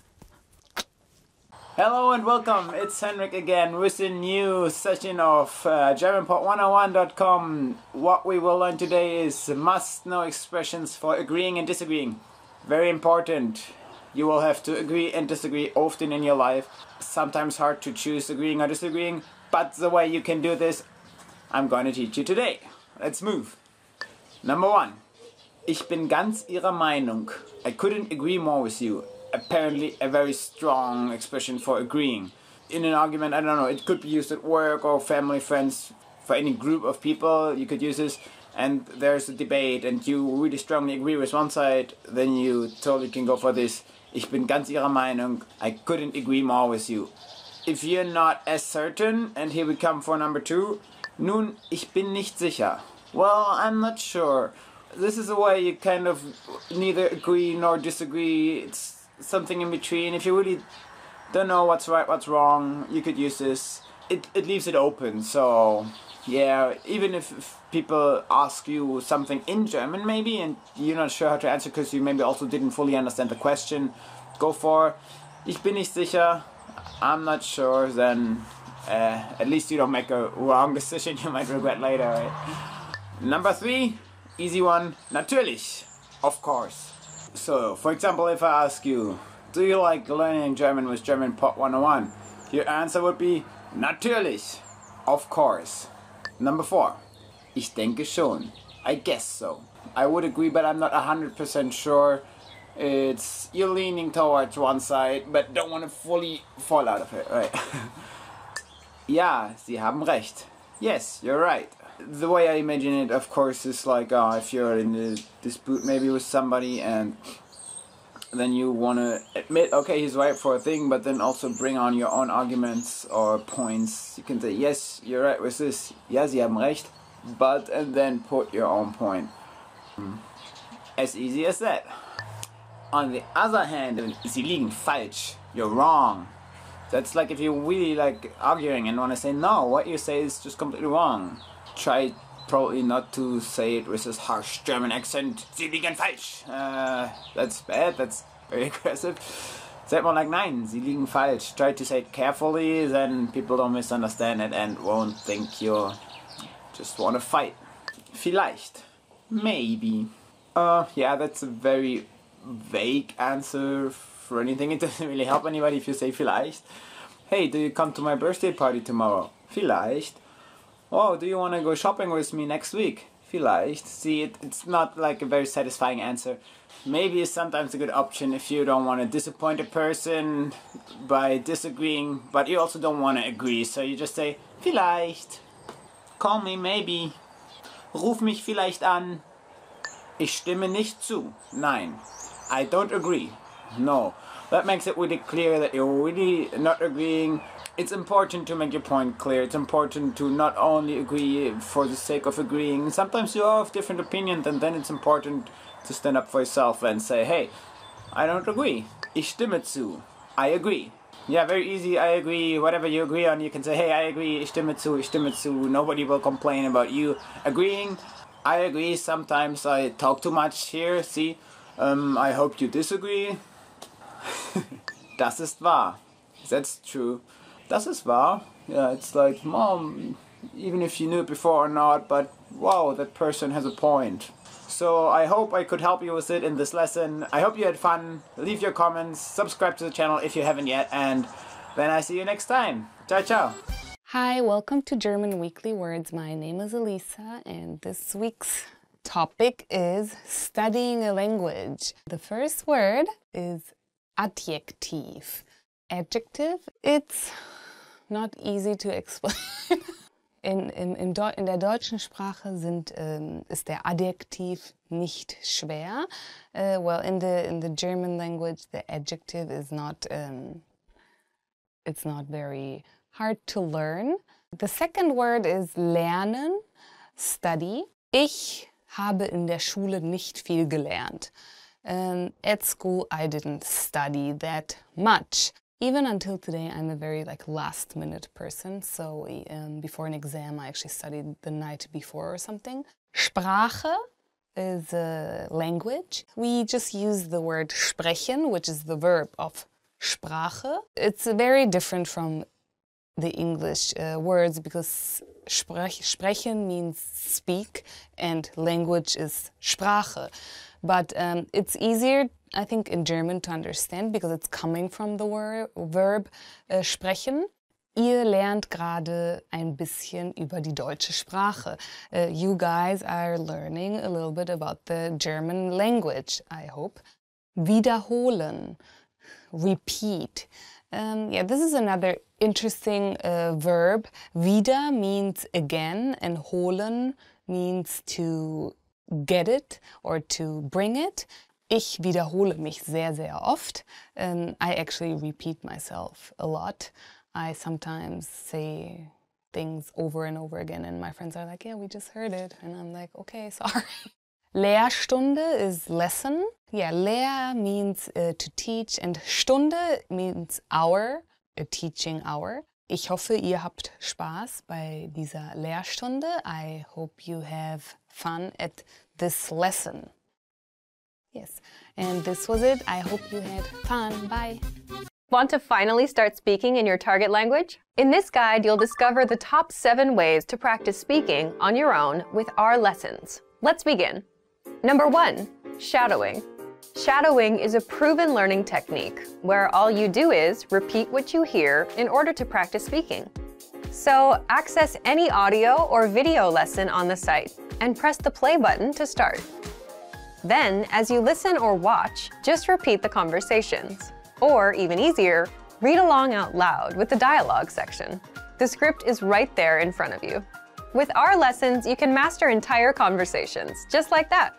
Hello and welcome, it's Henrik again with a new session of GermanPod101.com. What we will learn today is must-know expressions for agreeing and disagreeing. Very important. You will have to agree and disagree often in your life. Sometimes hard to choose agreeing or disagreeing, but the way you can do this, I'm going to teach you today. Let's move. Number 1. Ich bin ganz Ihrer Meinung. I couldn't agree more with you. Apparently a very strong expression for agreeing. In an argument, I don't know, it could be used at work or family, friends, for any group of people, you could use this, and there's a debate and you really strongly agree with one side, then you totally can go for this. Ich bin ganz Ihrer Meinung, I couldn't agree more with you. If you're not as certain, and here we come for number 2, nun, ich bin nicht sicher. Well, I'm not sure. This is a way you kind of neither agree nor disagree. It's something in between. If you really don't know what's right, what's wrong, you could use this. It leaves it open, so yeah, even if people ask you something in German maybe and you're not sure how to answer because you maybe also didn't fully understand the question, go for ich bin nicht sicher, I'm not sure, then at least you don't make a wrong decision you might regret later, right? Number 3, easy one, natürlich, of course. So, for example, if I ask you, do you like learning German with GermanPod 101? Your answer would be, natürlich, of course. Number 4, ich denke schon, I guess so. I would agree, but I'm not 100% sure. You're leaning towards one side, but don't want to fully fall out of it, right? Ja, Sie haben recht. Yes, you're right. The way I imagine it, of course, is like if you're in a dispute maybe with somebody and then you want to admit, okay, he's right for a thing, but then also bring on your own arguments or points. You can say, yes, you're right with this. Ja, Sie haben recht. But, and then put your own point. As easy as that. On the other hand, Sie liegen falsch. You're wrong. That's like if you're really like arguing and want to say, no, what you say is just completely wrong. Try probably not to say it with this harsh German accent. Sie liegen falsch. That's bad. That's very aggressive. Say more like, nein, Sie liegen falsch. Try to say it carefully, then people don't misunderstand it and won't think you just want to fight. Vielleicht. Maybe. Yeah, that's a very vague answer for anything. It doesn't really help anybody if you say vielleicht. Hey, do you come to my birthday party tomorrow? Vielleicht. Oh, do you want to go shopping with me next week? Vielleicht. See, it's not like a very satisfying answer. Maybe it's sometimes a good option if you don't want to disappoint a person by disagreeing, but you also don't want to agree. So you just say, vielleicht. Call me, maybe. Ruf mich vielleicht an. Ich stimme nicht zu. Nein. I don't agree. No. That makes it really clear that you're really not agreeing. It's important to make your point clear. It's important to not only agree for the sake of agreeing. Sometimes you have different opinions, and then it's important to stand up for yourself and say, hey, I don't agree. Ich stimme zu. I agree. Yeah, very easy. I agree. Whatever you agree on, you can say, hey, I agree. Ich stimme zu. Ich stimme zu. Nobody will complain about you agreeing. I agree. Sometimes I talk too much here. See, I hope you disagree. Das ist wahr. That's true. Das ist wahr. Yeah, it's like, Mom, even if you knew it before or not, but wow, that person has a point. So I hope I could help you with it in this lesson. I hope you had fun. Leave your comments, subscribe to the channel if you haven't yet, and then I see you next time. Ciao, ciao. Hi, welcome to German Weekly Words. My name is Elisa, and this week's topic is studying a language. The first word is Adjektiv. Adjective, it's not easy to explain. In der deutschen Sprache ist der Adjektiv nicht schwer. Well, in the German language, the adjective is not, it's not very hard to learn. The second word is lernen, study. Ich habe in der Schule nicht viel gelernt. At school, I didn't study that much. Even until today, I'm a very last-minute person. So before an exam, I actually studied the night before or something. Sprache is a language. We just use the word sprechen, which is the verb of Sprache. It's very different from the English words because sprechen means speak and language is Sprache. But it's easier, I think, in German to understand because it's coming from the verb sprechen. Ihr lernt gerade ein bisschen über die deutsche Sprache. You guys are learning a little bit about the German language, I hope. Wiederholen, repeat. Yeah, this is another interesting verb. Wieder means again, and holen means to get it or to bring it. Ich wiederhole mich sehr, sehr oft. I actually repeat myself a lot. I sometimes say things over and over again and my friends are like, yeah, we just heard it. And I'm like, okay, sorry. Lehrstunde is lesson. Yeah, Lehr means to teach and Stunde means hour, a teaching hour. Ich hoffe, ihr habt Spaß bei dieser Lehrstunde. I hope you have fun at this lesson. Yes, and this was it. I hope you had fun. Bye. Want to finally start speaking in your target language? In this guide, you'll discover the top 7 ways to practice speaking on your own with our lessons. Let's begin. Number 1, shadowing. Shadowing is a proven learning technique where all you do is repeat what you hear in order to practice speaking. So access any audio or video lesson on the site and press the play button to start. Then, as you listen or watch, just repeat the conversations. Or, even easier, read along out loud with the dialogue section. The script is right there in front of you. With our lessons, you can master entire conversations, just like that.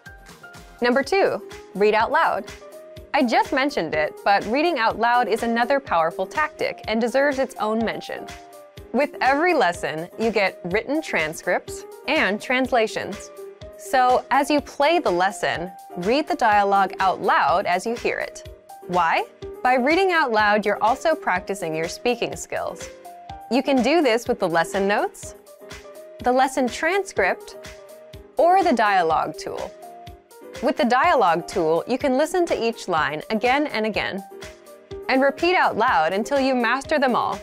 Number 2, read out loud. I just mentioned it, but reading out loud is another powerful tactic and deserves its own mention. With every lesson, you get written transcripts and translations. So as you play the lesson, read the dialogue out loud as you hear it. Why? By reading out loud, you're also practicing your speaking skills. You can do this with the lesson notes, the lesson transcript, or the dialogue tool. With the dialogue tool, you can listen to each line again and again, and repeat out loud until you master them all.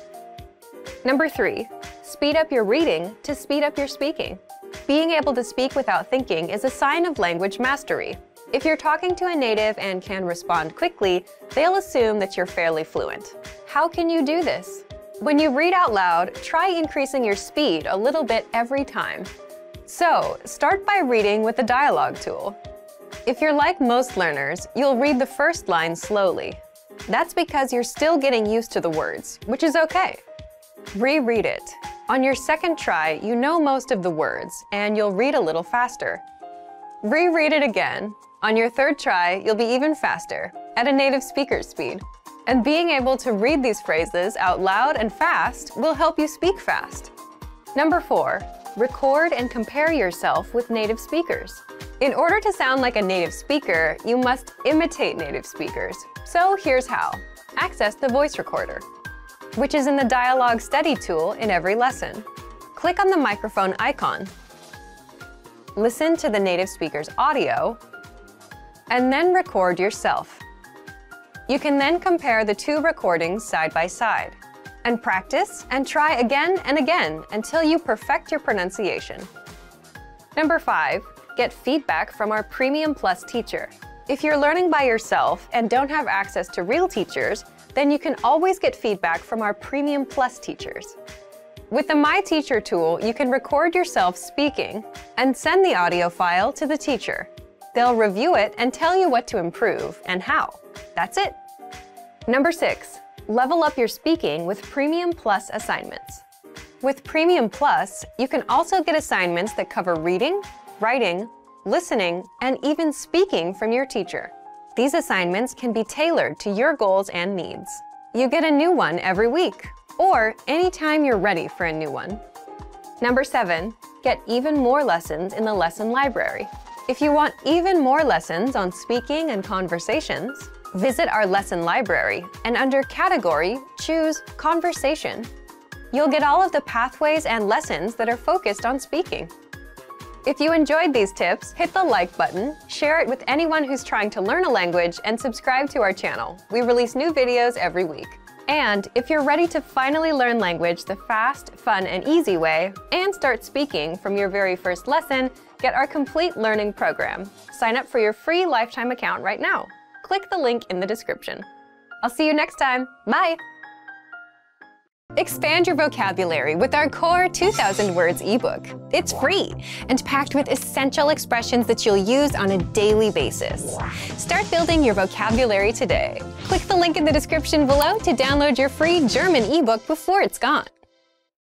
Number 3, speed up your reading to speed up your speaking. Being able to speak without thinking is a sign of language mastery. If you're talking to a native and can respond quickly, they'll assume that you're fairly fluent. How can you do this? When you read out loud, try increasing your speed a little bit every time. So, start by reading with the dialogue tool. If you're like most learners, you'll read the first line slowly. That's because you're still getting used to the words, which is okay. Reread it. On your second try, you know most of the words, and you'll read a little faster. Reread it again. On your third try, you'll be even faster, at a native speaker's speed. And being able to read these phrases out loud and fast will help you speak fast. Number 4, record and compare yourself with native speakers. In order to sound like a native speaker, you must imitate native speakers. So here's how. Access the voice recorder, which is in the Dialogue Study tool in every lesson. Click on the microphone icon. Listen to the native speaker's audio, and then record yourself. You can then compare the 2 recordings side by side, and practice and try again and again until you perfect your pronunciation. Number 5, get feedback from our Premium Plus teacher. If you're learning by yourself and don't have access to real teachers, then you can always get feedback from our Premium Plus teachers. With the My Teacher tool, you can record yourself speaking and send the audio file to the teacher. They'll review it and tell you what to improve and how. That's it. Number 6, level up your speaking with Premium Plus assignments. With Premium Plus, you can also get assignments that cover reading, writing, listening, and even speaking from your teacher. These assignments can be tailored to your goals and needs. You get a new one every week, or anytime you're ready for a new one. Number 7, get even more lessons in the lesson library. If you want even more lessons on speaking and conversations, visit our lesson library and under Category, choose Conversation. You'll get all of the pathways and lessons that are focused on speaking. If you enjoyed these tips, hit the like button, share it with anyone who's trying to learn a language, and subscribe to our channel. We release new videos every week. And if you're ready to finally learn language the fast, fun, and easy way, and start speaking from your very first lesson, get our complete learning program. Sign up for your free lifetime account right now. Click the link in the description. I'll see you next time. Bye! Expand your vocabulary with our Core 2000 Words ebook. It's free and packed with essential expressions that you'll use on a daily basis. Start building your vocabulary today. Click the link in the description below to download your free German ebook before it's gone.